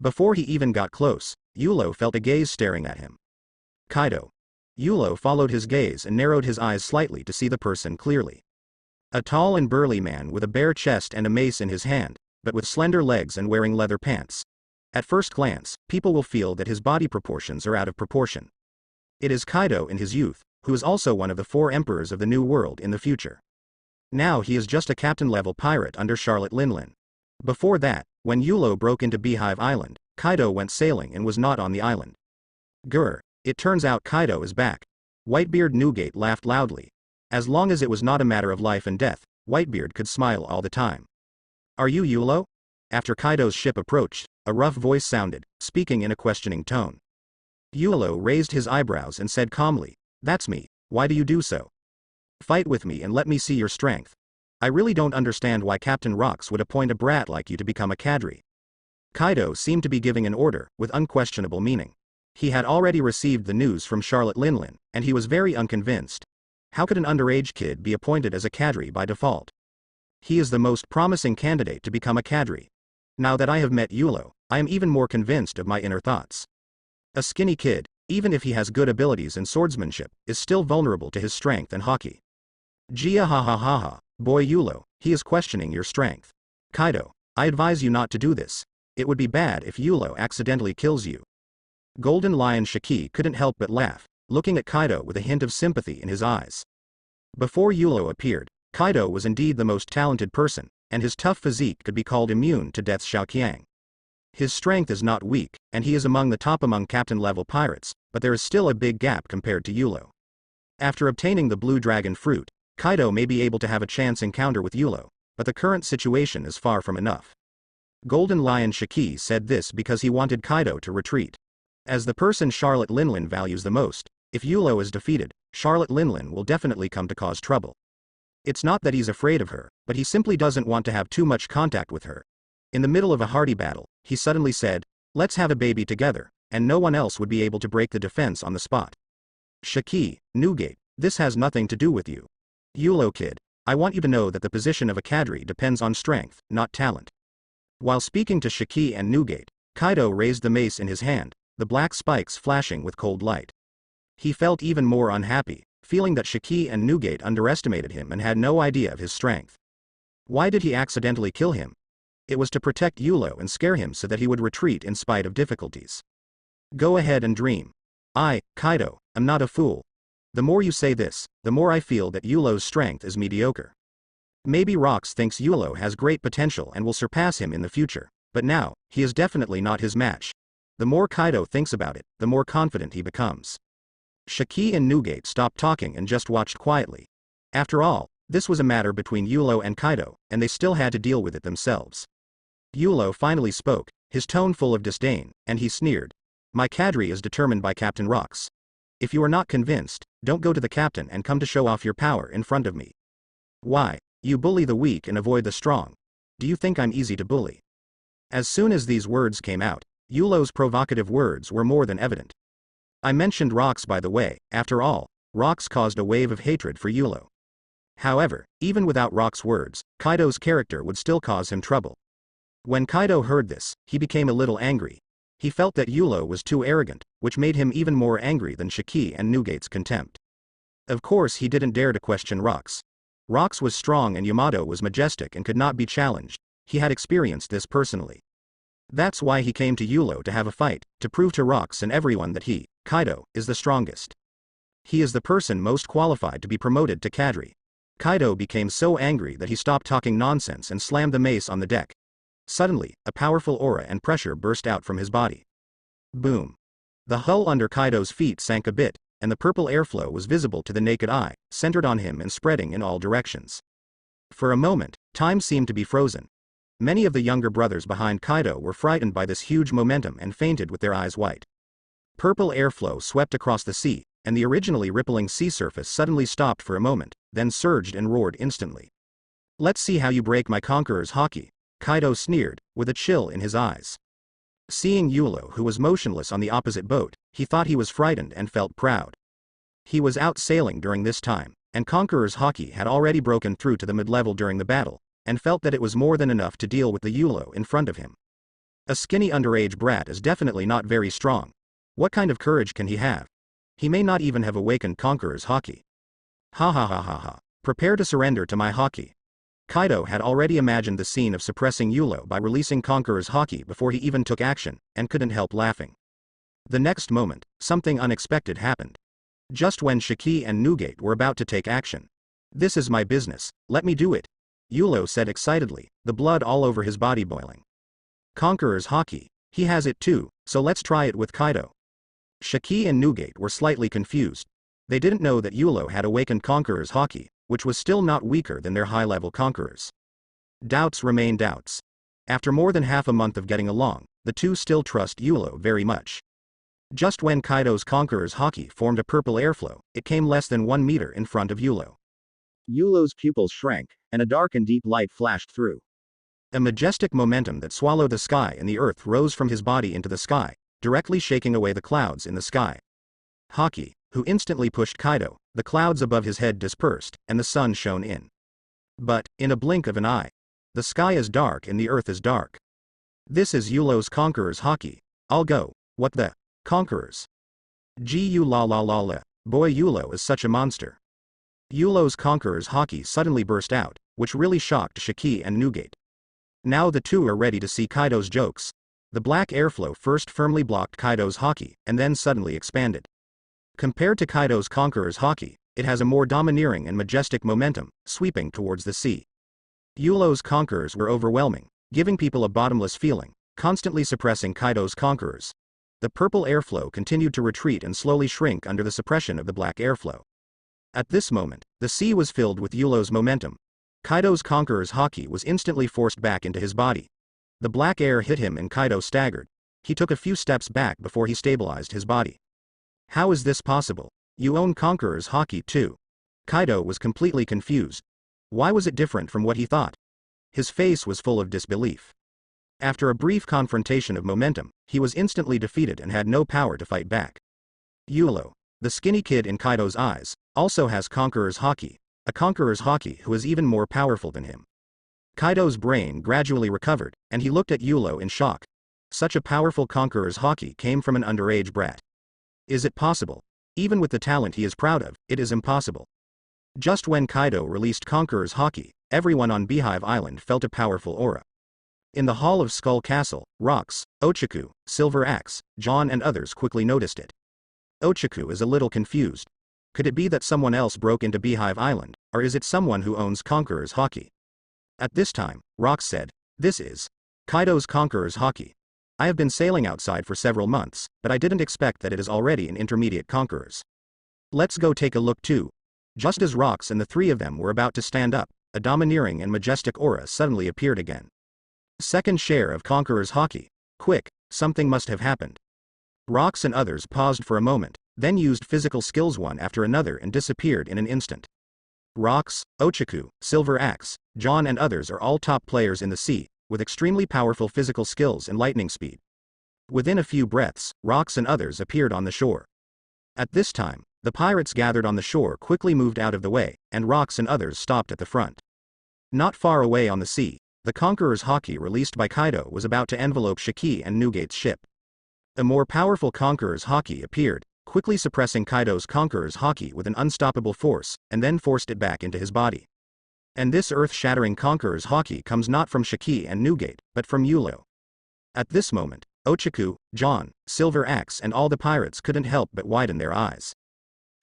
Before he even got close, Yulo felt a gaze staring at him. Kaido. Yulo followed his gaze and narrowed his eyes slightly to see the person clearly. A tall and burly man with a bare chest and a mace in his hand, but with slender legs and wearing leather pants. At first glance, people will feel that his body proportions are out of proportion. It is Kaido in his youth, who is also one of the 4 emperors of the New World in the future. Now he is just a captain-level pirate under Charlotte Linlin. Before that, when Yulo broke into Beehive Island, Kaido went sailing and was not on the island. Grr, it turns out Kaido is back. Whitebeard Newgate laughed loudly. As long as it was not a matter of life and death, Whitebeard could smile all the time. Are you Yulo? After Kaido's ship approached, a rough voice sounded, speaking in a questioning tone. Yulo raised his eyebrows and said calmly, "That's me, why do you do so? Fight with me and let me see your strength. I really don't understand why Captain Rox would appoint a brat like you to become a cadre." Kaido seemed to be giving an order, with unquestionable meaning. He had already received the news from Charlotte Linlin, and he was very unconvinced. How could an underage kid be appointed as a cadre by default? He is the most promising candidate to become a cadre. Now that I have met Yulo, I am even more convinced of my inner thoughts. A skinny kid, even if he has good abilities in swordsmanship, is still vulnerable to his strength and hockey. Gia ha ha ha ha, boy Yulo, he is questioning your strength. Kaido, I advise you not to do this. It would be bad if Yulo accidentally kills you. Golden Lion Shiki couldn't help but laugh, looking at Kaido with a hint of sympathy in his eyes. Before Yulo appeared, Kaido was indeed the most talented person, and his tough physique could be called immune to death's Xiaoqiang. His strength is not weak, and he is among the top among captain-level pirates, but there is still a big gap compared to Yulo. After obtaining the Blue Dragon Fruit, Kaido may be able to have a chance encounter with Yulo, but the current situation is far from enough. Golden Lion Shiki said this because he wanted Kaido to retreat. As the person Charlotte Linlin values the most, if Yulo is defeated, Charlotte Linlin will definitely come to cause trouble. It's not that he's afraid of her, but he simply doesn't want to have too much contact with her. In the middle of a hearty battle, he suddenly said, "Let's have a baby together," and no one else would be able to break the defense on the spot. Shiki, Newgate, this has nothing to do with you. Yulo kid, I want you to know that the position of a cadre depends on strength, not talent. While speaking to Shiki and Newgate, Kaido raised the mace in his hand, the black spikes flashing with cold light. He felt even more unhappy, feeling that Shiki and Newgate underestimated him and had no idea of his strength. Why did he accidentally kill him? It was to protect Yulo and scare him so that he would retreat in spite of difficulties. Go ahead and dream. I, Kaido, am not a fool. The more you say this, the more I feel that Yulo's strength is mediocre. Maybe Rox thinks Yulo has great potential and will surpass him in the future, but now, he is definitely not his match. The more Kaido thinks about it, the more confident he becomes. Shiki and Newgate stopped talking and just watched quietly. After all, this was a matter between Yulo and Kaido, and they still had to deal with it themselves. Yulo finally spoke, his tone full of disdain, and he sneered. My cadre is determined by Captain Rox. If you are not convinced, Don't go to the captain and come to show off your power in front of me. Why, you bully the weak and avoid the strong. Do you think I'm easy to bully? As soon as these words came out, Yulo's provocative words were more than evident. I mentioned rocks by the way, after all, rocks caused a wave of hatred for Yulo. However, even without Rock's words, Kaido's character would still cause him trouble. When Kaido heard this, he became a little angry. He felt that Yulo was too arrogant, which made him even more angry than Shiki and Newgate's contempt. Of course he didn't dare to question Rocks. Rocks was strong and Yamato was majestic and could not be challenged. He had experienced this personally. That's why he came to Yulo to have a fight, to prove to Rocks and everyone that he, Kaido, is the strongest. He is the person most qualified to be promoted to cadre. Kaido became so angry that he stopped talking nonsense and slammed the mace on the deck. Suddenly, a powerful aura and pressure burst out from his body. Boom. The hull under Kaido's feet sank a bit, and the purple airflow was visible to the naked eye, centered on him and spreading in all directions. For a moment, time seemed to be frozen. Many of the younger brothers behind Kaido were frightened by this huge momentum and fainted with their eyes wide. Purple airflow swept across the sea, and the originally rippling sea surface suddenly stopped for a moment, then surged and roared instantly. Let's see how you break my conqueror's haki, Kaido sneered, with a chill in his eyes. Seeing Yulo who was motionless on the opposite boat, he thought he was frightened and felt proud. He was out sailing during this time, and Conqueror's haki had already broken through to the mid-level during the battle, and felt that it was more than enough to deal with the Yulo in front of him. A skinny underage brat is definitely not very strong. What kind of courage can he have? He may not even have awakened Conqueror's haki. Ha ha ha ha ha. Prepare to surrender to my haki. Kaido had already imagined the scene of suppressing Yulo by releasing Conqueror's haki before he even took action, and couldn't help laughing. The next moment, something unexpected happened. Just when Shiki and Newgate were about to take action. This is my business, let me do it, Yulo said excitedly, the blood all over his body boiling. Conqueror's haki, he has it too, so let's try it with Kaido. Shiki and Newgate were slightly confused. They didn't know that Yulo had awakened Conqueror's haki, which was still not weaker than their high-level conquerors. Doubts remain doubts. After more than half a month of getting along, the two still trust Yulo very much. Just when Kaido's conqueror's haki formed a purple airflow, it came less than 1 meter in front of Yulo. Yulo's pupils shrank, and a dark and deep light flashed through. A majestic momentum that swallowed the sky and the earth rose from his body into the sky, directly shaking away the clouds in the sky. Haki, who instantly pushed Kaido, the clouds above his head dispersed, and the sun shone in. But, in a blink of an eye, the sky is dark and the earth is dark. This is Yulo's conqueror's haki. I'll go. What the? Conquerors. Gu la la la la. Boy, Yulo is such a monster. Yulo's conqueror's haki suddenly burst out, which really shocked Shiki and Newgate. Now the two are ready to see Kaido's jokes. The black airflow first firmly blocked Kaido's haki, and then suddenly expanded. Compared to Kaido's conqueror's haki, it has a more domineering and majestic momentum, sweeping towards the sea. Yulo's conquerors were overwhelming, giving people a bottomless feeling, constantly suppressing Kaido's conquerors. The purple airflow continued to retreat and slowly shrink under the suppression of the black airflow. At this moment, the sea was filled with Yulo's momentum. Kaido's conqueror's haki was instantly forced back into his body. The black air hit him and Kaido staggered. He took a few steps back before he stabilized his body. How is this possible? You own Conqueror's haki too. Kaido was completely confused. Why was it different from what he thought? His face was full of disbelief. After a brief confrontation of momentum, he was instantly defeated and had no power to fight back. Yulo, the skinny kid in Kaido's eyes, also has Conqueror's haki, a Conqueror's haki who is even more powerful than him. Kaido's brain gradually recovered, and he looked at Yulo in shock. Such a powerful Conqueror's haki came from an underage brat. Is it possible? Even with the talent he is proud of, it is impossible. Just when Kaido released Conqueror's haki, everyone on Beehive Island felt a powerful aura. In the hall of Skull Castle, Rocks, Ochaku, Silver Axe, John and others quickly noticed it. Ochaku is a little confused. Could it be that someone else broke into Beehive Island, or is it someone who owns Conqueror's haki? At this time, Rocks said, "This is Kaido's Conqueror's haki. I have been sailing outside for several months, but I didn't expect that it is already in intermediate conquerors. Let's go take a look too." Just as Rocks and the three of them were about to stand up, a domineering and majestic aura suddenly appeared again. Second share of Conqueror's haki. Quick, something must have happened. Rocks and others paused for a moment, then used physical skills one after another and disappeared in an instant. Rocks, Ochaku, Silver Axe, John and others are all top players in the sea, with extremely powerful physical skills and lightning speed. Within a few breaths, Rocks and others appeared on the shore. At this time, the pirates gathered on the shore quickly moved out of the way, and Rocks and others stopped at the front. Not far away on the sea, the Conqueror's Haki released by Kaido was about to envelope Shiki and Newgate's ship. A more powerful Conqueror's Haki appeared, quickly suppressing Kaido's Conqueror's Haki with an unstoppable force, and then forced it back into his body. And this earth-shattering Conqueror's Haki comes not from Shiki and Newgate, but from Yulo. At this moment, Ochaku, John, Silver Axe and all the pirates couldn't help but widen their eyes.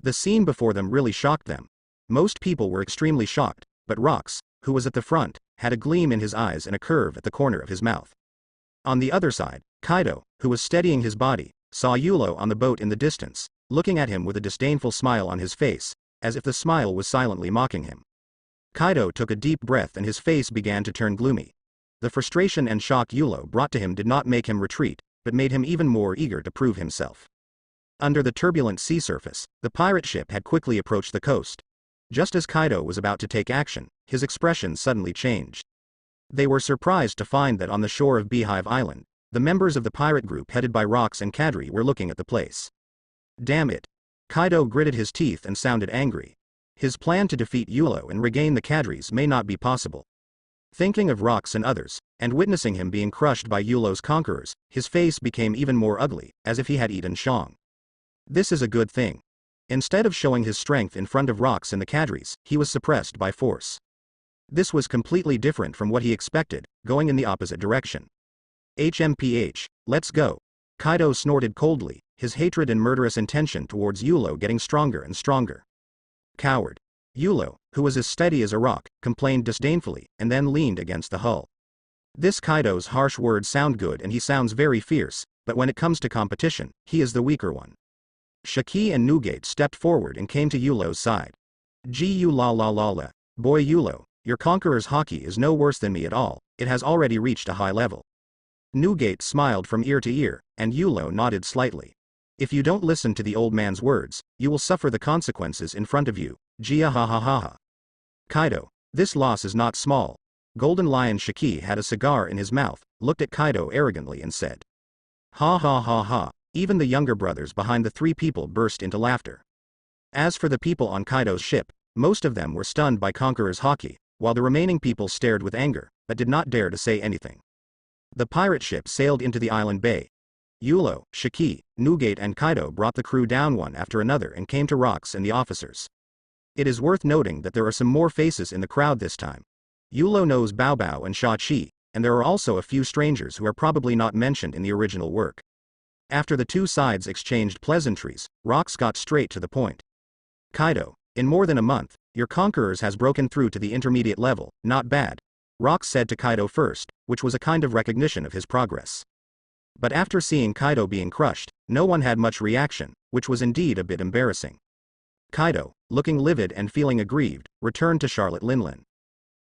The scene before them really shocked them. Most people were extremely shocked, but Rocks, who was at the front, had a gleam in his eyes and a curve at the corner of his mouth. On the other side, Kaido, who was steadying his body, saw Yulo on the boat in the distance, looking at him with a disdainful smile on his face, as if the smile was silently mocking him. Kaido took a deep breath and his face began to turn gloomy. The frustration and shock Yulo brought to him did not make him retreat, but made him even more eager to prove himself. Under the turbulent sea surface, the pirate ship had quickly approached the coast. Just as Kaido was about to take action, his expression suddenly changed. They were surprised to find that on the shore of Beehive Island, the members of the pirate group headed by Rocks and Kadri were looking at the place. Damn it! Kaido gritted his teeth and sounded angry. His plan to defeat Yulo and regain the Kadris may not be possible. Thinking of Rocks and others, and witnessing him being crushed by Yulo's conquerors, his face became even more ugly, as if he had eaten Shang. This is a good thing. Instead of showing his strength in front of Rocks and the Kadris, he was suppressed by force. This was completely different from what he expected, going in the opposite direction. HMPH, let's go. Kaido snorted coldly, his hatred and murderous intention towards Yulo getting stronger and stronger. Coward. Yulo, who was as steady as a rock, complained disdainfully, and then leaned against the hull. This Kaido's harsh words sound good and he sounds very fierce, but when it comes to competition, he is the weaker one. Shiki and Newgate stepped forward and came to Yulo's side. Gu la la la la, boy Yulo, your conqueror's Haki is no worse than me at all, it has already reached a high level. Newgate smiled from ear to ear, and Yulo nodded slightly. If you don't listen to the old man's words, you will suffer the consequences in front of you, Gia ha ha ha ha. Kaido, this loss is not small. Golden Lion Shiki had a cigar in his mouth, looked at Kaido arrogantly and said. Ha ha ha ha, even the younger brothers behind the three people burst into laughter. As for the people on Kaido's ship, most of them were stunned by Conqueror's Haki, while the remaining people stared with anger, but did not dare to say anything. The pirate ship sailed into the island bay. Yulo, Shiki, Newgate and Kaido brought the crew down one after another and came to Rocks and the officers. It is worth noting that there are some more faces in the crowd this time. Yulo knows Bao Bao and Sha Chi, and there are also a few strangers who are probably not mentioned in the original work. After the two sides exchanged pleasantries, Rocks got straight to the point. Kaido, in more than a month, your conquerors has broken through to the intermediate level, not bad. Rocks said to Kaido first, which was a kind of recognition of his progress. But after seeing Kaido being crushed, no one had much reaction, which was indeed a bit embarrassing. Kaido, looking livid and feeling aggrieved, returned to Charlotte Linlin.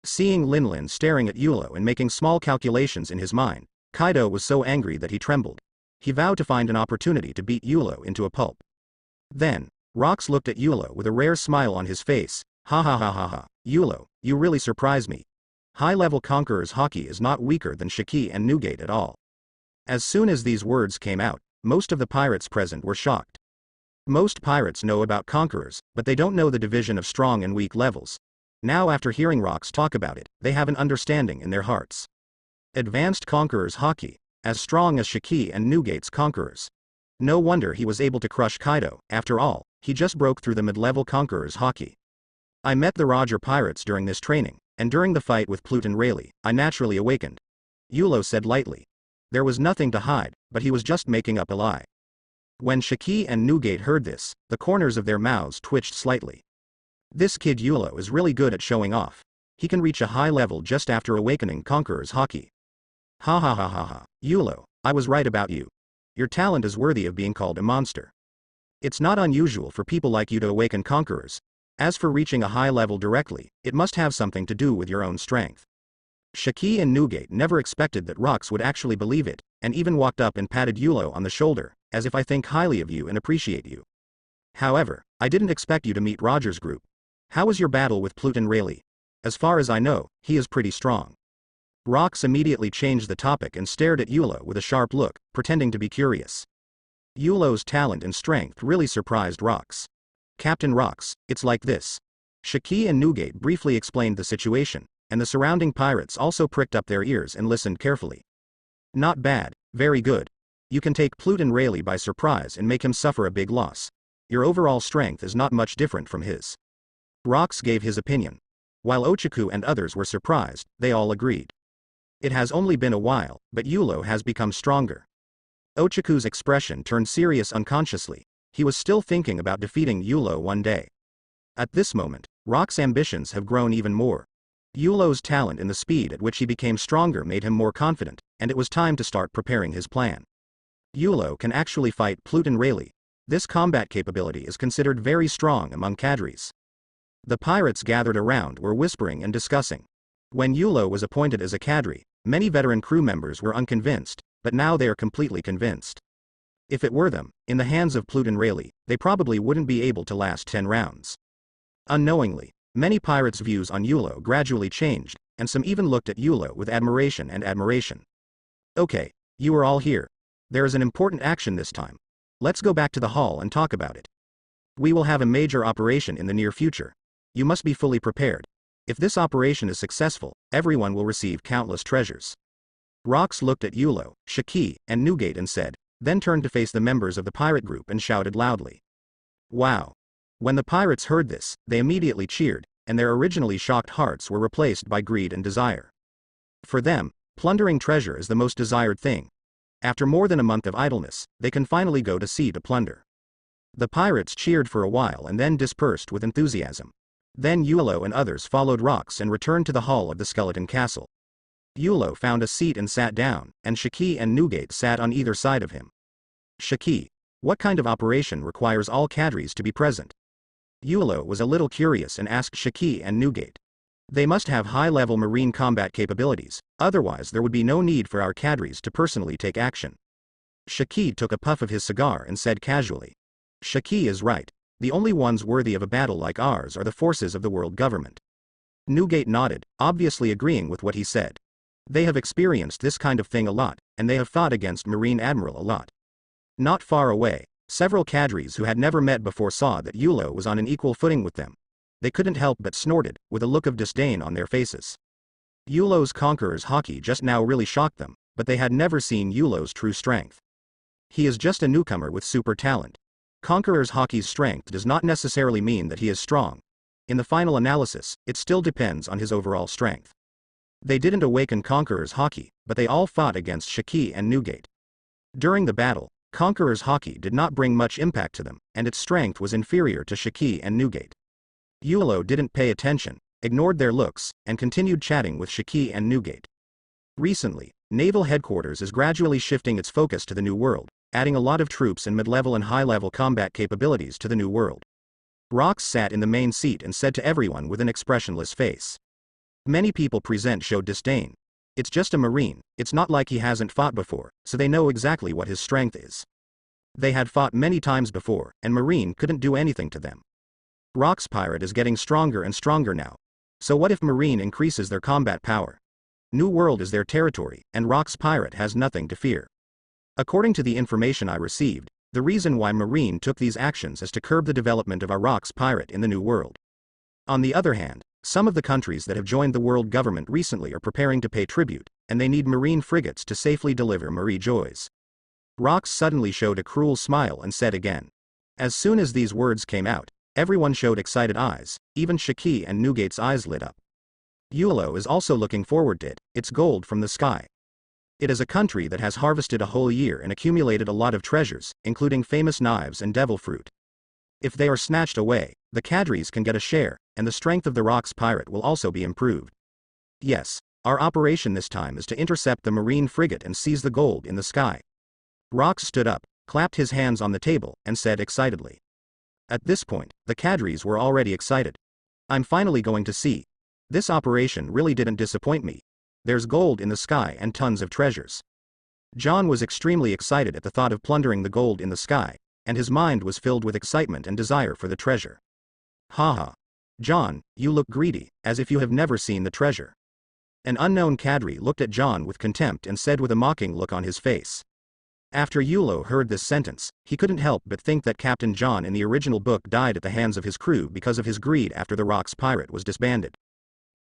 Seeing Linlin staring at Yulo and making small calculations in his mind, Kaido was so angry that he trembled. He vowed to find an opportunity to beat Yulo into a pulp. Then, Rocks looked at Yulo with a rare smile on his face. Ha ha ha ha ha, Yulo, you really surprise me. High-level Conqueror's Haki is not weaker than Shiki and Newgate at all. As soon as these words came out, most of the pirates present were shocked. Most pirates know about Conquerors, but they don't know the division of strong and weak levels. Now after hearing Rocks talk about it, they have an understanding in their hearts. Advanced Conqueror's Haki, as strong as Shiki and Newgate's Conquerors. No wonder he was able to crush Kaido, after all, he just broke through the mid-level Conqueror's Haki. I met the Roger pirates during this training, and during the fight with Pluton Rayleigh, I naturally awakened. Yulo said lightly. There was nothing to hide, but he was just making up a lie. When Shiki and Newgate heard this, the corners of their mouths twitched slightly. This kid Yulo is really good at showing off. He can reach a high level just after awakening Conqueror's Haki. Ha ha ha ha ha, Yulo, I was right about you. Your talent is worthy of being called a monster. It's not unusual for people like you to awaken Conquerors. As for reaching a high level directly, it must have something to do with your own strength. Shiki and Newgate never expected that Rocks would actually believe it, and even walked up and patted Yulo on the shoulder, as if I think highly of you and appreciate you. However, I didn't expect you to meet Roger's group. How was your battle with Pluton Rayleigh? As far as I know, he is pretty strong. Rox immediately changed the topic and stared at Yulo with a sharp look, pretending to be curious. Yulo's talent and strength really surprised Rox. Captain Rox, it's like this. Shiki and Newgate briefly explained the situation, and the surrounding pirates also pricked up their ears and listened carefully. Not bad, very good. You can take Pluton Rayleigh by surprise and make him suffer a big loss. Your overall strength is not much different from his. Rox gave his opinion. While Ochaku and others were surprised, they all agreed. It has only been a while, but Yulo has become stronger. Ochaku's expression turned serious unconsciously. He was still thinking about defeating Yulo one day. At this moment, Rox's ambitions have grown even more. Yulo's talent and the speed at which he became stronger made him more confident, and it was time to start preparing his plan. Yulo can actually fight Pluton Rayleigh. This combat capability is considered very strong among cadres. The pirates gathered around were whispering and discussing. When Yulo was appointed as a cadre, many veteran crew members were unconvinced, but now they are completely convinced. If it were them, in the hands of Pluton Rayleigh, they probably wouldn't be able to last 10 rounds. Unknowingly, many pirates' views on Yulo gradually changed, and some even looked at Yulo with admiration and admiration. Okay, you are all here. There is an important action this time. Let's go back to the hall and talk about it. We will have a major operation in the near future. You must be fully prepared. If this operation is successful, everyone will receive countless treasures. Rox looked at Yulo, Shiki, and Newgate and said, then turned to face the members of the pirate group and shouted loudly. Wow! When the pirates heard this, they immediately cheered, and their originally shocked hearts were replaced by greed and desire. For them, plundering treasure is the most desired thing. After more than a month of idleness, they can finally go to sea to plunder. The pirates cheered for a while and then dispersed with enthusiasm. Then Yulo and others followed Rox and returned to the hall of the skeleton castle. Yulo found a seat and sat down, and Shiki and Newgate sat on either side of him. Shiki, what kind of operation requires all cadres to be present? Yulo was a little curious and asked Shiki and Newgate. They must have high-level marine combat capabilities, otherwise there would be no need for our cadres to personally take action. Shiki took a puff of his cigar and said casually. Shiki is right. The only ones worthy of a battle like ours are the forces of the world government. Newgate nodded, obviously agreeing with what he said. They have experienced this kind of thing a lot, and they have fought against Marine Admiral a lot. Not far away, several cadres who had never met before saw that Yulo was on an equal footing with them. They couldn't help but snorted, with a look of disdain on their faces. Yulo's Conqueror's hockey just now really shocked them, but they had never seen Yulo's true strength. He is just a newcomer with super talent. Conqueror's hockey's strength does not necessarily mean that he is strong. In the final analysis, it still depends on his overall strength. They didn't awaken Conqueror's hockey, but they all fought against Shiki and Newgate. During the battle, Conqueror's hockey did not bring much impact to them, and its strength was inferior to Shiki and Newgate. Yulo didn't pay attention, ignored their looks, and continued chatting with Shiki and Newgate. Recently, Naval Headquarters is gradually shifting its focus to the New World, adding a lot of troops and mid-level and high-level combat capabilities to the New World. Rox sat in the main seat and said to everyone with an expressionless face. Many people present showed disdain. It's just a Marine, it's not like he hasn't fought before, so they know exactly what his strength is. They had fought many times before, and Marine couldn't do anything to them. Rox Pirate is getting stronger and stronger now. So what if Marine increases their combat power? New World is their territory, and Rox Pirate has nothing to fear. According to the information I received, the reason why Marine took these actions is to curb the development of our Rox Pirate in the New World. On the other hand, some of the countries that have joined the world government recently are preparing to pay tribute, and they need Marine frigates to safely deliver Marie Joys. Rox suddenly showed a cruel smile and said again. As soon as these words came out, everyone showed excited eyes, even Shiki and Newgate's eyes lit up. Yulo is also looking forward to it, it's gold from the sky. It is a country that has harvested a whole year and accumulated a lot of treasures, including famous knives and devil fruit. If they are snatched away, the cadres can get a share, and the strength of the Rox Pirate will also be improved. Yes, our operation this time is to intercept the Marine frigate and seize the gold in the sky. Rox stood up, clapped his hands on the table, and said excitedly. At this point, the cadres were already excited. I'm finally going to sea. This operation really didn't disappoint me. There's gold in the sky and tons of treasures. John was extremely excited at the thought of plundering the gold in the sky, and his mind was filled with excitement and desire for the treasure. Haha. John, you look greedy, as if you have never seen the treasure. An unknown cadre looked at John with contempt and said with a mocking look on his face. After Yulo heard this sentence, he couldn't help but think that Captain John in the original book died at the hands of his crew because of his greed after the Rocks pirate was disbanded.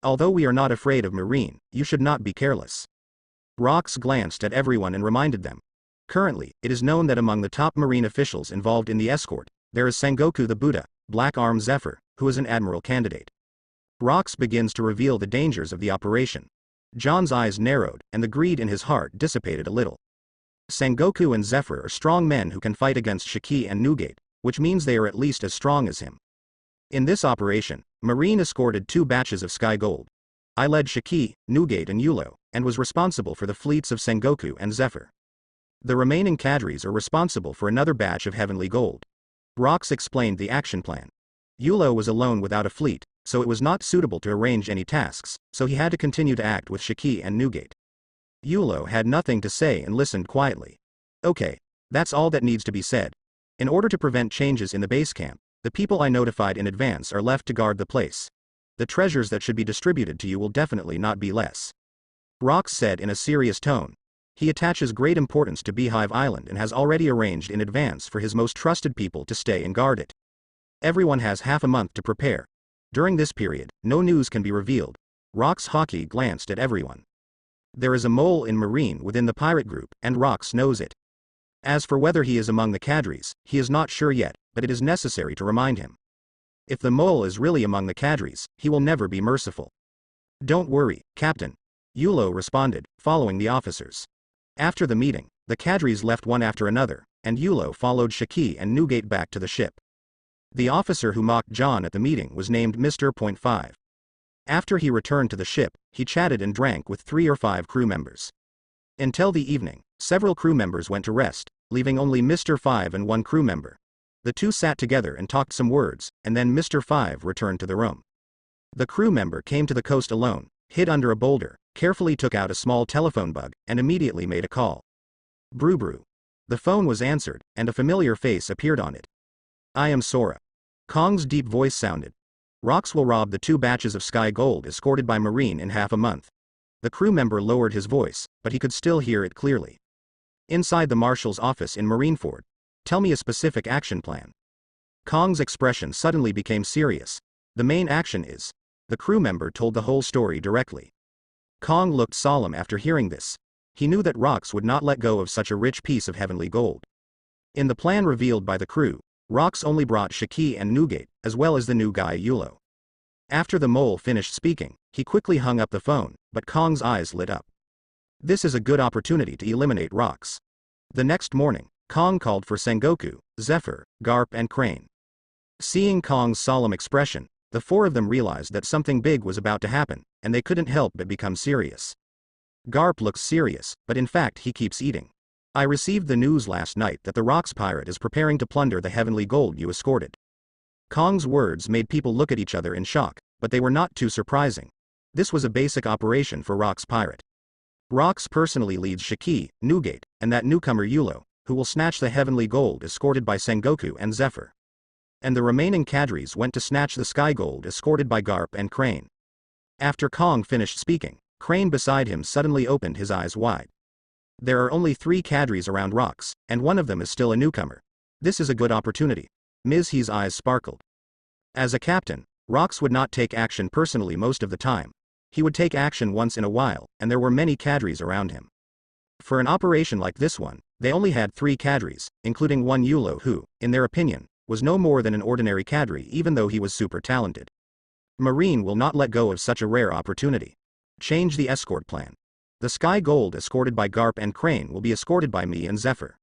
Although we are not afraid of Marine, you should not be careless. Rocks glanced at everyone and reminded them. Currently, it is known that among the top Marine officials involved in the escort, there is Sengoku the Buddha, Black Arm Zephyr, who is an admiral candidate. Rocks begins to reveal the dangers of the operation. John's eyes narrowed, and the greed in his heart dissipated a little. Sengoku and Zephyr are strong men who can fight against Shiki and Newgate, which means they are at least as strong as him. In this operation, Marine escorted 2 batches of Sky Gold. I led Shiki, Newgate and Yulo, and was responsible for the fleets of Sengoku and Zephyr. The remaining cadres are responsible for another batch of Heavenly Gold. Rocks explained the action plan. Yulo was alone without a fleet, so it was not suitable to arrange any tasks, so he had to continue to act with Shiki and Newgate. Yulo had nothing to say and listened quietly. Okay, that's all that needs to be said. In order to prevent changes in the base camp, the people I notified in advance are left to guard the place. The treasures that should be distributed to you will definitely not be less. Rocks said in a serious tone. He attaches great importance to Beehive Island and has already arranged in advance for his most trusted people to stay and guard it. Everyone has half a month to prepare. During this period, no news can be revealed. Rocks Hockey glanced at everyone. There is a mole in Marine within the pirate group, and Rocks knows it. As for whether he is among the cadres, he is not sure yet, but it is necessary to remind him. If the mole is really among the cadres, he will never be merciful. Don't worry, Captain. Yulo responded, following the officers. After the meeting, the cadres left one after another, and Yulo followed Shiki and Newgate back to the ship. The officer who mocked John at the meeting was named Mr. Point 5. After he returned to the ship, he chatted and drank with 3 or 5 crew members. Until the evening, several crew members went to rest, leaving only Mr. 5 and 1 crew member. The 2 sat together and talked some words, and then Mr. 5 returned to the room. The crew member came to the coast alone, hid under a boulder, carefully took out a small telephone bug, and immediately made a call. Brew brew. The phone was answered, and a familiar face appeared on it. I am Sora. Kong's deep voice sounded. Rocks will rob the 2 batches of Sky Gold escorted by Marine in half a month. The crew member lowered his voice, but he could still hear it clearly. Inside the marshal's office in Marineford. Tell me a specific action plan. Kong's expression suddenly became serious. The main action is. The crew member told the whole story directly. Kong looked solemn after hearing this. He knew that Rocks would not let go of such a rich piece of heavenly gold. In the plan revealed by the crew, Rocks only brought Shiki and Newgate, as well as the new guy Yulo. After the mole finished speaking, he quickly hung up the phone, but Kong's eyes lit up. This is a good opportunity to eliminate Rocks. The next morning, Kong called for Sengoku, Zephyr, Garp and Crane. Seeing Kong's solemn expression, the 4 of them realized that something big was about to happen, and they couldn't help but become serious. Garp looks serious, but in fact he keeps eating. I received the news last night that the Rocks pirate is preparing to plunder the heavenly gold you escorted. Kong's words made people look at each other in shock, but they were not too surprising. This was a basic operation for Rocks pirate. Rocks personally leads Shiki, Newgate, and that newcomer Yulo, who will snatch the heavenly gold escorted by Sengoku and Zephyr. And the remaining cadres went to snatch the Sky Gold escorted by Garp and Crane. After Kong finished speaking, Crane beside him suddenly opened his eyes wide. There are only 3 cadres around Rocks, and one of them is still a newcomer. This is a good opportunity. Ms. He's eyes sparkled. As a captain, Rocks would not take action personally most of the time. He would take action once in a while, and there were many cadres around him. For an operation like this one, they only had 3 cadres, including one Yulo who, in their opinion, was no more than an ordinary cadre even though he was super talented. Marine will not let go of such a rare opportunity. Change the escort plan. The Sky Gold escorted by Garp and Crane will be escorted by me and Zephyr.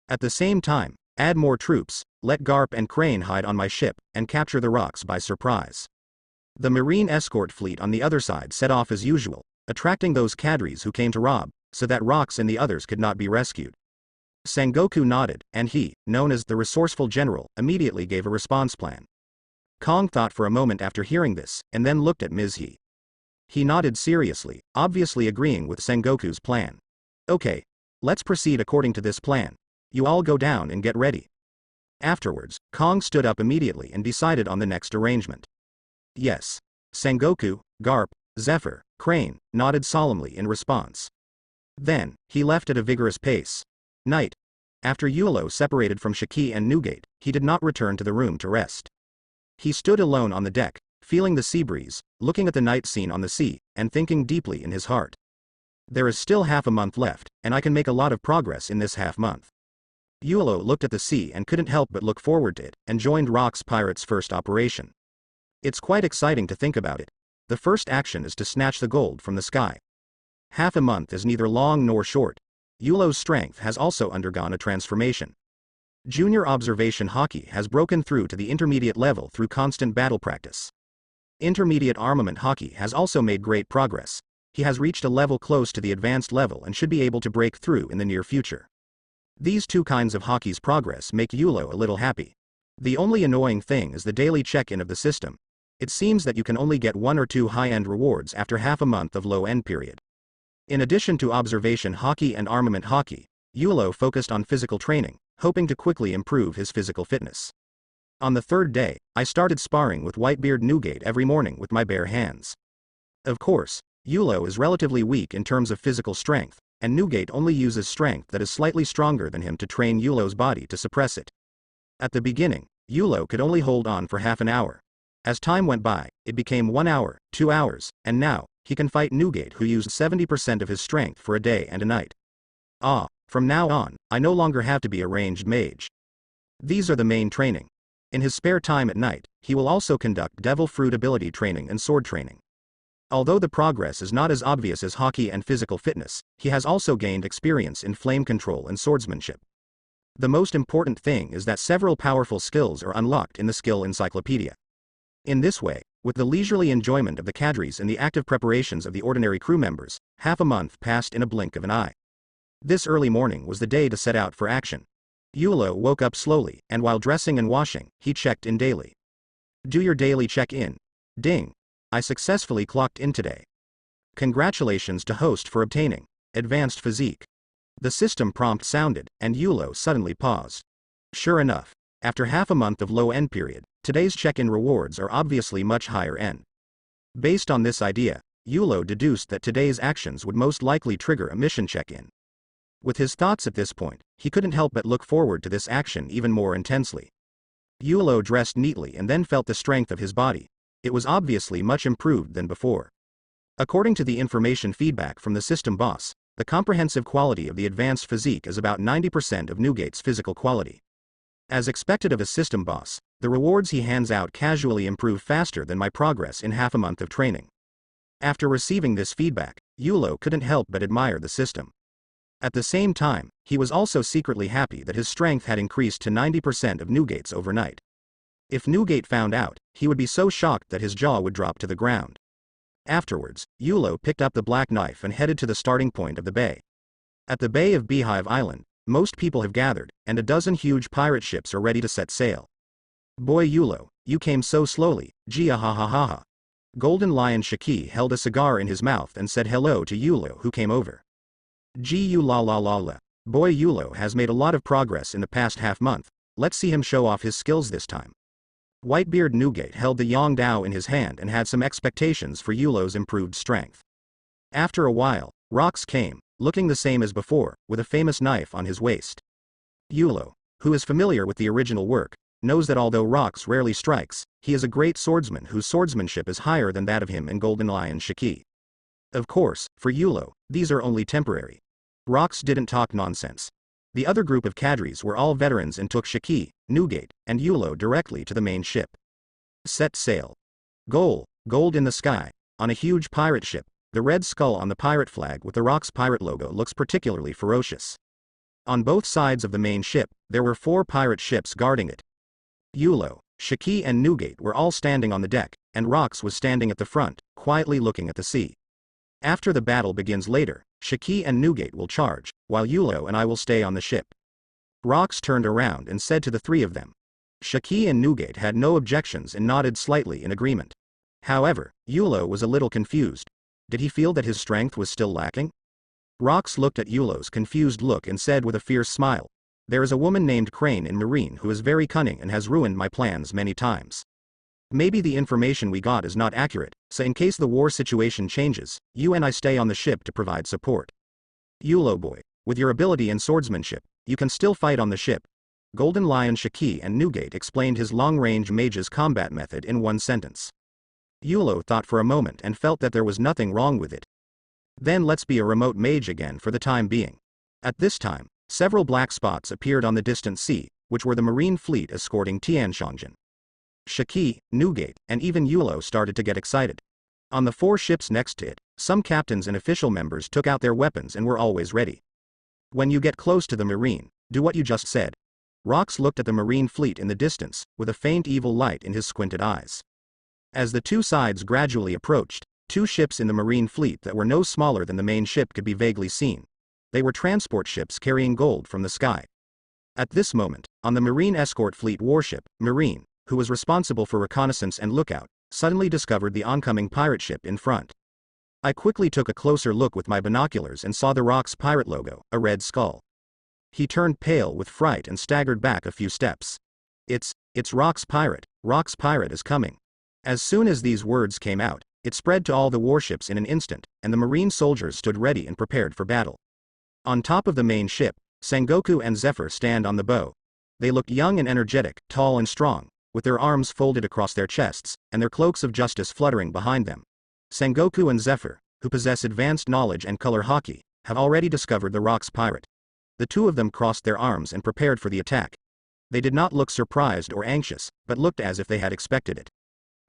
At the same time, add more troops, let Garp and Crane hide on my ship, and capture the Rocks by surprise. The Marine escort fleet on the other side set off as usual, attracting those cadres who came to rob, so that Rocks and the others could not be rescued. Sengoku nodded, and he, known as the resourceful general, immediately gave a response plan. Kong thought for a moment after hearing this, and then looked at Ms. He. He nodded seriously, obviously agreeing with Sengoku's plan. Okay. Let's proceed according to this plan. You all go down and get ready. Afterwards, Kong stood up immediately and decided on the next arrangement. Yes. Sengoku, Garp, Zephyr, Crane, nodded solemnly in response. Then, he left at a vigorous pace. Night. After Yulo separated from Shiki and Newgate, he did not return to the room to rest. He stood alone on the deck, feeling the sea breeze, looking at the night scene on the sea, and thinking deeply in his heart. There is still half a month left, and I can make a lot of progress in this half month. Yulo looked at the sea and couldn't help but look forward to it, and joined Rock's Pirate's first operation. It's quite exciting to think about it. The first action is to snatch the gold from the sky. Half a month is neither long nor short. Yulo's strength has also undergone a transformation. Junior observation hockey has broken through to the intermediate level through constant battle practice. Intermediate armament hockey has also made great progress. He has reached a level close to the advanced level and should be able to break through in the near future. These two kinds of hockey's progress make Yulo a little happy. The only annoying thing is the daily check-in of the system. It seems that you can only get 1 or 2 high-end rewards after half a month of low-end period. In addition to observation hockey and armament hockey, Yulo focused on physical training, hoping to quickly improve his physical fitness. On the third day, I started sparring with Whitebeard Newgate every morning with my bare hands. Of course, Yulo is relatively weak in terms of physical strength, and Newgate only uses strength that is slightly stronger than him to train Yulo's body to suppress it. At the beginning, Yulo could only hold on for half an hour. As time went by, it became 1 hour, 2 hours, and now, he can fight Newgate, who used 70% of his strength for a day and a night. From now on, I no longer have to be a ranged mage. These are the main training. In his spare time at night, he will also conduct devil fruit ability training and sword training. Although the progress is not as obvious as hockey and physical fitness, he has also gained experience in flame control and swordsmanship. The most important thing is that several powerful skills are unlocked in the skill encyclopedia. In this way, with the leisurely enjoyment of the cadres and the active preparations of the ordinary crew members, half a month passed in a blink of an eye. This early morning was the day to set out for action. Yulo woke up slowly, and while dressing and washing, he checked in daily. Do your daily check-in. Ding. I successfully clocked in today. Congratulations to host for obtaining advanced physique. The system prompt sounded, and Yulo suddenly paused. Sure enough, after half a month of low-end period, today's check-in rewards are obviously much higher end. Based on this idea, Yulo deduced that today's actions would most likely trigger a mission check-in. With his thoughts at this point, he couldn't help but look forward to this action even more intensely. Yulo dressed neatly and then felt the strength of his body. It was obviously much improved than before. According to the information feedback from the system boss, the comprehensive quality of the advanced physique is about 90% of Newgate's physical quality. As expected of a system boss, the rewards he hands out casually improve faster than my progress in half a month of training. After receiving this feedback, Yulo couldn't help but admire the system. At the same time, he was also secretly happy that his strength had increased to 90% of Newgate's overnight. If Newgate found out, he would be so shocked that his jaw would drop to the ground. Afterwards, Yulo picked up the black knife and headed to the starting point of the bay. At the bay of Beehive Island, most people have gathered, and a dozen huge pirate ships are ready to set sail. Boy Yulo, you came so slowly, Gia ha ha ha ha. Golden Lion Shiki held a cigar in his mouth and said hello to Yulo, who came over. Gu la la la la. Boy Yulo has made a lot of progress in the past half month, let's see him show off his skills this time. Whitebeard Newgate held the Yang Dao in his hand and had some expectations for Yulo's improved strength. After a while, Rox came, looking the same as before, with a famous knife on his waist. Yulo, who is familiar with the original work, knows that although Rox rarely strikes, he is a great swordsman whose swordsmanship is higher than that of him and Golden Lion Shiki. Of course, for Yulo, these are only temporary. Rox didn't talk nonsense. The other group of cadres were all veterans and took Shiki, Newgate, and Yulo directly to the main ship. Set sail. Gold in the sky. On a huge pirate ship, the red skull on the pirate flag with the Rox pirate logo looks particularly ferocious. On both sides of the main ship, there were 4 pirate ships guarding it. Yulo, Shiki and Newgate were all standing on the deck, and Rox was standing at the front, quietly looking at the sea. After the battle begins later, Shiki and Newgate will charge, while Yulo and I will stay on the ship. Rox turned around and said to the 3 of them. Shiki and Newgate had no objections and nodded slightly in agreement. However, Yulo was a little confused. Did he feel that his strength was still lacking? Rox looked at Yulo's confused look and said with a fierce smile, There is a woman named Crane in Marine who is very cunning and has ruined my plans many times. Maybe the information we got is not accurate, so in case the war situation changes, you and I stay on the ship to provide support. Yulo boy, with your ability and swordsmanship, you can still fight on the ship. Golden Lion Shiki and Newgate explained his long-range mage's combat method in one sentence. Yulo thought for a moment and felt that there was nothing wrong with it. Then let's be a remote mage again for the time being. At this time, several black spots appeared on the distant sea, which were the marine fleet escorting Tianshangjian. Shiki, Newgate, and even Yulo started to get excited. On the 4 ships next to it, some captains and official members took out their weapons and were always ready. When you get close to the marine, do what you just said. Rox looked at the marine fleet in the distance, with a faint evil light in his squinted eyes. As the two sides gradually approached, 2 ships in the marine fleet that were no smaller than the main ship could be vaguely seen. They were transport ships carrying gold from the sky. At this moment, on the marine escort fleet warship, Marine, who was responsible for reconnaissance and lookout, suddenly discovered the oncoming pirate ship in front. I quickly took a closer look with my binoculars and saw the Rox pirate logo, a red skull. He turned pale with fright and staggered back a few steps. It's Rox pirate. Rox pirate is coming. As soon as these words came out, it spread to all the warships in an instant, and the marine soldiers stood ready and prepared for battle. On top of the main ship, Sengoku and Zephyr stand on the bow. They looked young and energetic, tall and strong, with their arms folded across their chests, and their cloaks of justice fluttering behind them. Sengoku and Zephyr, who possess advanced knowledge and color hockey, have already discovered the Rox pirate. The 2 of them crossed their arms and prepared for the attack. They did not look surprised or anxious, but looked as if they had expected it.